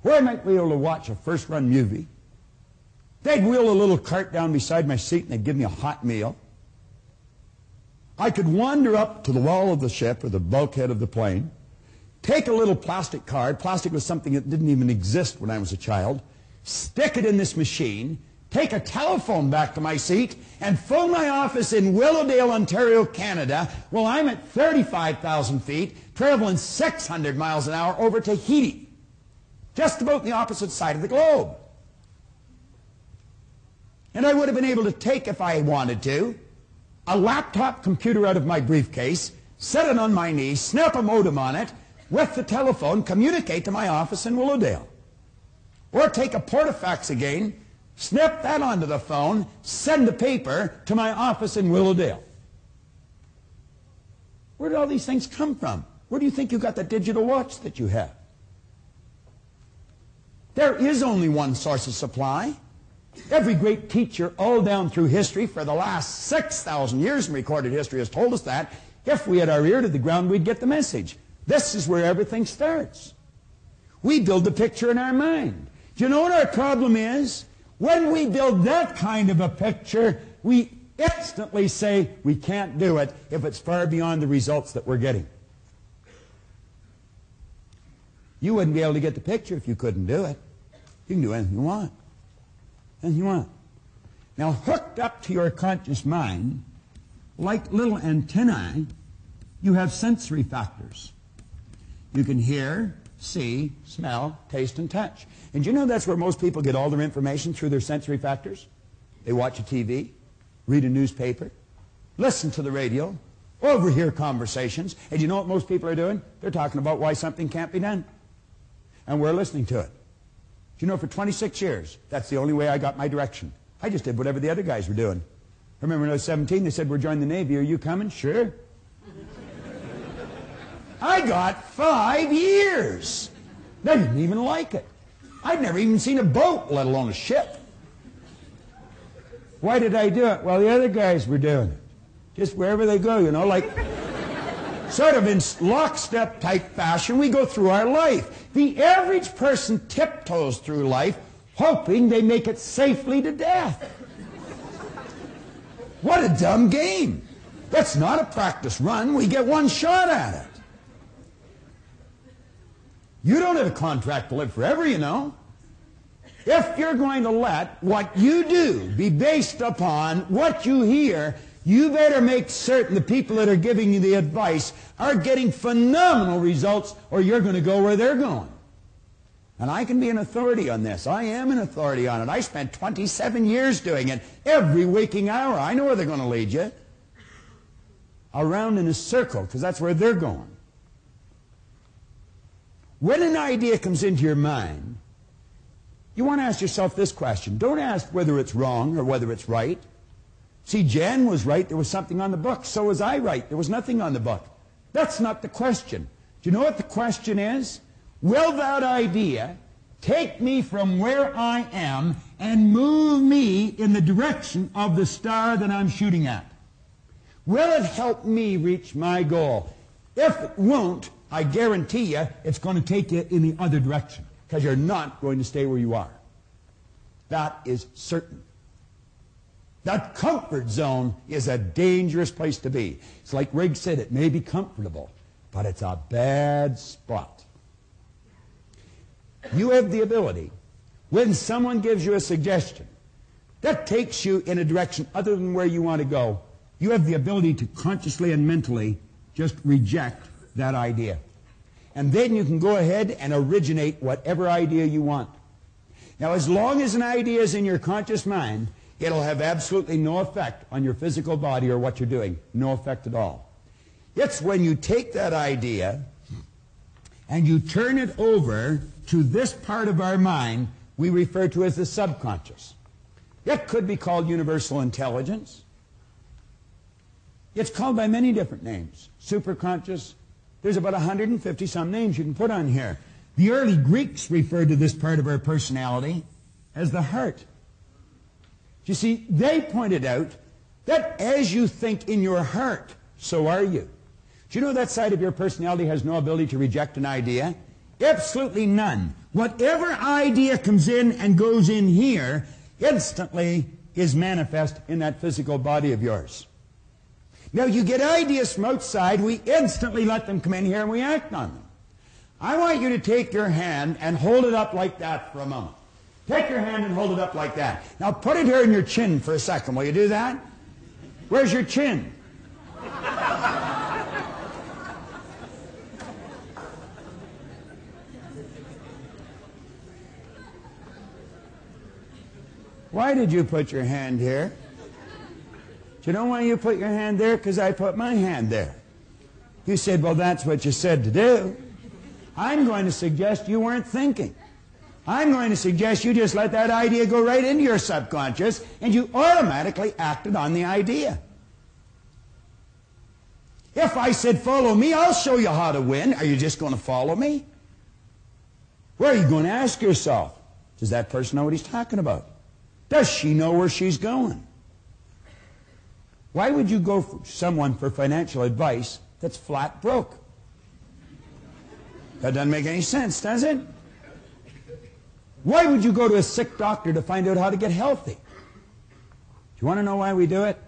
or I might be able to watch a first-run movie. They'd wheel a little cart down beside my seat and they'd give me a hot meal. I could wander up to the wall of the ship or the bulkhead of the plane, take a little plastic card, plastic was something that didn't even exist when I was a child, stick it in this machine, take a telephone back to my seat, and phone my office in Willowdale, Ontario, Canada, while I'm at 35,000 feet, traveling 600 miles an hour over Tahiti, just about the opposite side of the globe. And I would have been able to take, if I wanted to, a laptop computer out of my briefcase, set it on my knee, snap a modem on it, with the telephone, communicate to my office in Willowdale. Or take a portafax again, snap that onto the phone, send the paper to my office in Willowdale. Where did all these things come from? Where do you think you got the digital watch that you have? There is only one source of supply. Every great teacher all down through history for the last 6,000 years in recorded history has told us that if we had our ear to the ground, we'd get the message. This is where everything starts. We build the picture in our mind. Do you know what our problem is? When we build that kind of a picture, we instantly say we can't do it if it's far beyond the results that we're getting. You wouldn't be able to get the picture if you couldn't do it. You can do anything you want. Anything you want. Now, hooked up to your conscious mind, like little antennae, you have sensory factors. You can hear, see, smell, taste, and touch. And you know that's where most people get all their information, through their sensory factors? They watch a TV, read a newspaper, listen to the radio, overhear conversations, and you know what most people are doing? They're talking about why something can't be done. And we're listening to it. Do you know, for 26 years, that's the only way I got my direction. I just did whatever the other guys were doing. I remember when I was 17, they said, we're joining the Navy. Are you coming? Sure. I got 5 years. They didn't even like it. I'd never even seen a boat, let alone a ship. Why did I do it? Well, the other guys were doing it. Just wherever they go, you know, like sort of in lockstep type fashion, we go through our life. The average person tiptoes through life hoping they make it safely to death. What a dumb game. That's not a practice run. We get one shot at it. You don't have a contract to live forever, you know. If you're going to let what you do be based upon what you hear, you better make certain the people that are giving you the advice are getting phenomenal results, or you're going to go where they're going. And I can be an authority on this. I am an authority on it. I spent 27 years doing it every waking hour. I know where they're going to lead you. Around in a circle, because that's where they're going. When an idea comes into your mind, you want to ask yourself this question. Don't ask whether it's wrong or whether it's right. See, Jan was right. There was something on the book. So was I right. There was nothing on the book. That's not the question. Do you know what the question is? Will that idea take me from where I am and move me in the direction of the star that I'm shooting at? Will it help me reach my goal? If it won't, I guarantee you it's going to take you in the other direction, because you're not going to stay where you are. That is certain. That comfort zone is a dangerous place to be. It's like Rigg said, it may be comfortable, but it's a bad spot. You have the ability, when someone gives you a suggestion that takes you in a direction other than where you want to go, you have the ability to consciously and mentally just reject that idea. And then you can go ahead and originate whatever idea you want. Now, as long as an idea is in your conscious mind, it'll have absolutely no effect on your physical body or what you're doing. No effect at all. It's when you take that idea and you turn it over to this part of our mind we refer to as the subconscious. It could be called universal intelligence. It's called by many different names. Superconscious. There's about 150 some names you can put on here. The early Greeks referred to this part of our personality as the heart. You see, they pointed out that as you think in your heart, so are you. Do you know that side of your personality has no ability to reject an idea? Absolutely none. Whatever idea comes in and goes in here instantly is manifest in that physical body of yours. Now, you get ideas from outside, we instantly let them come in here and we act on them. I want you to take your hand and hold it up like that for a moment. Take your hand and hold it up like that. Now, put it here in your chin for a second. Will you do that? Where's your chin? Why did you put your hand here? Do you know why you put your hand there? Because I put my hand there. You said, well, that's what you said to do. I'm going to suggest you weren't thinking. I'm going to suggest you just let that idea go right into your subconscious and you automatically acted on the idea. If I said, follow me, I'll show you how to win. Are you just going to follow me? Where are you going to ask yourself? Does that person know what he's talking about? Does she know where she's going? Why would you go for someone for financial advice that's flat broke? That doesn't make any sense, does it? Why would you go to a sick doctor to find out how to get healthy? Do you want to know why we do it?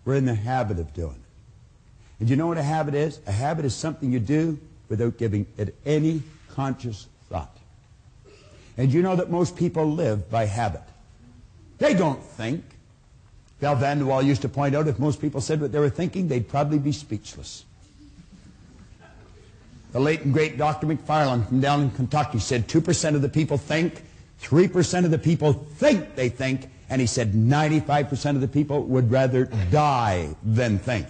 We're in the habit of doing it. And do you know what a habit is? A habit is something you do without giving it any conscious thought. And you know that most people live by habit. They don't think. Val Vanderwall used to point out if most people said what they were thinking, they'd probably be speechless. The late and great Dr. McFarland from down in Kentucky said 2% of the people think, 3% of the people think they think, and he said 95% of the people would rather die than think.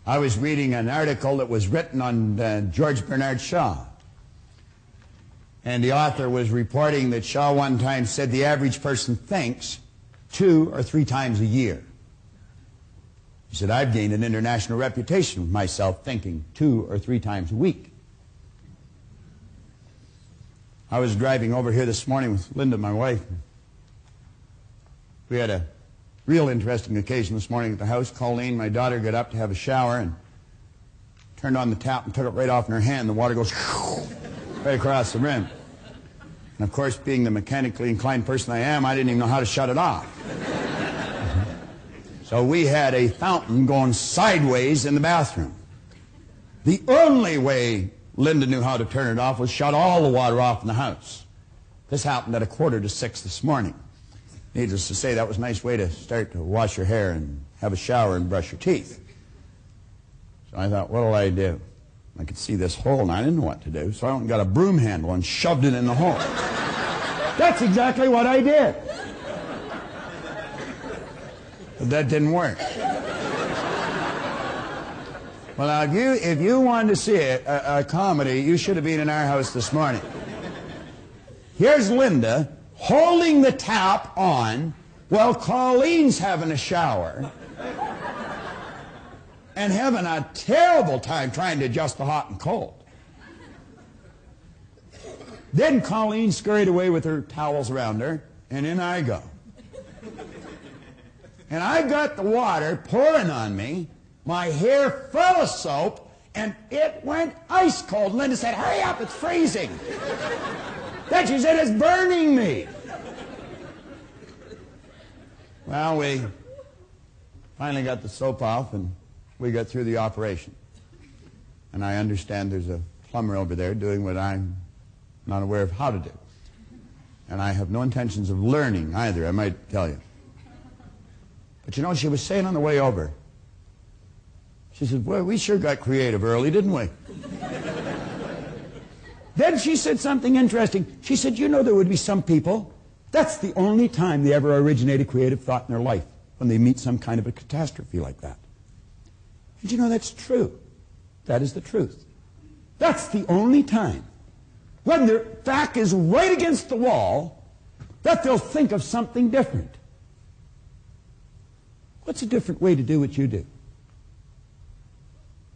I was reading an article that was written on George Bernard Shaw. And the author was reporting that Shaw one time said the average person thinks 2 or 3 times a year. He said, I've gained an international reputation with myself thinking 2 or 3 times a week. I was driving over here this morning with Linda, my wife. We had a real interesting occasion this morning at the house. Colleen, my daughter, got up to have a shower and turned on the tap and took it right off in her hand. The water goes right across the rim. And of course, being the mechanically inclined person I am, I didn't even know how to shut it off. So we had a fountain going sideways in the bathroom. The only way Linda knew how to turn it off was shut all the water off in the house. This happened at 5:45 this morning. Needless to say, that was a nice way to start to wash your hair and have a shower and brush your teeth. So I thought, what'll I do? I could see this hole, and I didn't know what to do, so I went and got a broom handle and shoved it in the hole. That's exactly what I did. But that didn't work. Well, now, if you wanted to see a comedy, you should have been in our house this morning. Here's Linda holding the tap on while Colleen's having a shower and having a terrible time trying to adjust the hot and cold. Then Colleen scurried away with her towels around her, and in I go. And I got the water pouring on me, my hair full of soap, and it went ice cold. Linda said, hurry up, it's freezing. Then she said, it's burning me. Well, we finally got the soap off, and we got through the operation. And I understand there's a plumber over there doing what I'm not aware of how to do. And I have no intentions of learning either, I might tell you. But you know, she was saying on the way over, she said, well, we sure got creative early, didn't we? Then she said something interesting. She said, you know, there would be some people, that's the only time they ever originate a creative thought in their life, when they meet some kind of a catastrophe like that. Did you know that's true? That is the truth. That's the only time, when their back is right against the wall, that they'll think of something different. What's a different way to do what you do?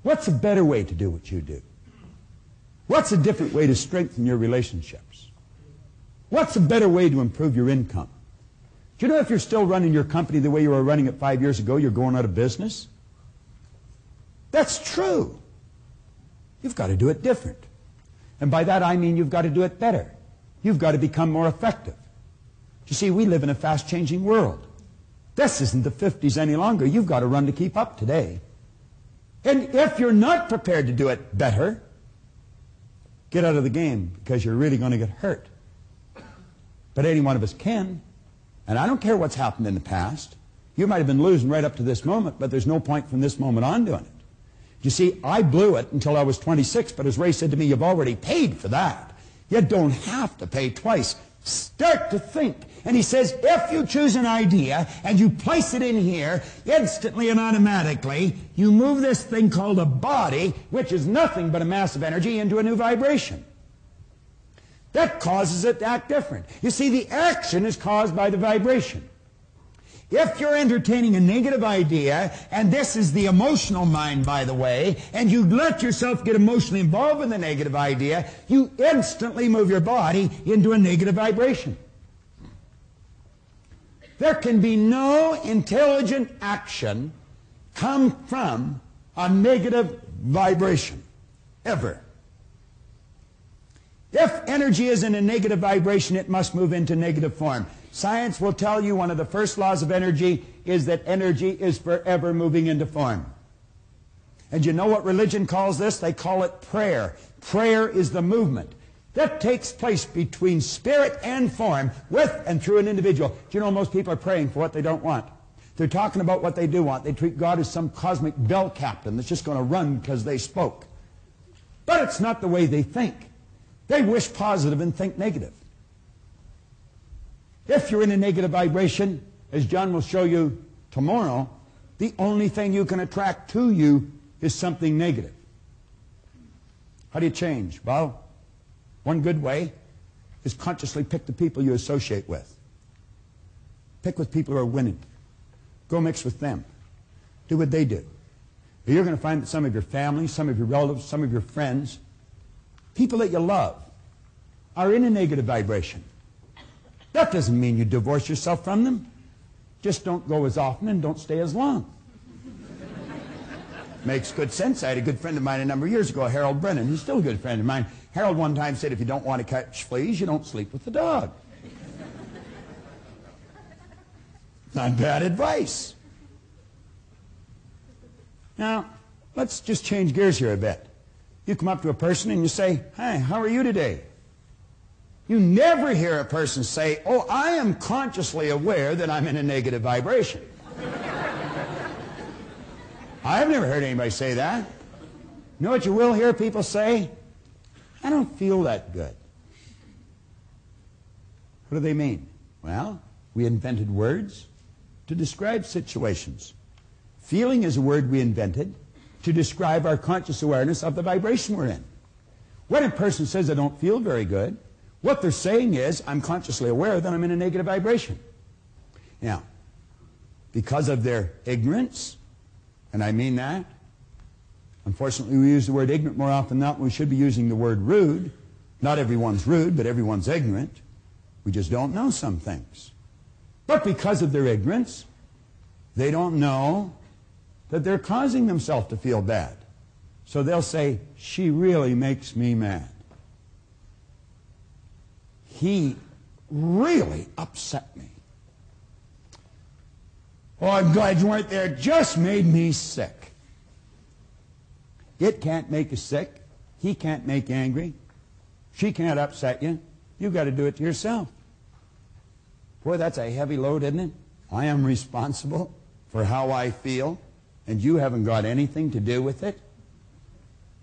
What's a better way to do what you do? What's a different way to strengthen your relationships? What's a better way to improve your income? Do you know if you're still running your company the way you were running it 5 years ago, you're going out of business? That's true. You've got to do it different. And by that I mean you've got to do it better. You've got to become more effective. You see, we live in a fast-changing world. This isn't the 50s any longer. You've got to run to keep up today. And if you're not prepared to do it better, get out of the game, because you're really going to get hurt. But any one of us can. And I don't care what's happened in the past. You might have been losing right up to this moment, but there's no point from this moment on doing it. You see, I blew it until I was 26, but as Ray said to me, you've already paid for that. You don't have to pay twice. Start to think. And he says, if you choose an idea and you place it in here, instantly and automatically, you move this thing called a body, which is nothing but a mass of energy, into a new vibration. That causes it to act different. You see, the action is caused by the vibration. If you're entertaining a negative idea, and this is the emotional mind, by the way, and you let yourself get emotionally involved in the negative idea, you instantly move your body into a negative vibration. There can be no intelligent action come from a negative vibration, ever. If energy is in a negative vibration, it must move into negative form. Science will tell you one of the first laws of energy is that energy is forever moving into form. And you know what religion calls this? They call it prayer. Prayer is the movement that takes place between spirit and form, with and through an individual. Do you know most people are praying for what they don't want? They're talking about what they do want. They treat God as some cosmic bell captain that's just going to run because they spoke. But it's not the way they think. They wish positive and think negative. If you're in a negative vibration, as John will show you tomorrow, the only thing you can attract to you is something negative. How do you change? Well, one good way is consciously pick the people you associate with. Pick with people who are winning. Go mix with them. do what they do. You're going to find that some of your family, some of your relatives, some of your friends, people that you love, are in a negative vibration. That doesn't mean you divorce yourself from them. Just don't go as often and don't stay as long. Makes good sense. I had a good friend of mine a number of years ago, Harold Brennan. He's still a good friend of mine. Harold one time said, if you don't want to catch fleas, you don't sleep with the dog. Not bad advice. Now, let's just change gears here a bit. You come up to a person and you say, "Hi, how are you today?" You never hear a person say, "Oh, I am consciously aware that I'm in a negative vibration." I've never heard anybody say that. You know what you will hear people say? "I don't feel that good." What do they mean? Well, we invented words to describe situations. Feeling is a word we invented to describe our conscious awareness of the vibration we're in. When a person says, "I don't feel very good," what they're saying is, "I'm consciously aware that I'm in a negative vibration." Now, because of their ignorance, and I mean that, unfortunately we use the word ignorant more often than not when we should be using the word rude. Not everyone's rude, but everyone's ignorant. We just don't know some things. But because of their ignorance, they don't know that they're causing themselves to feel bad. So they'll say, "She really makes me mad. He really upset me. Oh, I'm glad you weren't there. It just made me sick." It can't make you sick. He can't make you angry. She can't upset you. You've got to do it to yourself. Boy, that's a heavy load, isn't it? I am responsible for how I feel, and you haven't got anything to do with it.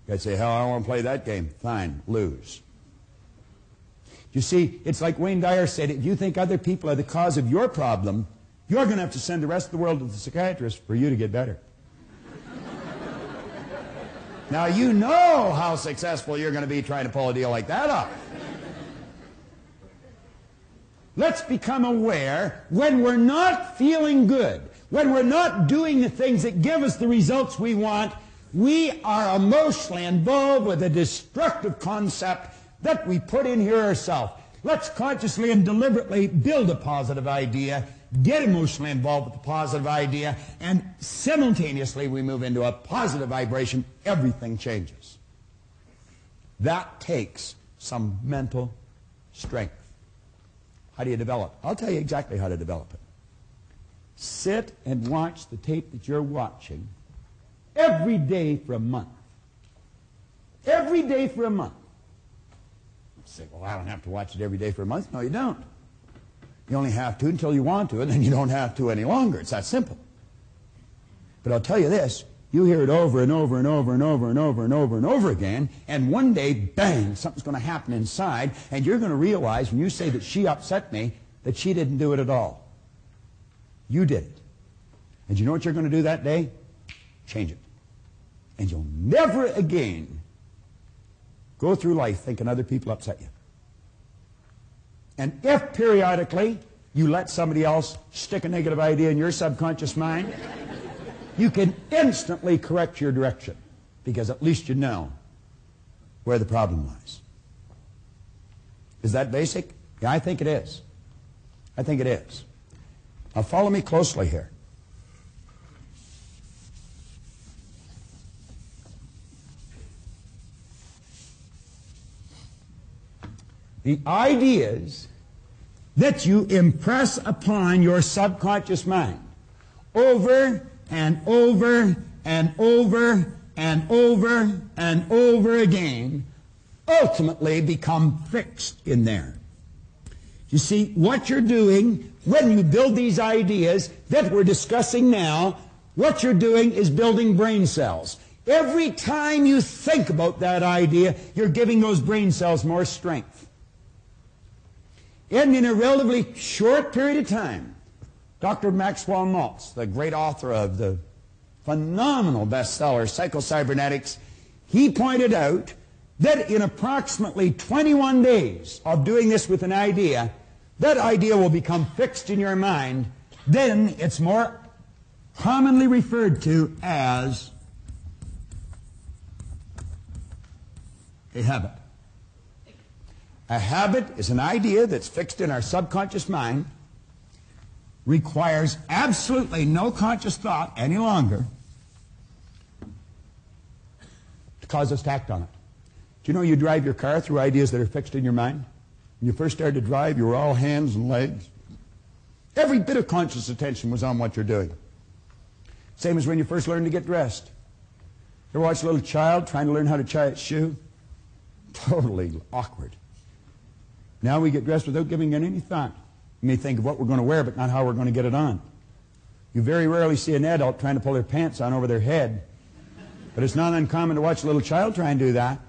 I'd say, "Hell, I don't want to play that game." Fine, lose. You see, it's like Wayne Dyer said, if you think other people are the cause of your problem, you're going to have to send the rest of the world to the psychiatrist for you to get better. Now, you know how successful you're going to be trying to pull a deal like that off. Let's become aware when we're not feeling good, when we're not doing the things that give us the results we want, we are emotionally involved with a destructive concept that we put in here ourselves. Let's consciously and deliberately build a positive idea, get emotionally involved with the positive idea, and simultaneously we move into a positive vibration. Everything changes. That takes some mental strength. How do you develop? I'll tell you exactly how to develop it. Sit and watch the tape that you're watching every day for a month. Every day for a month. You say, "Well, I don't have to watch it every day for a month." No, you don't. You only have to until you want to, and then you don't have to any longer. It's that simple. But I'll tell you this, you hear it over and over and over and over and over and over and over again, and one day, bang, something's going to happen inside, and you're going to realize when you say that she upset me, that she didn't do it at all. You did it. And you know what you're going to do that day? Change it. And you'll never again go through life thinking other people upset you. And if periodically you let somebody else stick a negative idea in your subconscious mind, you can instantly correct your direction, because at least you know where the problem lies. Is that basic? Yeah, I think it is. I think it is. Now follow me closely here. The ideas that you impress upon your subconscious mind over and over and over and over and over again ultimately become fixed in there. You see, what you're doing when you build these ideas that we're discussing now, what you're doing is building brain cells. Every time you think about that idea, you're giving those brain cells more strength. And in a relatively short period of time, Dr. Maxwell Maltz, the great author of the phenomenal bestseller Psycho-Cybernetics, he pointed out that in approximately 21 days of doing this with an idea, that idea will become fixed in your mind. Then it's more commonly referred to as a habit. A habit is an idea that's fixed in our subconscious mind, requires absolutely no conscious thought any longer to cause us to act on it. Do you know you drive your car through ideas that are fixed in your mind? When you first started to drive, you were all hands and legs. Every bit of conscious attention was on what you're doing. Same as when you first learned to get dressed. You ever watch a little child trying to learn how to tie its shoe? Totally awkward. Now we get dressed without giving it any thought. You may think of what we're going to wear, but not how we're going to get it on. You very rarely see an adult trying to pull their pants on over their head. But it's not uncommon to watch a little child try and do that.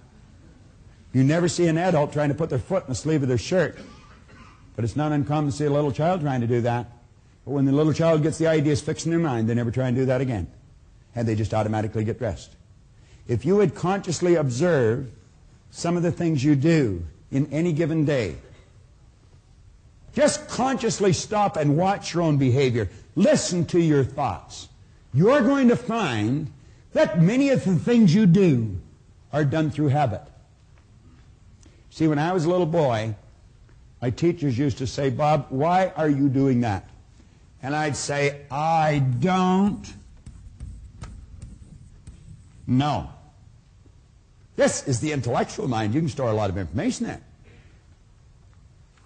You never see an adult trying to put their foot in the sleeve of their shirt. But it's not uncommon to see a little child trying to do that. But when the little child gets the ideas fixed in their mind, they never try and do that again. And they just automatically get dressed. If you would consciously observe some of the things you do in any given day, just consciously stop and watch your own behavior. Listen to your thoughts. You're going to find that many of the things you do are done through habit. See, when I was a little boy, my teachers used to say, "Bob, why are you doing that?" And I'd say, "I don't know." This is the intellectual mind. You can store a lot of information there.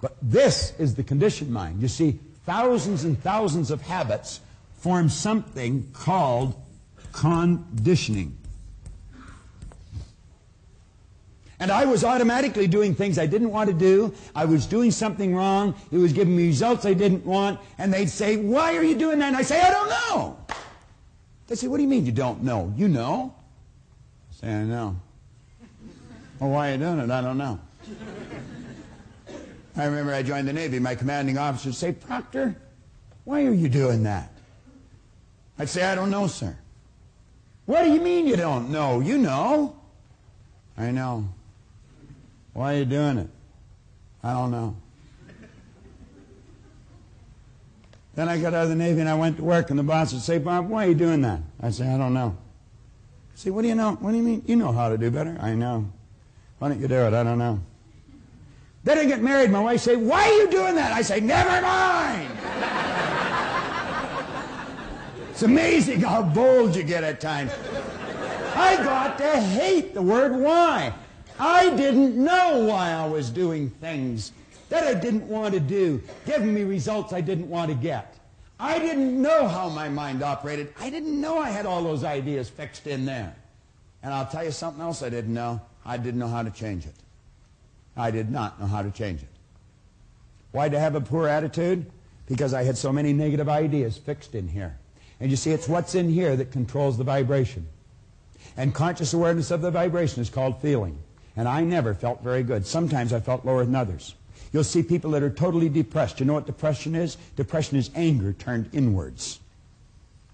But this is the conditioned mind. You see, thousands and thousands of habits form something called conditioning. And I was automatically doing things I didn't want to do. I was doing something wrong. It was giving me results I didn't want. And they'd say, "Why are you doing that?" And I say, "I don't know." They say, "What do you mean you don't know?" "You know." I say, "I know." "Well, why are you doing it?" "I don't know." I remember I joined the Navy. My commanding officer would say, "Proctor, why are you doing that?" I'd say, "I don't know, sir." "What do you mean you don't know?" "You know." "I know." "Why are you doing it?" "I don't know." Then I got out of the Navy and I went to work, and the boss would say, "Bob, why are you doing that?" I'd say, "I don't know." He'd say, "What do you know? What do you mean? You know how to do better." "I know." "Why don't you do it?" "I don't know." Then I get married. My wife say, "Why are you doing that?" I say, "Never mind." It's amazing how bold you get at times. I got to hate the word why. I didn't know why I was doing things that I didn't want to do, giving me results I didn't want to get. I didn't know how my mind operated. I didn't know I had all those ideas fixed in there. And I'll tell you something else I didn't know. I didn't know how to change it. I did not know how to change it. Why did I have a poor attitude? Because I had so many negative ideas fixed in here. And you see, it's what's in here that controls the vibration. And conscious awareness of the vibration is called feeling. And I never felt very good. Sometimes I felt lower than others. You'll see people that are totally depressed. You know what depression is? Depression is anger turned inwards.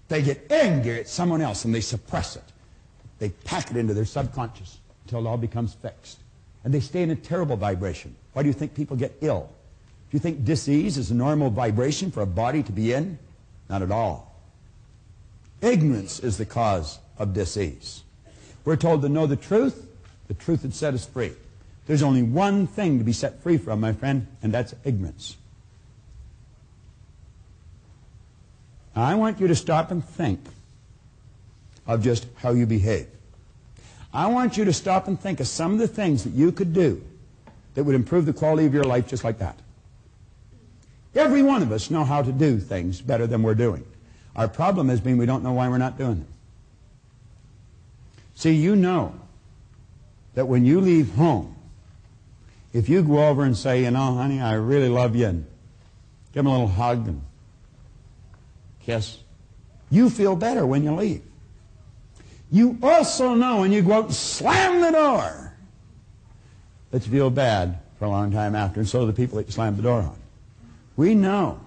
They get angry at someone else and they suppress it. They pack it into their subconscious until it all becomes fixed. And they stay in a terrible vibration. Why do you think people get ill? Do you think disease is a normal vibration for a body to be in? Not at all. Ignorance is the cause of disease. We're told to know the truth would set us free. There's only one thing to be set free from, my friend, and that's ignorance. Now, I want you to stop and think of just how you behave. I want you to stop and think of some of the things that you could do that would improve the quality of your life just like that. Every one of us know how to do things better than we're doing. Our problem has been we don't know why we're not doing them. See, you know that when you leave home, if you go over and say, "You know, honey, I really love you," and give them a little hug and kiss, you feel better when you leave. You also know when you go out and slam the door that you feel bad for a long time after, and so do the people that you slammed the door on. We know,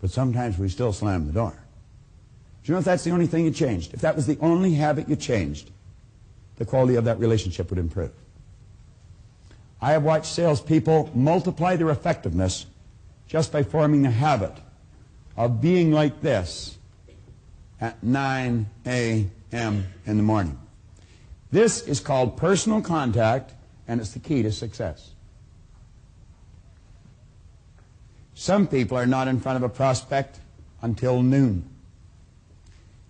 but sometimes we still slam the door. Do you know if that's the only thing you changed? If that was the only habit you changed, the quality of that relationship would improve. I have watched salespeople multiply their effectiveness just by forming the habit of being like this at 9 a.m. in the morning. This is called personal contact, and it's the key to success. Some people are not in front of a prospect until noon.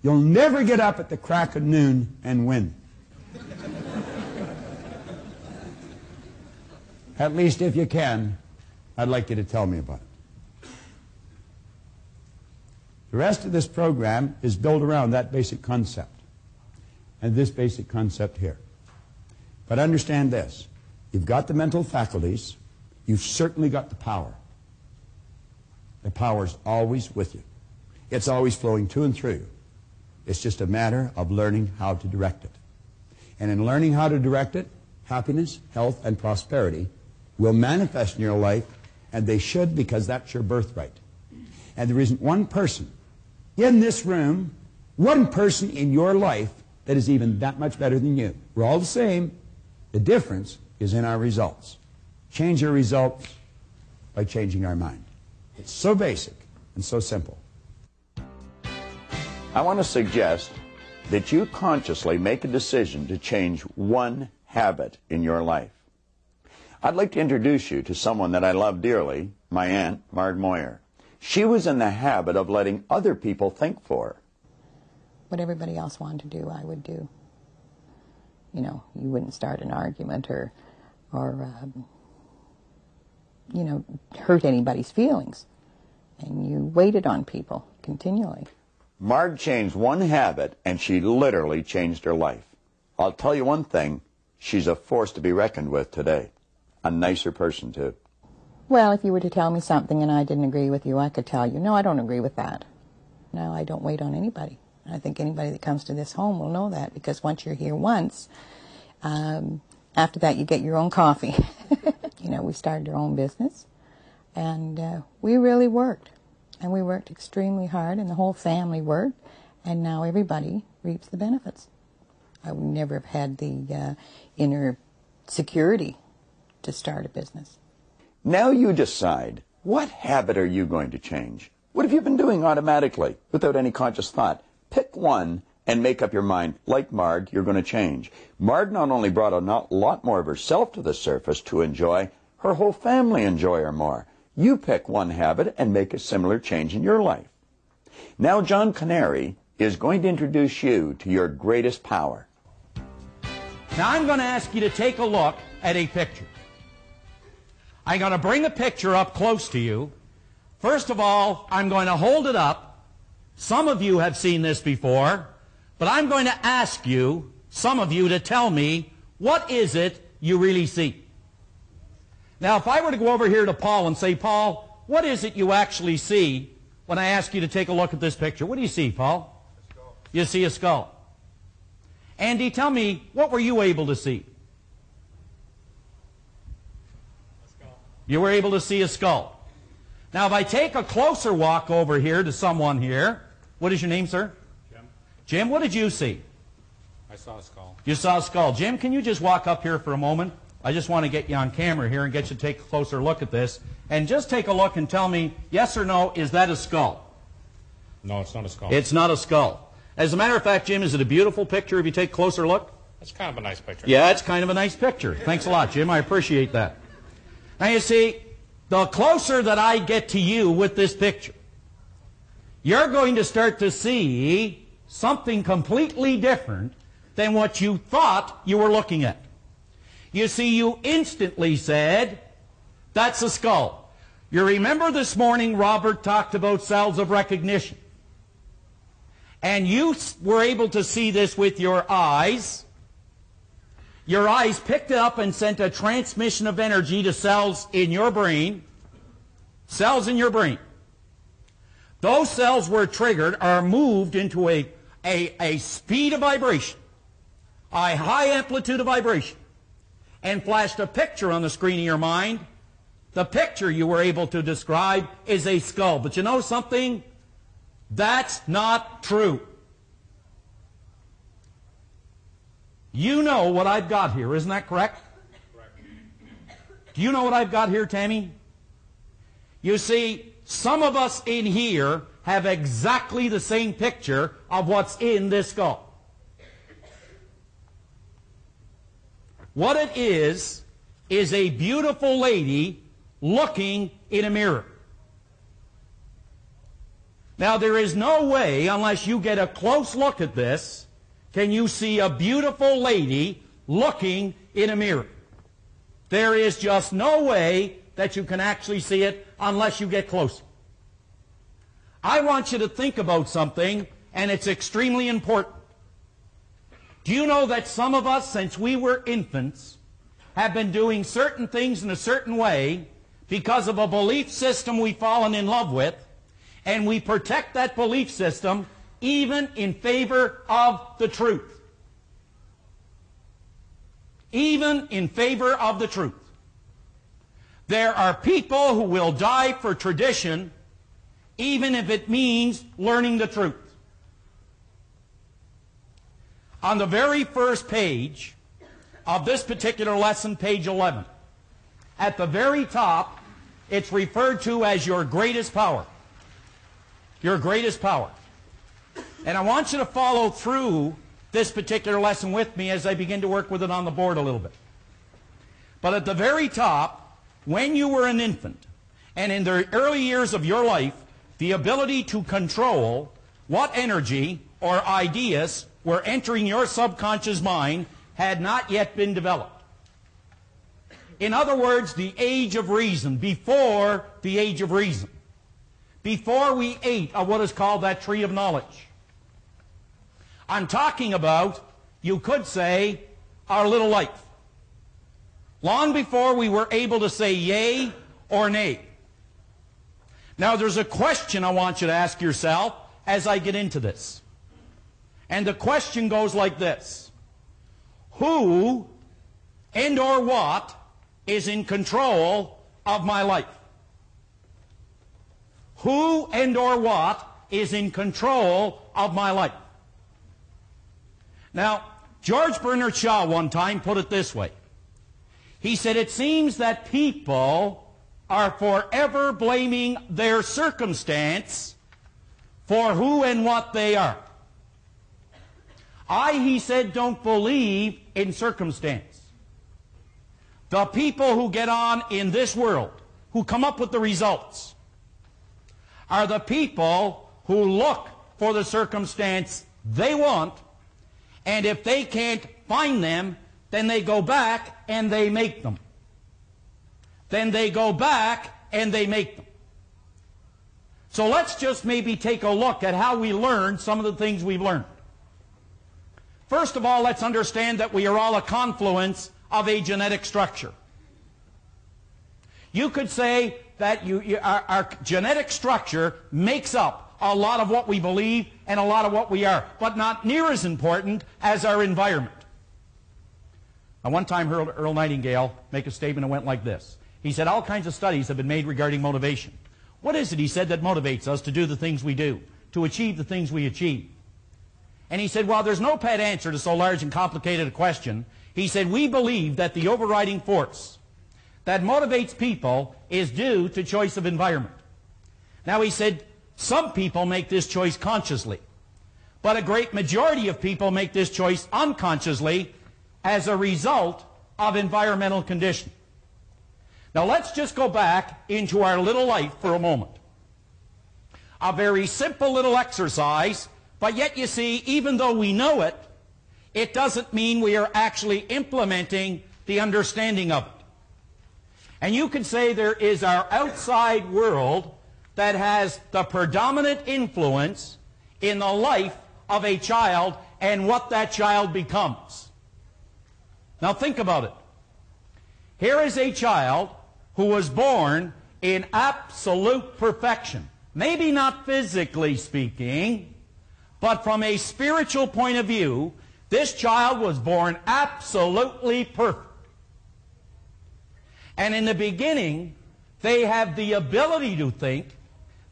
You'll never get up at the crack of noon and win. At least if you can, I'd like you to tell me about it. The rest of this program is built around that basic concept and this basic concept here. But understand this. You've got the mental faculties. You've certainly got the power. The power's always with you. It's always flowing to and through you. It's just a matter of learning how to direct it. And in learning how to direct it, happiness, health, and prosperity will manifest in your life, and they should, because that's your birthright. And there isn't one person in this room, one person in your life that is even that much better than you. We're all the same. The difference is in our results. Change your results by changing our mind. It's so basic and so simple. I want to suggest that you consciously make a decision to change one habit in your life. I'd like to introduce you to someone that I love dearly, my aunt, Marg Moyer. She was in the habit of letting other people think for her. What everybody else wanted to do, I would do. You know, you wouldn't start an argument or you know, hurt anybody's feelings. And you waited on people continually. Marg changed one habit, and she literally changed her life. I'll tell you one thing, she's a force to be reckoned with today. A nicer person, too. Well, if you were to tell me something and I didn't agree with you, I could tell you, no, I don't agree with that. No, I don't wait on anybody. I think anybody that comes to this home will know that, because once you're here once, after that you get your own coffee. You know, we started our own business, and we really worked. And we worked extremely hard, and the whole family worked, and now everybody reaps the benefits. I would never have had the inner security to start a business. Now you decide, what habit are you going to change? What have you been doing automatically, without any conscious thought? Pick one and make up your mind. Like Marg, you're going to change. Marg not only brought a lot more of herself to the surface to enjoy, her whole family enjoy her more. You pick one habit and make a similar change in your life. Now John Canary is going to introduce you to your greatest power. Now I'm going to ask you to take a look at a picture. I'm going to bring a picture up close to you. First of all, I'm going to hold it up. Some of you have seen this before, but I'm going to ask you, some of you, to tell me, what is it you really see? Now, if I were to go over here to Paul and say, Paul, what is it you actually see when I ask you to take a look at this picture? What do you see, Paul? A skull. You see a skull. Andy, tell me, what were you able to see? A skull. You were able to see a skull. Now, if I take a closer walk over here to someone here, what is your name, sir? Jim. Jim, what did you see? I saw a skull. You saw a skull. Jim, can you just walk up here for a moment? I just want to get you on camera here and get you to take a closer look at this. And just take a look and tell me, yes or no, is that a skull? No, it's not a skull. It's not a skull. As a matter of fact, Jim, is it a beautiful picture if you take a closer look? It's kind of a nice picture. Yeah, it's kind of a nice picture. Thanks a lot, Jim. I appreciate that. Now, you see, the closer that I get to you with this picture, you're going to start to see something completely different than what you thought you were looking at. You see, you instantly said, that's a skull. You remember this morning Robert talked about cells of recognition. And you were able to see this with your eyes. Your eyes picked it up and sent a transmission of energy to cells in your brain. Cells in your brain. Those cells were triggered, are moved into a speed of vibration, a high amplitude of vibration, and flashed a picture on the screen of your mind. The picture you were able to describe is a skull. But you know something? That's not true. You know what I've got here, isn't that correct? Correct. Do you know what I've got here, Tammy? You see, some of us in here have exactly the same picture of what's in this skull. What it is a beautiful lady looking in a mirror. Now, there is no way, unless you get a close look at this, can you see a beautiful lady looking in a mirror. There is just no way that you can actually see it unless you get close. I want you to think about something, and it's extremely important. Do you know that some of us, since we were infants, have been doing certain things in a certain way because of a belief system we've fallen in love with, and we protect that belief system even in favor of the truth. Even in favor of the truth. There are people who will die for tradition even if it means learning the truth. On the very first page of this particular lesson, page 11, at the very top, it's referred to as your greatest power. Your greatest power. And I want you to follow through this particular lesson with me as I begin to work with it on the board a little bit. But at the very top, when you were an infant, and in the early years of your life, the ability to control what energy or ideas were entering your subconscious mind had not yet been developed. In other words, the age of reason, before the age of reason. Before we ate of what is called that tree of knowledge. I'm talking about, you could say, our little life. Long before we were able to say yay or nay. Now there's a question I want you to ask yourself as I get into this. And the question goes like this. Who and or what is in control of my life? Who and or what is in control of my life? Now, George Bernard Shaw one time put it this way. He said, it seems that people are forever blaming their circumstance for who and what they are. He said, don't believe in circumstance. The people who get on in this world, who come up with the results, are the people who look for the circumstance they want, and if they can't find them, then they go back and they make them. Then they go back and they make them. So let's just maybe take a look at how we learn some of the things we've learned. First of all, let's understand that we are all a confluence of a genetic structure. You could say that our genetic structure makes up a lot of what we believe and a lot of what we are, but not near as important as our environment. Now, one time Earl Nightingale made a statement that went like this. He said, all kinds of studies have been made regarding motivation. What is it, he said, that motivates us to do the things we do, to achieve the things we achieve? And he said, well, there's no pat answer to so large and complicated a question. He said, we believe that the overriding force that motivates people is due to choice of environment. Now, he said, some people make this choice consciously, but a great majority of people make this choice unconsciously as a result of environmental condition. Now, let's just go back into our little life for a moment. A very simple little exercise, but yet you see, even though we know it, it doesn't mean we are actually implementing the understanding of it. And you could say there is our outside world that has the predominant influence in the life of a child and what that child becomes. Now think about it. Here is a child who was born in absolute perfection. Maybe not physically speaking, but from a spiritual point of view, this child was born absolutely perfect. And in the beginning, they have the ability to think,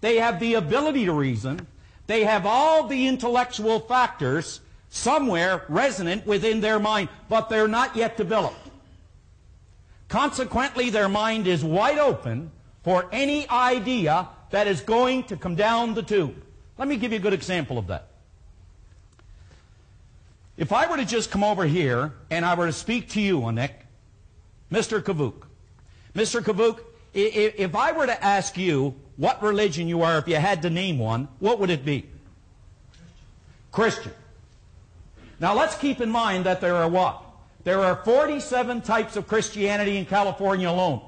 they have the ability to reason, they have all the intellectual factors somewhere resonant within their mind, but they're not yet developed. Consequently, their mind is wide open for any idea that is going to come down the tube. Let me give you a good example of that. If I were to just come over here and I were to speak to you, Nick, Mr. Kavuk. Mr. Kavuk, if I were to ask you what religion you are, if you had to name one, what would it be? Christian. Now let's keep in mind that there are what? There are 47 types of Christianity in California alone.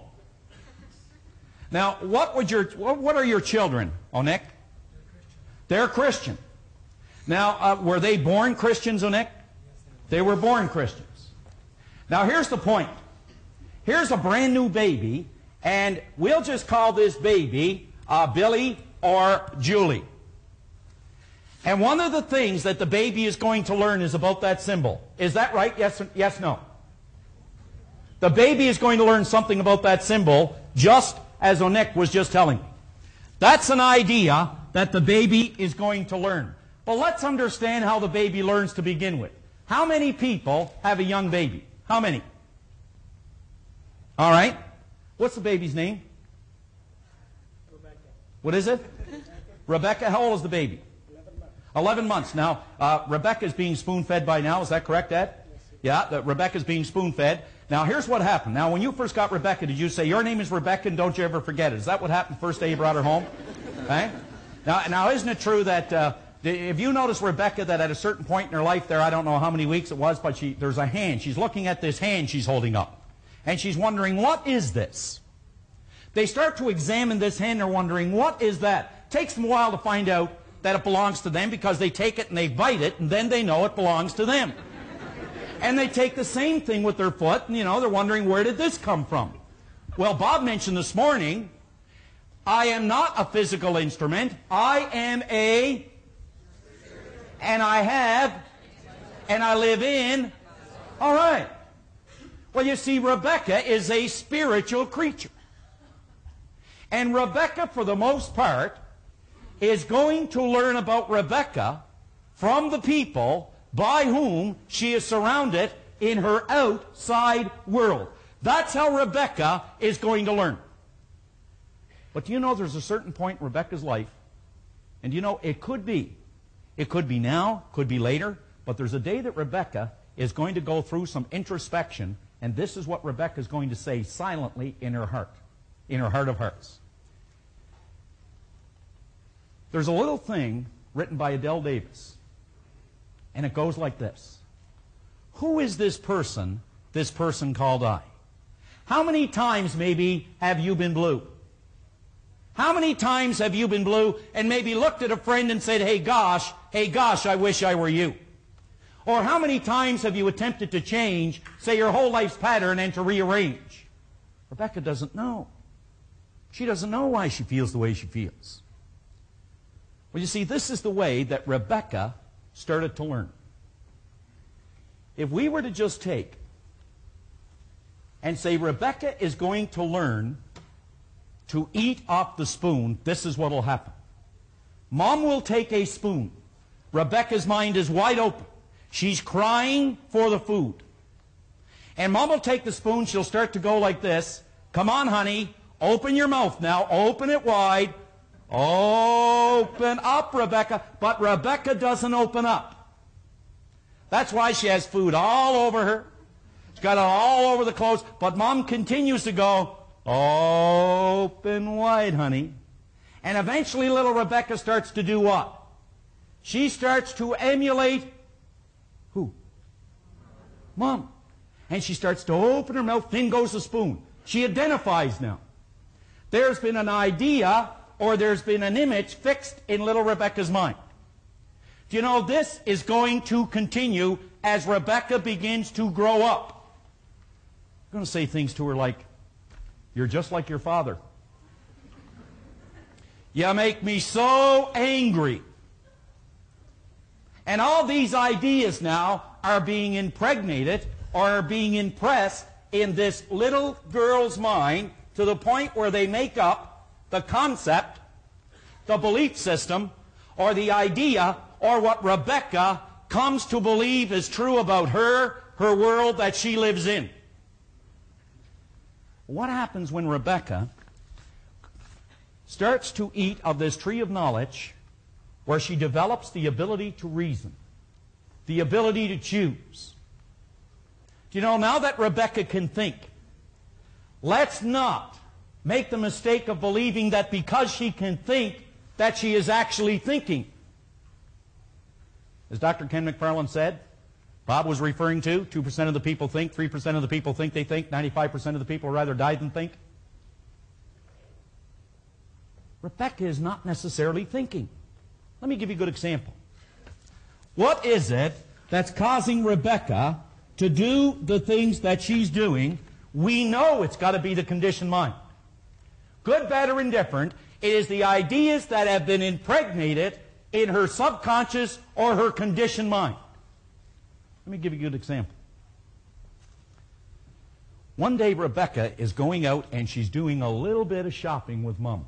Now, what are your children, Nick? They're Christian. Now, were they born Christians, Nick? They were born Christians. Now, here's the point. Here's a brand new baby, and we'll just call this baby Billy or Julie. And one of the things that the baby is going to learn is about that symbol. Is that right? Yes, no? The baby is going to learn something about that symbol, just as Onek was just telling me. That's an idea that the baby is going to learn. But let's understand how the baby learns to begin with. How many people have a young baby? How many? All right. What's the baby's name? Rebecca. What is it? Rebecca. How old is the baby? 11 months. Now, Rebecca's being spoon-fed by now. Is that correct, Ed? Yes. Yeah, Rebecca's being spoon-fed. Now, here's what happened. Now, when you first got Rebecca, did you say, your name is Rebecca and don't you ever forget it? Is that what happened the first day you brought her home? Okay? Now, isn't it true that if you notice Rebecca, that at a certain point in her life there, I don't know how many weeks it was, but there's a hand. She's looking at this hand she's holding up. And she's wondering, what is this? They start to examine this hand. They're wondering, what is that? It takes them a while to find out that it belongs to them because they take it and they bite it, and then they know it belongs to them. And they take the same thing with their foot, and they're wondering, where did this come from? Well, Bob mentioned this morning, I am not a physical instrument. I am and I have, and I live in. All right. Well, you see, Rebecca is a spiritual creature. And Rebecca, for the most part, is going to learn about Rebecca from the people by whom she is surrounded in her outside world. That's how Rebecca is going to learn. But do you know there's a certain point in Rebecca's life, and it could be now, could be later, but there's a day that Rebecca is going to go through some introspection, and this is what Rebecca is going to say silently in her heart of hearts. There's a little thing written by Adele Davis, and it goes like this. Who is this person called I? How many times maybe have you been blue? How many times have you been blue and maybe looked at a friend and said, hey gosh, I wish I were you? Or how many times have you attempted to change, say, your whole life's pattern and to rearrange? Rebecca doesn't know. She doesn't know why she feels the way she feels. Well, you see, this is the way that Rebecca started to learn. If we were to just take and say Rebecca is going to learn to eat off the spoon, this is what will happen. Mom will take a spoon. Rebecca's mind is wide open. She's crying for the food. And Mom will take the spoon. She'll start to go like this. Come on, honey. Open your mouth now. Open it wide. Open up, Rebecca. But Rebecca doesn't open up. That's why she has food all over her. She's got it all over the clothes. But Mom continues to go, open wide, honey. And eventually little Rebecca starts to do what? She starts to emulate who? Mom. And she starts to open her mouth, in goes the spoon. She identifies now. There's been an idea or there's been an image fixed in little Rebecca's mind. Do you know this is going to continue as Rebecca begins to grow up? I'm going to say things to her like, you're just like your father. You make me so angry. And all these ideas now are being impregnated or are being impressed in this little girl's mind to the point where they make up the concept, the belief system, or the idea, or what Rebecca comes to believe is true about her world that she lives in. What happens when Rebecca starts to eat of this tree of knowledge where she develops the ability to reason, the ability to choose. Do you know, now that Rebecca can think, let's not make the mistake of believing that because she can think, that she is actually thinking. As Dr. Ken McFarland said, Bob was referring to, 2% of the people think, 3% of the people think they think, 95% of the people would rather die than think. Rebecca is not necessarily thinking. Let me give you a good example. What is it that's causing Rebecca to do the things that she's doing? We know it's got to be the conditioned mind. Good, bad, or indifferent, it is the ideas that have been impregnated in her subconscious or her conditioned mind. Let me give you a good example. One day Rebecca is going out and she's doing a little bit of shopping with Mom.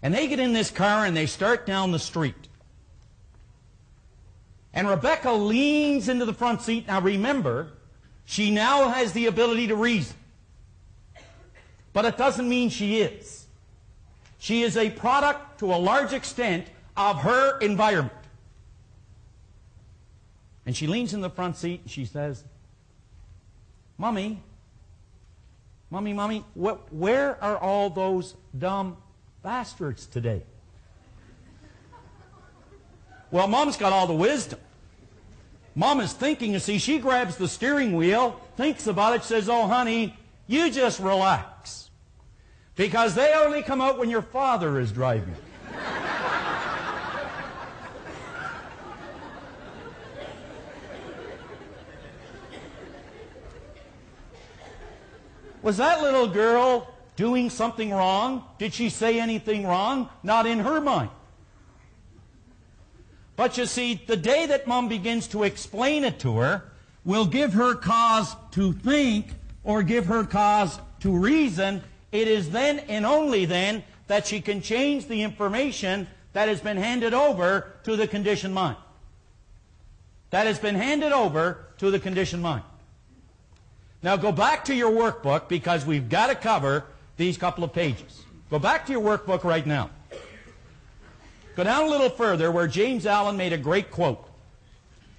And they get in this car and they start down the street. And Rebecca leans into the front seat. Now remember, she now has the ability to reason. But it doesn't mean she is. She is a product, to a large extent, of her environment. And she leans in the front seat and she says, Mommy, where are all those dumb bastards today? Well, Mom's got all the wisdom. Mom is thinking, you see, she grabs the steering wheel, thinks about it, says, oh, honey, you just relax. Because they only come out when your father is driving. Was that little girl doing something wrong? Did she say anything wrong? Not in her mind. But you see, the day that Mom begins to explain it to her will give her cause to think or give her cause to reason. It is then and only then that she can change the information that has been handed over to the conditioned mind. That has been handed over to the conditioned mind. Now go back to your workbook because we've got to cover these couple of pages. Go back to your workbook right now. Go down a little further where James Allen made a great quote.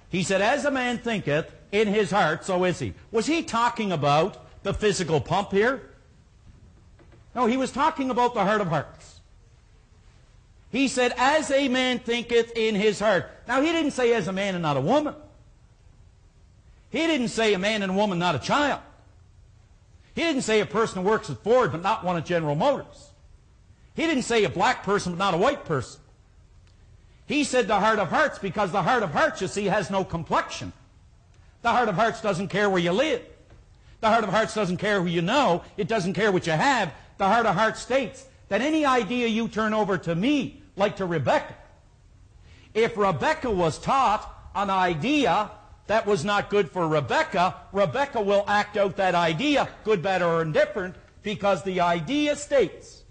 He said, as a man thinketh in his heart, so is he. Was he talking about the physical pump here? No, he was talking about the heart of hearts. He said, as a man thinketh in his heart. Now, he didn't say as a man and not a woman. He didn't say a man and a woman, not a child. He didn't say a person who works at Ford but not one at General Motors. He didn't say a black person but not a white person. He said the heart of hearts because the heart of hearts, you see, has no complexion. The heart of hearts doesn't care where you live. The heart of hearts doesn't care who you know. It doesn't care what you have. The heart of hearts states that any idea you turn over to me, like to Rebecca, if Rebecca was taught an idea that was not good for Rebecca, Rebecca will act out that idea, good, bad, or indifferent, because the idea states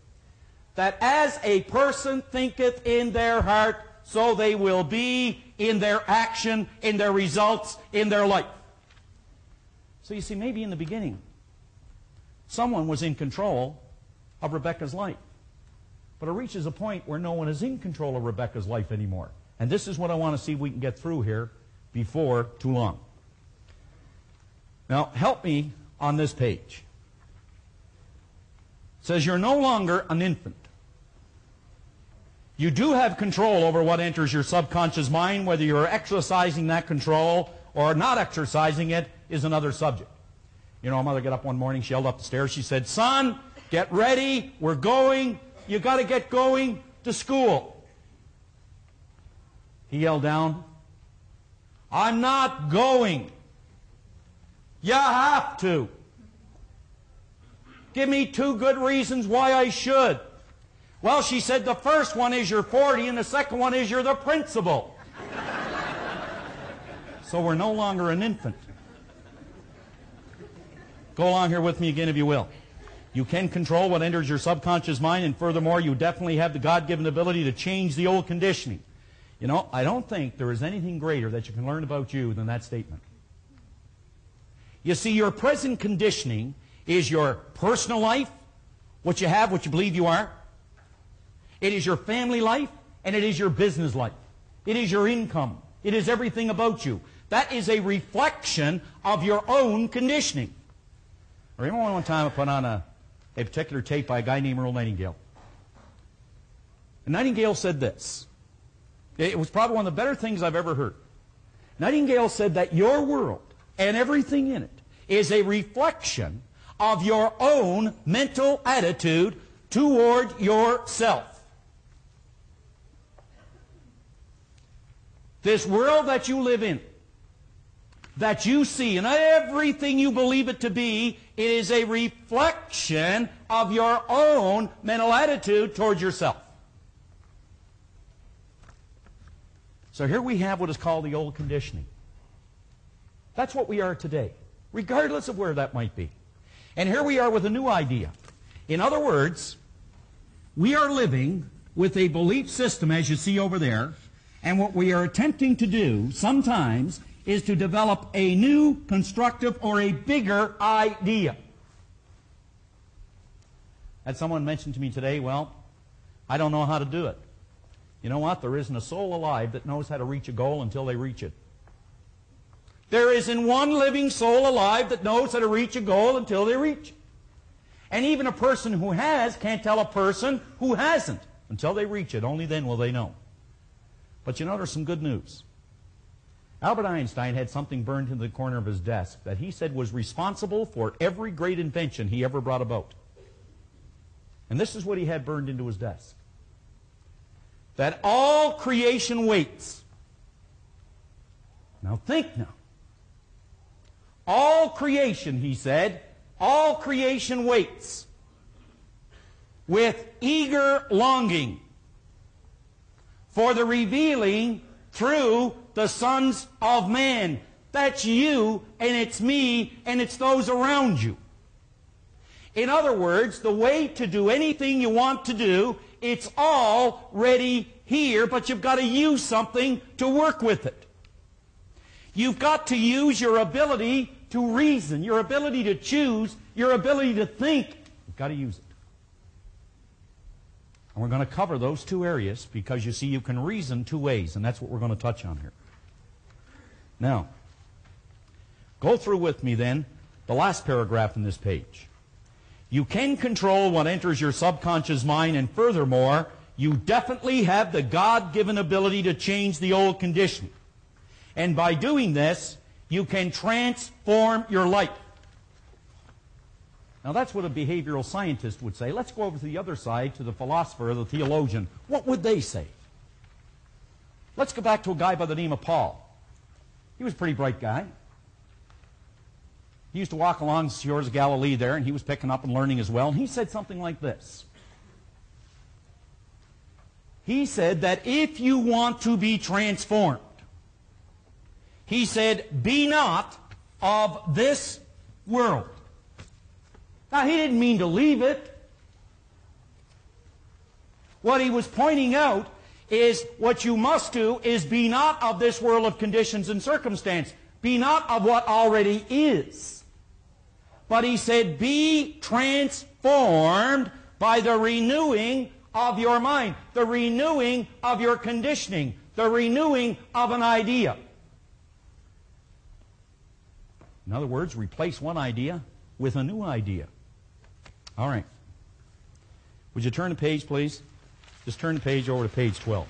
that as a person thinketh in their heart, so they will be in their action, in their results, in their life. So you see, maybe in the beginning, someone was in control of Rebecca's life. But it reaches a point where no one is in control of Rebecca's life anymore. And this is what I want to see if we can get through here before too long. Now, help me on this page. It says you're no longer an infant. You do have control over what enters your subconscious mind. Whether you're exercising that control or not exercising it is another subject. You know, a mother got up one morning, she yelled up the stairs, she said, son, get ready, we're going, you got to get going to school. He yelled down, I'm not going. You have to. Give me 2 good reasons why I should. Well, she said, the first one is you're 40 and the second one is you're the principal. So we're no longer an infant. Go along here with me again if you will. You can control what enters your subconscious mind, and furthermore, you definitely have the God-given ability to change the old conditioning. You know, I don't think there is anything greater that you can learn about you than that statement. You see, your present conditioning is your personal life, what you have, what you believe you are. It is your family life, and it is your business life. It is your income. It is everything about you. That is a reflection of your own conditioning. I remember one time I put on a particular tape by a guy named Earl Nightingale. And Nightingale said this. It was probably one of the better things I've ever heard. Nightingale said that your world and everything in it is a reflection of your own mental attitude toward yourself. This world that you live in, that you see, and everything you believe it to be, it is a reflection of your own mental attitude towards yourself. So here we have what is called the old conditioning. That's what we are today, regardless of where that might be. And here we are with a new idea. In other words, we are living with a belief system, as you see over there, and what we are attempting to do sometimes is to develop a new, constructive, or a bigger idea. Had someone mentioned to me today, well, I don't know how to do it. You know what? There isn't a soul alive that knows how to reach a goal until they reach it. There isn't one living soul alive that knows how to reach a goal until they reach it. And even a person who has can't tell a person who hasn't until they reach it. Only then will they know. But you know, there's some good news. Albert Einstein had something burned into the corner of his desk that he said was responsible for every great invention he ever brought about. And this is what he had burned into his desk. That all creation waits. Now think now. All creation, he said, all creation waits with eager longing for the revealing through the sons of man. That's you, and it's me, and it's those around you. In other words, the way to do anything you want to do, it's already here, but you've got to use something to work with it. You've got to use your ability to reason, your ability to choose, your ability to think. You've got to use it. And we're going to cover those two areas because, you see, you can reason two ways, and that's what we're going to touch on here. Now, go through with me then the last paragraph in this page. You can control what enters your subconscious mind, and furthermore, you definitely have the God-given ability to change the old conditioning. And by doing this, you can transform your life. Now that's what a behavioral scientist would say. Let's go over to the other side, to the philosopher, the theologian. What would they say? Let's go back to a guy by the name of Paul. He was a pretty bright guy. He used to walk along the shores of Galilee there, and he was picking up and learning as well. And he said something like this. He said that if you want to be transformed, he said, be not of this world. Now, he didn't mean to leave it. What he was pointing out is what you must do is be not of this world of conditions and circumstance. Be not of what already is. But he said, be transformed by the renewing of your mind, the renewing of your conditioning, the renewing of an idea. In other words, replace one idea with a new idea. All right. Would you turn the page, please? Just turn the page over to page 12.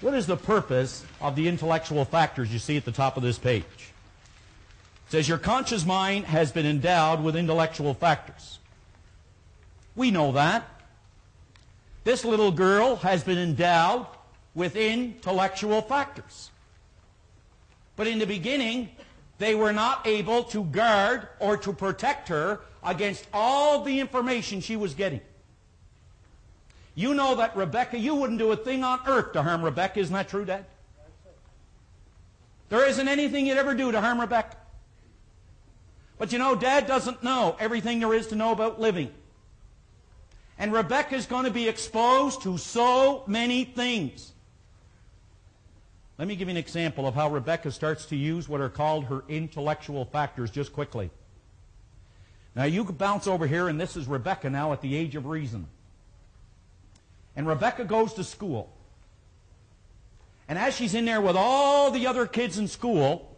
What is the purpose of the intellectual factors you see at the top of this page? It says your conscious mind has been endowed with intellectual factors. We know that. This little girl has been endowed with intellectual factors. But in the beginning, they were not able to guard or to protect her against all the information she was getting. You know that Rebecca, you wouldn't do a thing on earth to harm Rebecca. Isn't that true, Dad? There isn't anything you'd ever do to harm Rebecca. But you know, Dad doesn't know everything there is to know about living. And Rebecca's going to be exposed to so many things. Let me give you an example of how Rebecca starts to use what are called her intellectual factors just quickly. Now you could bounce over here, and this is Rebecca now at the age of reason. And Rebecca goes to school. And as she's in there with all the other kids in school,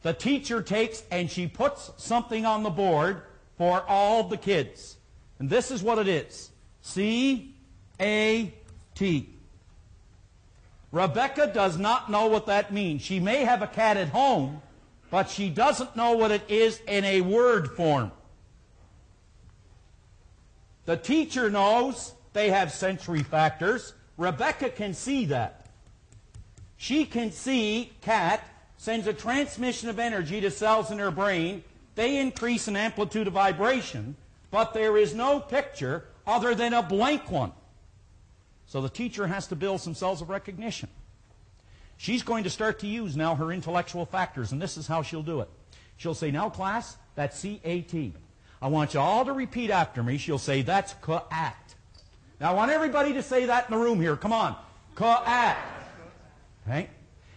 the teacher takes and she puts something on the board for all the kids. And this is what it is. C-A-T. Rebecca does not know what that means. She may have a cat at home, but she doesn't know what it is in a word form. The teacher knows they have sensory factors. Rebecca can see that. She can see cat sends a transmission of energy to cells in her brain. They increase in amplitude of vibration, but there is no picture other than a blank one. So the teacher has to build some cells of recognition. She's going to start to use now her intellectual factors, and this is how she'll do it. She'll say, now class, that's C-A-T. I want you all to repeat after me. She'll say, that's ca-at. Now I want everybody to say that in the room here. Come on. Ca-at. Okay?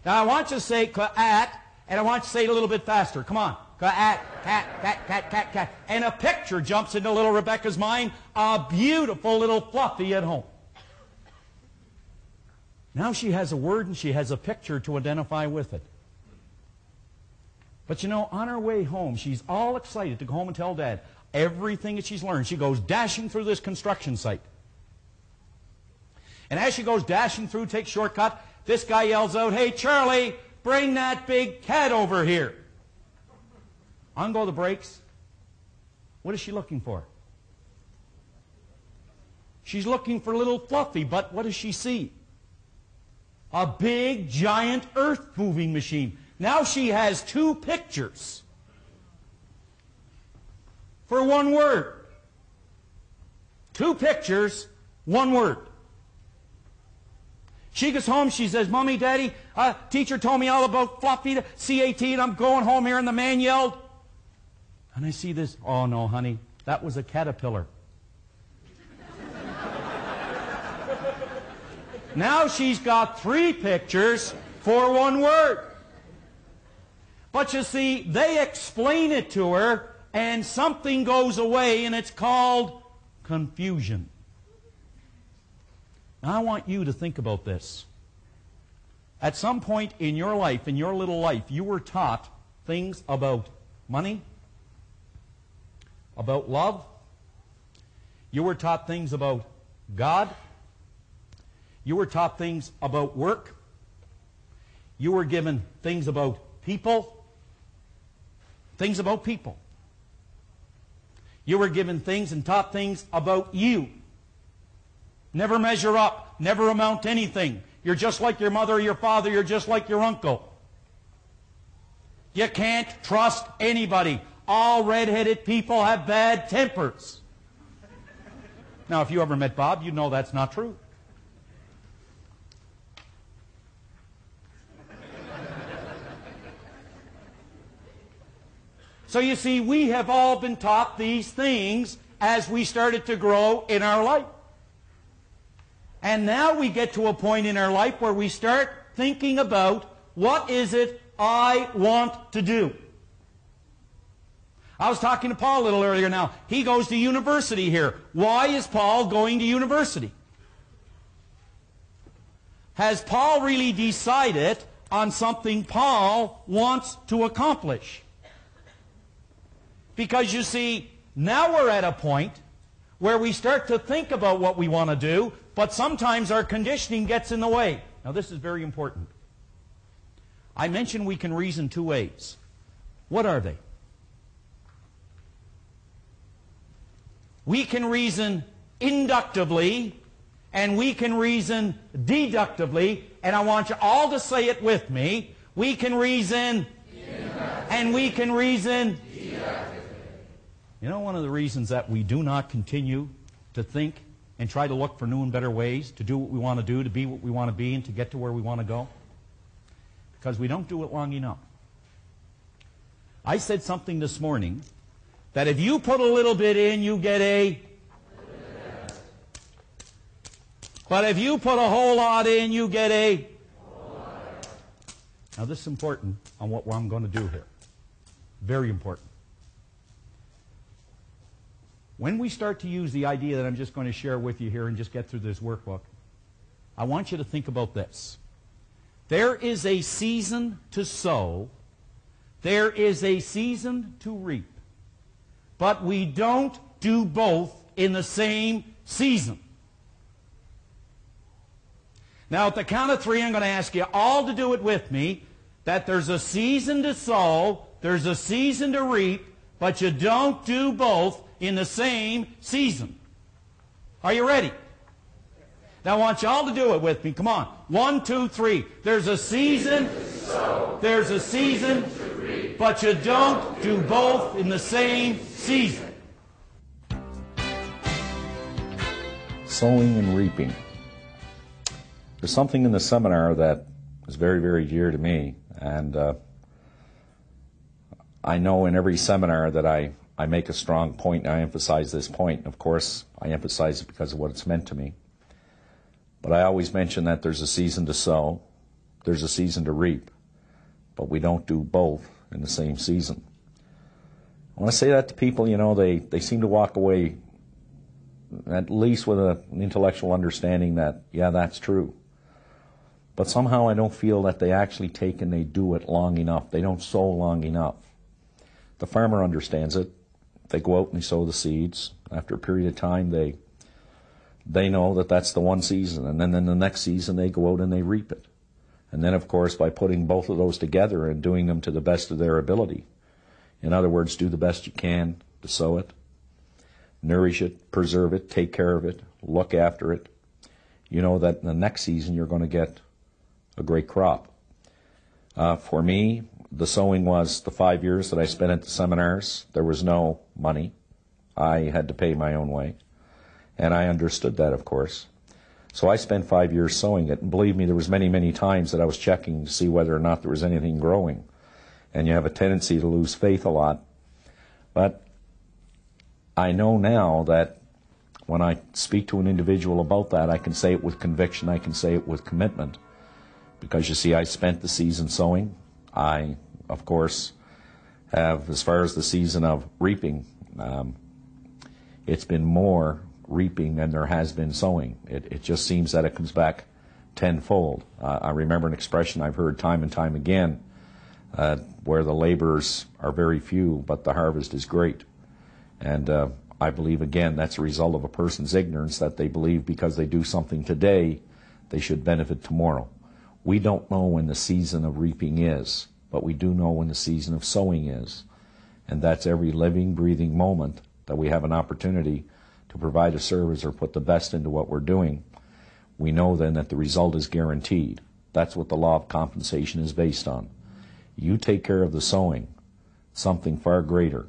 Now I want you to say ca-at, and I want you to say it a little bit faster. Come on. Ca-at, cat, cat, cat, cat, cat. And a picture jumps into little Rebecca's mind, a beautiful little Fluffy at home. Now she has a word and she has a picture to identify with it. But you know, on her way home, she's all excited to go home and tell Dad everything that she's learned. She goes dashing through this construction site. And as she goes dashing through, takes shortcut, this guy yells out, hey, Charlie, bring that big cat over here. On go the brakes. What is she looking for? She's looking for little Fluffy, but what does she see? A big, giant earth-moving machine. Now she has two pictures for one word. Two pictures, one word. She gets home, she says, Mommy, Daddy, teacher told me all about Fluffy, C-A-T, and I'm going home here, and the man yelled. And I see this, oh no, honey, that was a caterpillar. Now she's got three pictures for one word. But you see, they explain it to her, and something goes away, and it's called confusion. Now I want you to think about this. At some point in your life, in your little life, you were taught things about money, about love. You were taught things about God. You were taught things about work. You were given things about people. Things about people. You were given things and taught things about you. Never measure up. Never amount to anything. You're just like your mother or your father. You're just like your uncle. You can't trust anybody. All red-headed people have bad tempers. Now, if you ever met Bob, you know that's not true. So you see, we have all been taught these things as we started to grow in our life. And now we get to a point in our life where we start thinking about, what is it I want to do? I was talking to Paul a little earlier now. He goes to university here. Why is Paul going to university? Has Paul really decided on something Paul wants to accomplish? Because you see, now we're at a point where we start to think about what we want to do, but sometimes our conditioning gets in the way. Now this is very important. I mentioned we can reason two ways. What are they? We can reason inductively, and we can reason deductively, and I want you all to say it with me. We can reason, and we can reason. You know, one of the reasons that we do not continue to think and try to look for new and better ways to do what we want to do, to be what we want to be, and to get to where we want to go? Because we don't do it long enough. I said something this morning that if you put a little bit in, you get a... But if you put a whole lot in, you get a... Now this is important on what I'm going to do here. Very important. when we start to use the idea that I'm just going to share with you here and just get through this workbook, I want you to think about this. There is a season to sow. There is a season to reap. But we don't do both in the same season. Now, at the count of 3, I'm going to ask you all to do it with me, that there's a season to sow, there's a season to reap, but you don't do both in the same season. Are you ready? Now I want you all to do it with me. Come on. 1, 2, 3. There's a season to sow, there's a season to reap, but you don't do both in the same season. Sowing and reaping. There's something in the seminar that is very, very dear to me, and I know in every seminar that I make a strong point, and I emphasize this point. Of course, I emphasize it because of what it's meant to me. But I always mention that there's a season to sow, there's a season to reap, but we don't do both in the same season. When I say that to people, you know, they seem to walk away at least with an intellectual understanding that, yeah, that's true. But somehow I don't feel that they actually take and they do it long enough. They don't sow long enough. The farmer understands it. They go out and they sow the seeds. After a period of time, they know that that's the one season. And then in the next season, they go out and they reap it. And then, of course, by putting both of those together and doing them to the best of their ability, in other words, do the best you can to sow it, nourish it, preserve it, take care of it, look after it, you know that in the next season you're going to get a great crop. For me, the sowing was the 5 years that I spent at the seminars. There was no money. I had to pay my own way. And I understood that, of course. So I spent 5 years sowing it. And believe me, there was many, many times that I was checking to see whether or not there was anything growing. And you have a tendency to lose faith a lot. But I know now that when I speak to an individual about that, I can say it with conviction, I can say it with commitment. Because you see, I spent the season sowing. I, of course, have, as far as the season of reaping, it's been more reaping than there has been sowing. It just seems that it comes back tenfold. I remember an expression I've heard time and time again, where the laborers are very few, but the harvest is great. And I believe, again, that's a result of a person's ignorance, that they believe because they do something today, they should benefit tomorrow. We don't know when the season of reaping is, but we do know when the season of sowing is. And that's every living, breathing moment that we have an opportunity to provide a service or put the best into what we're doing. We know then that the result is guaranteed. That's what the law of compensation is based on. You take care of the sowing, something far greater.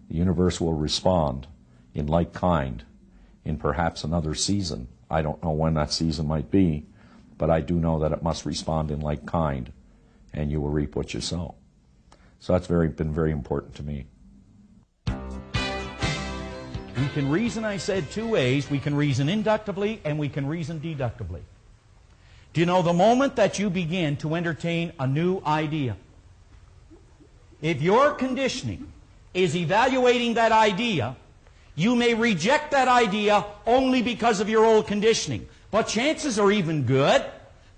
The universe will respond in like kind in perhaps another season. I don't know when that season might be, but I do know that it must respond in like kind, and you will reap what you sow. So that's been very important to me. We can reason, I said, two ways. We can reason inductively and we can reason deductively. Do you know the moment that you begin to entertain a new idea, if your conditioning is evaluating that idea, you may reject that idea only because of your old conditioning. But chances are even good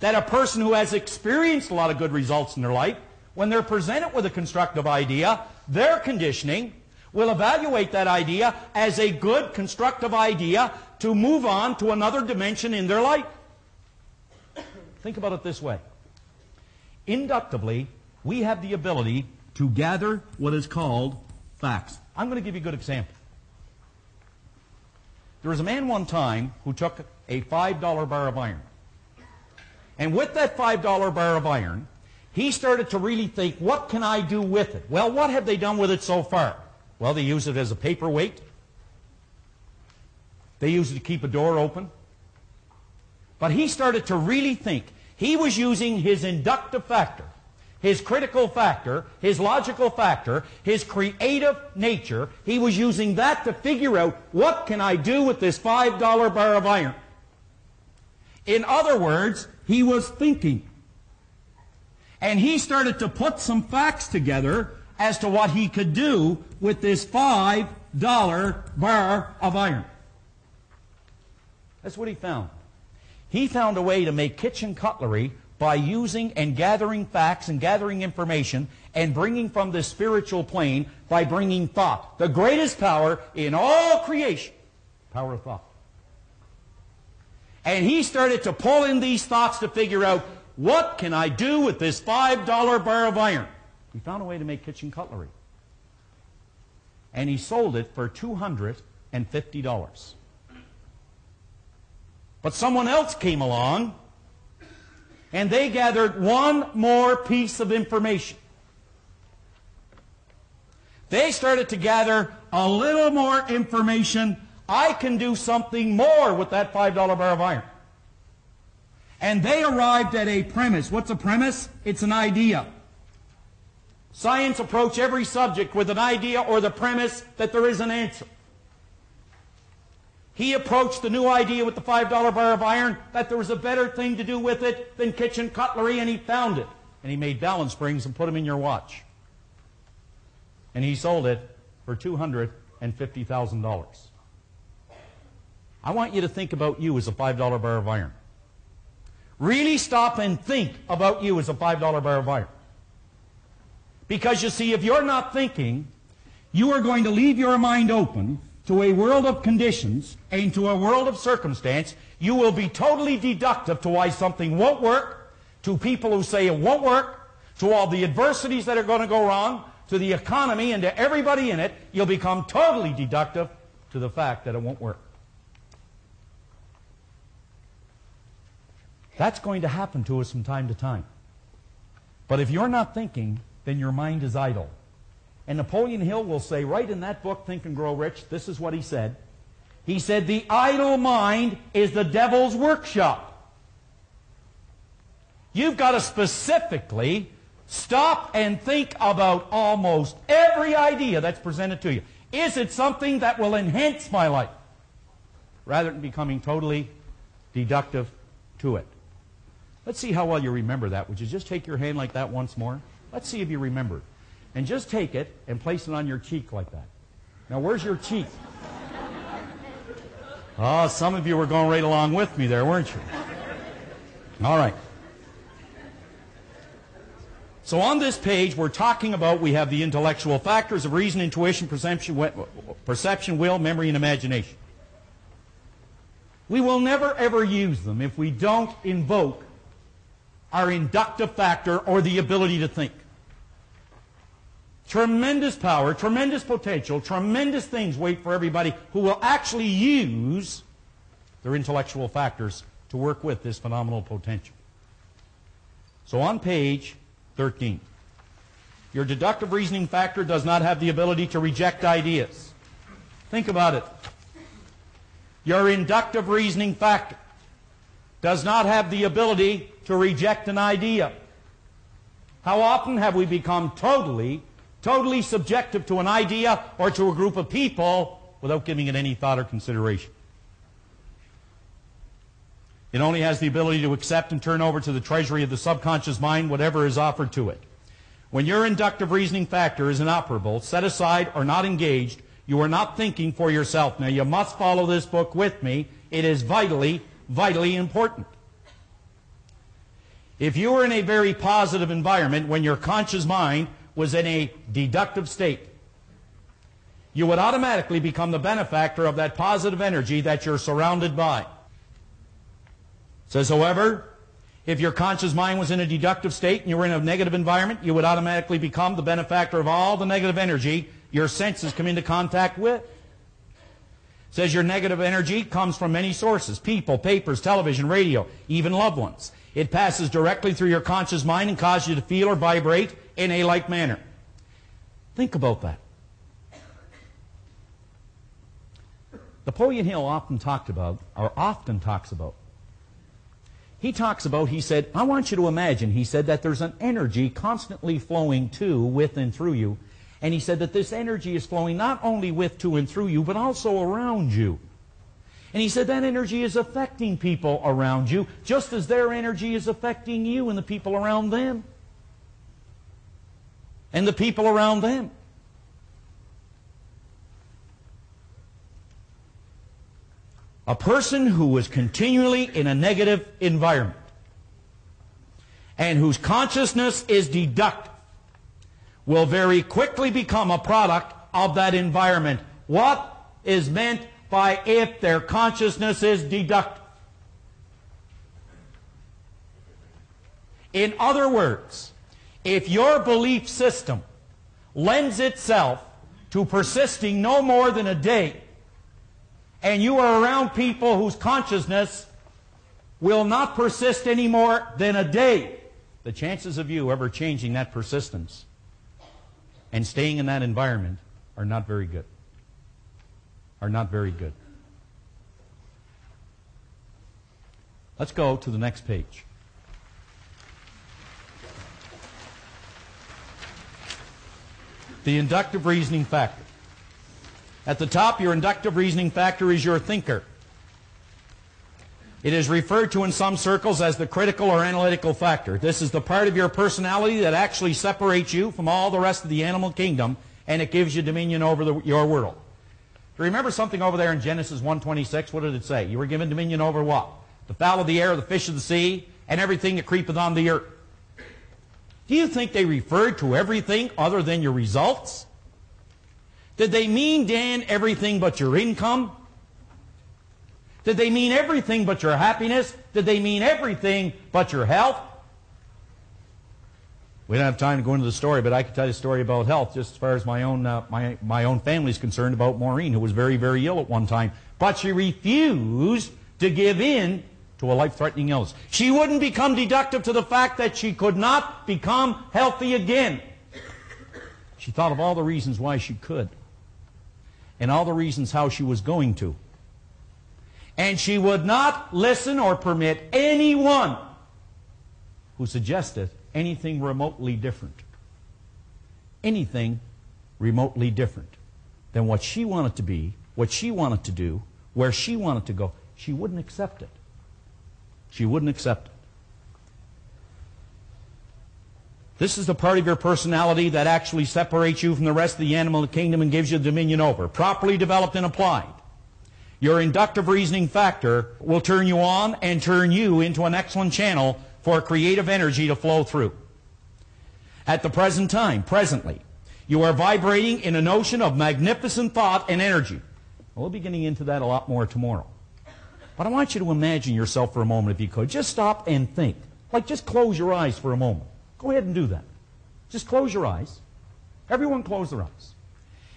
that a person who has experienced a lot of good results in their life, when they're presented with a constructive idea, their conditioning will evaluate that idea as a good, constructive idea to move on to another dimension in their life. Think about it this way. Inductively, we have the ability to gather what is called facts. I'm going to give you a good example. There was a man one time who took a $5 bar of iron. And with that $5 bar of iron, he started to really think, what can I do with it? Well, what have they done with it so far? Well, they use it as a paperweight. They use it to keep a door open. But he started to really think. He was using his inductive factor, his critical factor, his logical factor, his creative nature. He was using that to figure out, what can I do with this $5 bar of iron? In other words, he was thinking. And he started to put some facts together as to what he could do with this $5 bar of iron. That's what he found. He found a way to make kitchen cutlery by using and gathering facts and gathering information and bringing from the spiritual plane by bringing thought. The greatest power in all creation. Power of thought. And he started to pull in these thoughts to figure out, what can I do with this $5 bar of iron? He found a way to make kitchen cutlery. And he sold it for $250. But someone else came along, and they gathered one more piece of information. They started to gather a little more information. I can do something more with that $5 bar of iron. And they arrived at a premise. What's a premise? It's an idea. Science approaches every subject with an idea or the premise that there is an answer. He approached the new idea with the $5 bar of iron that there was a better thing to do with it than kitchen cutlery, and he found it. And he made balance springs and put them in your watch. And he sold it for $250,000. I want you to think about you as a $5 bar of iron. Really stop and think about you as a $5 bar of iron. Because you see, if you're not thinking, you are going to leave your mind open to a world of conditions and to a world of circumstance. You will be totally deductive to why something won't work, to people who say it won't work, to all the adversities that are going to go wrong, to the economy and to everybody in it. You'll become totally deductive to the fact that it won't work. That's going to happen to us from time to time. But if you're not thinking, then your mind is idle. And Napoleon Hill will say right in that book, Think and Grow Rich, this is what he said. He said, the idle mind is the devil's workshop. You've got to specifically stop and think about almost every idea that's presented to you. Is it something that will enhance my life? Rather than becoming totally deductive to it. Let's see how well you remember that. Would you just take your hand like that once more? Let's see if you remember it. And just take it and place it on your cheek like that. Now, where's your cheek? Oh, some of you were going right along with me there, weren't you? All right. So on this page, we're talking about, we have the intellectual factors of reason, intuition, perception, will, memory, and imagination. We will never, ever use them if we don't invoke our inductive factor or the ability to think. Tremendous power, tremendous potential, tremendous things wait for everybody who will actually use their intellectual factors to work with this phenomenal potential. So on page 13, your deductive reasoning factor does not have the ability to reject ideas. Think about it. Your inductive reasoning factor does not have the ability to reject an idea. How often have we become totally subjective to an idea or to a group of people without giving it any thought or consideration? It only has the ability to accept and turn over to the treasury of the subconscious mind whatever is offered to it. When your inductive reasoning factor is inoperable, set aside, or not engaged, you are not thinking for yourself. Now, you must follow this book with me. It is vitally, vitally important. If you were in a very positive environment when your conscious mind was in a deductive state, you would automatically become the benefactor of that positive energy that you're surrounded by. It says, however, if your conscious mind was in a deductive state and you were in a negative environment, you would automatically become the benefactor of all the negative energy your senses come into contact with. It says your negative energy comes from many sources: people, papers, television, radio, even loved ones. It passes directly through your conscious mind and causes you to feel or vibrate in a like manner. Think about that. Napoleon Hill often talks about, he said, I want you to imagine, he said, that there's an energy constantly flowing to, with, and through you. And he said that this energy is flowing not only with, to, and through you, but also around you. And he said that energy is affecting people around you, just as their energy is affecting you and the people around them. And the people around them. A person who is continually in a negative environment and whose consciousness is deductive will very quickly become a product of that environment. What is meant by if their consciousness is deductive? In other words, if your belief system lends itself to persisting no more than a day, and you are around people whose consciousness will not persist any more than a day, the chances of you ever changing that persistence and staying in that environment are not very good. Are not very good. Let's go to the next page. The inductive reasoning factor. At the top, your inductive reasoning factor is your thinker. It is referred to in some circles as the critical or analytical factor. This is the part of your personality that actually separates you from all the rest of the animal kingdom, and it gives you dominion over your world. Do you remember something over there in Genesis 1:26? What did it say? You were given dominion over what? The fowl of the air, the fish of the sea, and everything that creepeth on the earth. Do you think they referred to everything other than your results? Did they mean, Dan, everything but your income? Did they mean everything but your happiness? Did they mean everything but your health? We don't have time to go into the story, but I can tell you a story about health just as far as my own my own family is concerned about Maureen, who was very, very ill at one time. But she refused to give in to a life-threatening illness. She wouldn't become deductive to the fact that she could not become healthy again. She thought of all the reasons why she could, and all the reasons how she was going to. And she would not listen or permit anyone who suggested anything remotely different. Anything remotely different than what she wanted to be, what she wanted to do, where she wanted to go. She wouldn't accept it. She wouldn't accept it. This is the part of your personality that actually separates you from the rest of the animal kingdom and gives you dominion over. Properly developed and applied, your inductive reasoning factor will turn you on and turn you into an excellent channel for creative energy to flow through. At the present time, presently, you are vibrating in a notion of magnificent thought and energy. We'll be getting into that a lot more tomorrow. But I want you to imagine yourself for a moment, if you could. Just stop and think. Like, just close your eyes for a moment. Go ahead and do that. Just close your eyes. Everyone close their eyes.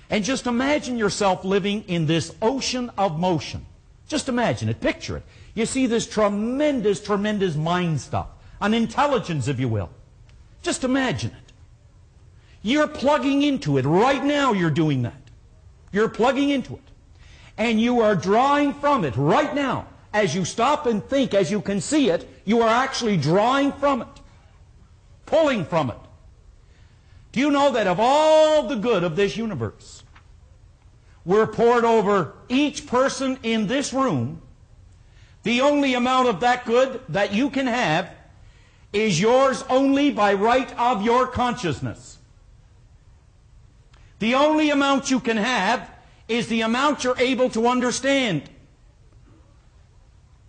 And just imagine yourself living in this ocean of motion. Just imagine it. Picture it. You see this tremendous, tremendous mind stuff. An intelligence, if you will. Just imagine it. You're plugging into it. Right now you're doing that. You're plugging into it. And you are drawing from it right now. As you stop and think, as you can see it, you are actually drawing from it. Pulling from it. Do you know that of all the good of this universe were poured over each person in this room, the only amount of that good that you can have is yours only by right of your consciousness. The only amount you can have is the amount you're able to understand.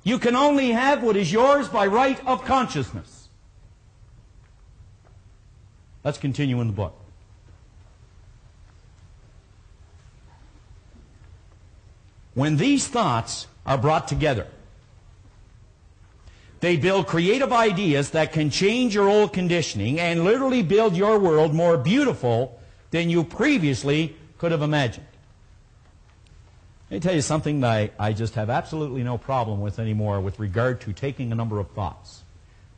You can only have what is yours by right of consciousness. Let's continue in the book. When these thoughts are brought together, they build creative ideas that can change your old conditioning and literally build your world more beautiful than you previously could have imagined. Let me tell you something that I just have absolutely no problem with anymore with regard to taking a number of thoughts.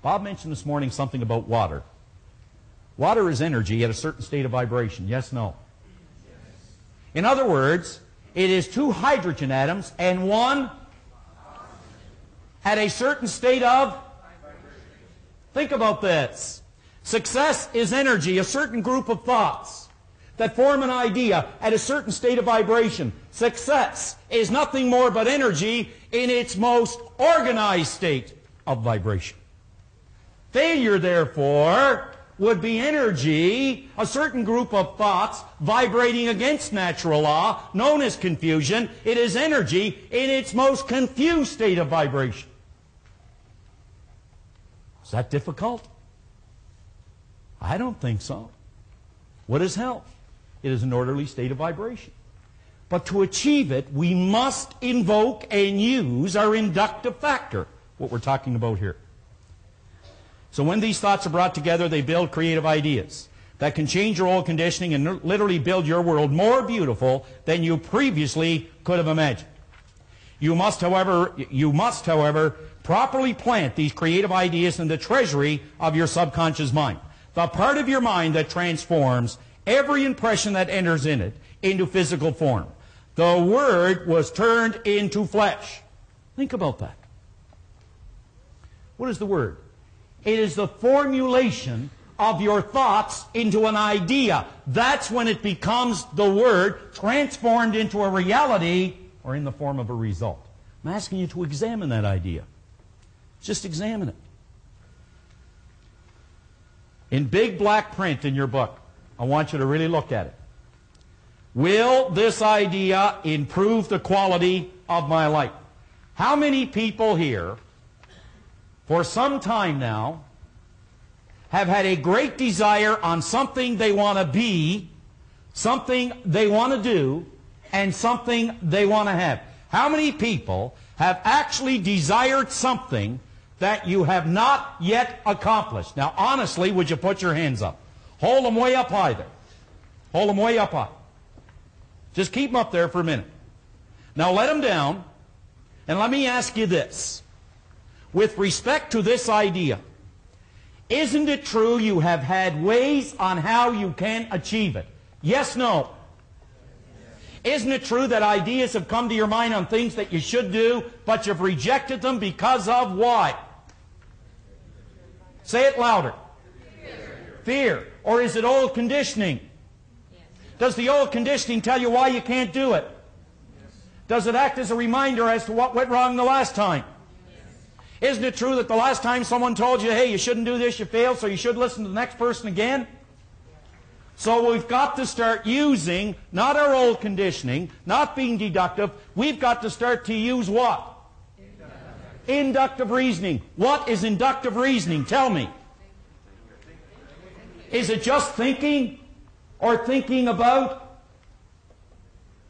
Bob mentioned this morning something about water. Water is energy at a certain state of vibration. Yes, no? In other words, it is two hydrogen atoms and one at a certain state of vibration. Think about this. Success is energy, a certain group of thoughts that form an idea at a certain state of vibration. Success is nothing more but energy in its most organized state of vibration. Failure, therefore, would be energy, a certain group of thoughts vibrating against natural law, known as confusion. It is energy in its most confused state of vibration. Is that difficult? I don't think so. What is health? It is an orderly state of vibration. But to achieve it, we must invoke and use our inductive factor, what we're talking about here. So when these thoughts are brought together, they build creative ideas that can change your old conditioning and literally build your world more beautiful than you previously could have imagined. You must, however, properly plant these creative ideas in the treasury of your subconscious mind, the part of your mind that transforms every impression that enters in it into physical form. The Word was turned into flesh. Think about that. What is the Word? It is the formulation of your thoughts into an idea. That's when it becomes the Word transformed into a reality or in the form of a result. I'm asking you to examine that idea. Just examine it. In big black print in your book, I want you to really look at it. Will this idea improve the quality of my life? How many people here, for some time now, have had a great desire on something they want to be, something they want to do, and something they want to have? How many people have actually desired something that you have not yet accomplished? Now, honestly, would you put your hands up? Hold them way up high there. Hold them way up high. Just keep them up there for a minute. Now let them down, and let me ask you this. With respect to this idea, isn't it true you have had ways on how you can achieve it? Yes, no? Isn't it true that ideas have come to your mind on things that you should do, but you've rejected them because of what? Say it louder. Fear. Or is it old conditioning? Does the old conditioning tell you why you can't do it? Does it act as a reminder as to what went wrong the last time? Isn't it true that the last time someone told you, hey, you shouldn't do this, you failed, so you should listen to the next person again? So we've got to start using, not our old conditioning, not being deductive, we've got to start to use what? Inductive reasoning. What is inductive reasoning? Tell me. Is it just thinking? Or thinking about?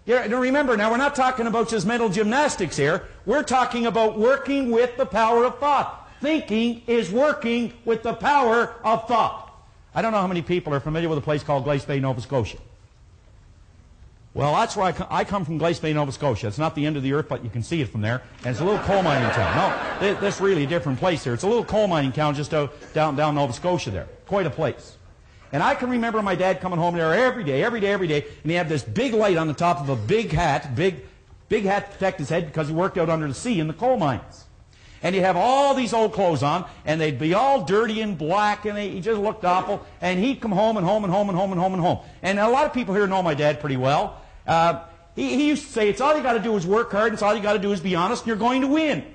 Yeah, remember, now we're not talking about just mental gymnastics here. We're talking about working with the power of thought. Thinking is working with the power of thought. I don't know how many people are familiar with a place called Glace Bay, Nova Scotia. Well, that's where I come from, Glace Bay, Nova Scotia. It's not the end of the earth, but you can see it from there. And it's a little coal mining town. No, this is really a different place here. It's a little coal mining town just down Nova Scotia there. Quite a place. And I can remember my dad coming home there every day, and he had this big light on the top of a big hat to protect his head because he worked out under the sea in the coal mines. And he'd have all these old clothes on, and they'd be all dirty and black, and he just looked awful. And he'd come home and home and home and home and home and home. And a lot of people here know my dad pretty well. He used to say, it's all you got to do is work hard, and it's all you got to do is be honest, and you're going to win.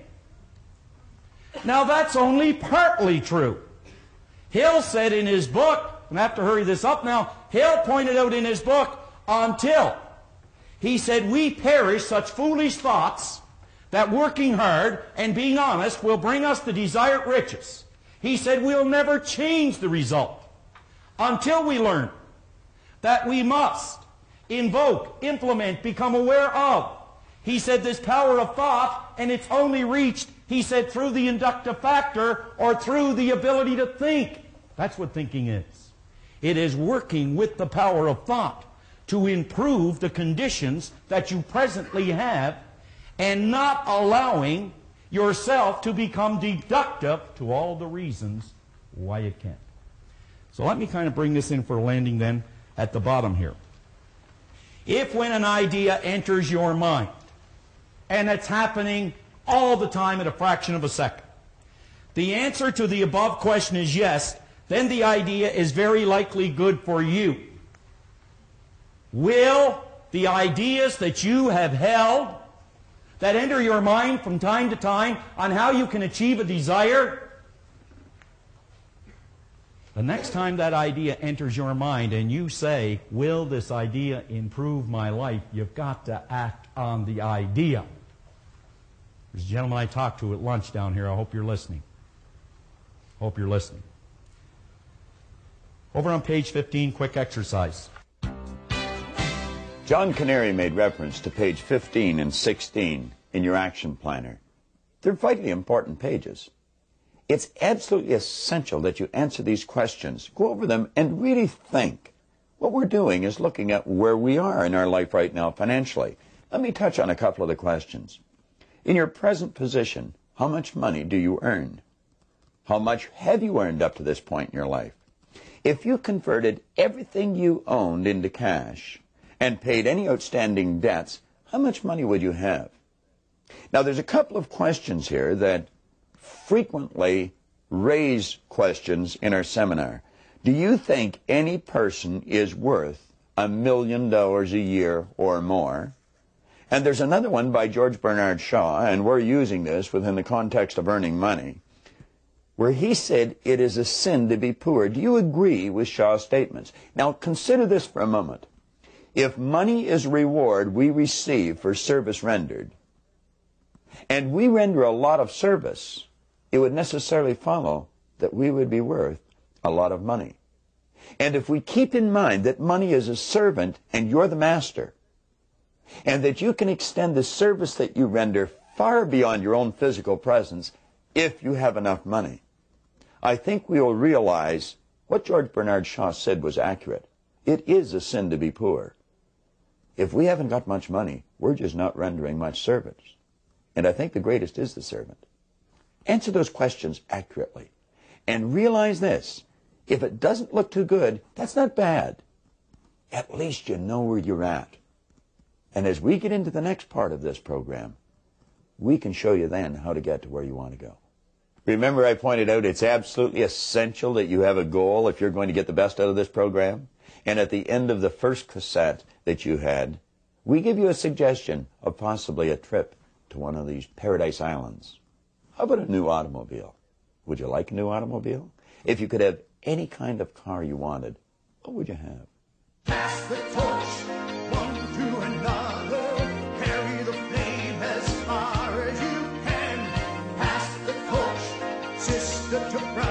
Now that's only partly true. Hill said in his book, and I have to hurry this up now, Hill pointed out in his book, until, he said, we perish such foolish thoughts that working hard and being honest will bring us the desired riches. He said we'll never change the result until we learn that we must invoke, implement, become aware of. He said this power of thought, and it's only reached, he said, through the inductive factor or through the ability to think. That's what thinking is. It is working with the power of thought to improve the conditions that you presently have and not allowing yourself to become deductive to all the reasons why it can't. So let me kind of bring this in for a landing then at the bottom here. If when an idea enters your mind, and it's happening all the time at a fraction of a second, the answer to the above question is yes, then the idea is very likely good for you. Will the ideas that you have held, that enter your mind from time to time on how you can achieve a desire, The next time that idea enters your mind and you say, will this idea improve my life, you've got to act on the idea. There's a gentleman I talked to at lunch down here. I hope you're listening. Hope you're listening. Over on page 15, quick exercise. John Canary made reference to page 15 and 16 in your action planner. They're vitally important pages. It's absolutely essential that you answer these questions, go over them, and really think. What we're doing is looking at where we are in our life right now financially. Let me touch on a couple of the questions. In your present position, how much money do you earn? How much have you earned up to this point in your life? If you converted everything you owned into cash and paid any outstanding debts, how much money would you have? Now, there's a couple of questions here that frequently raise questions in our seminar. Do you think any person is worth $1 million a year or more? And there's another one by George Bernard Shaw, and we're using this within the context of earning money, where he said it is a sin to be poor. Do you agree with Shaw's statements? Now, consider this for a moment. If money is a reward we receive for service rendered, and we render a lot of service, it would necessarily follow that we would be worth a lot of money. And if we keep in mind that money is a servant and you're the master, and that you can extend the service that you render far beyond your own physical presence if you have enough money, I think we will realize what George Bernard Shaw said was accurate. It is a sin to be poor. If we haven't got much money, we're just not rendering much service. And I think the greatest is the servant. Answer those questions accurately. And realize this. If it doesn't look too good, that's not bad. At least you know where you're at. And as we get into the next part of this program, we can show you then how to get to where you want to go. Remember, I pointed out it's absolutely essential that you have a goal if you're going to get the best out of this program. And at the end of the first cassette that you had, we give you a suggestion of possibly a trip to one of these paradise islands. How about a new automobile? Would you like a new automobile? If you could have any kind of car you wanted, what would you have? Pass the torch, one to another. Carry the flame as far as you can. Pass the torch, sister to brother.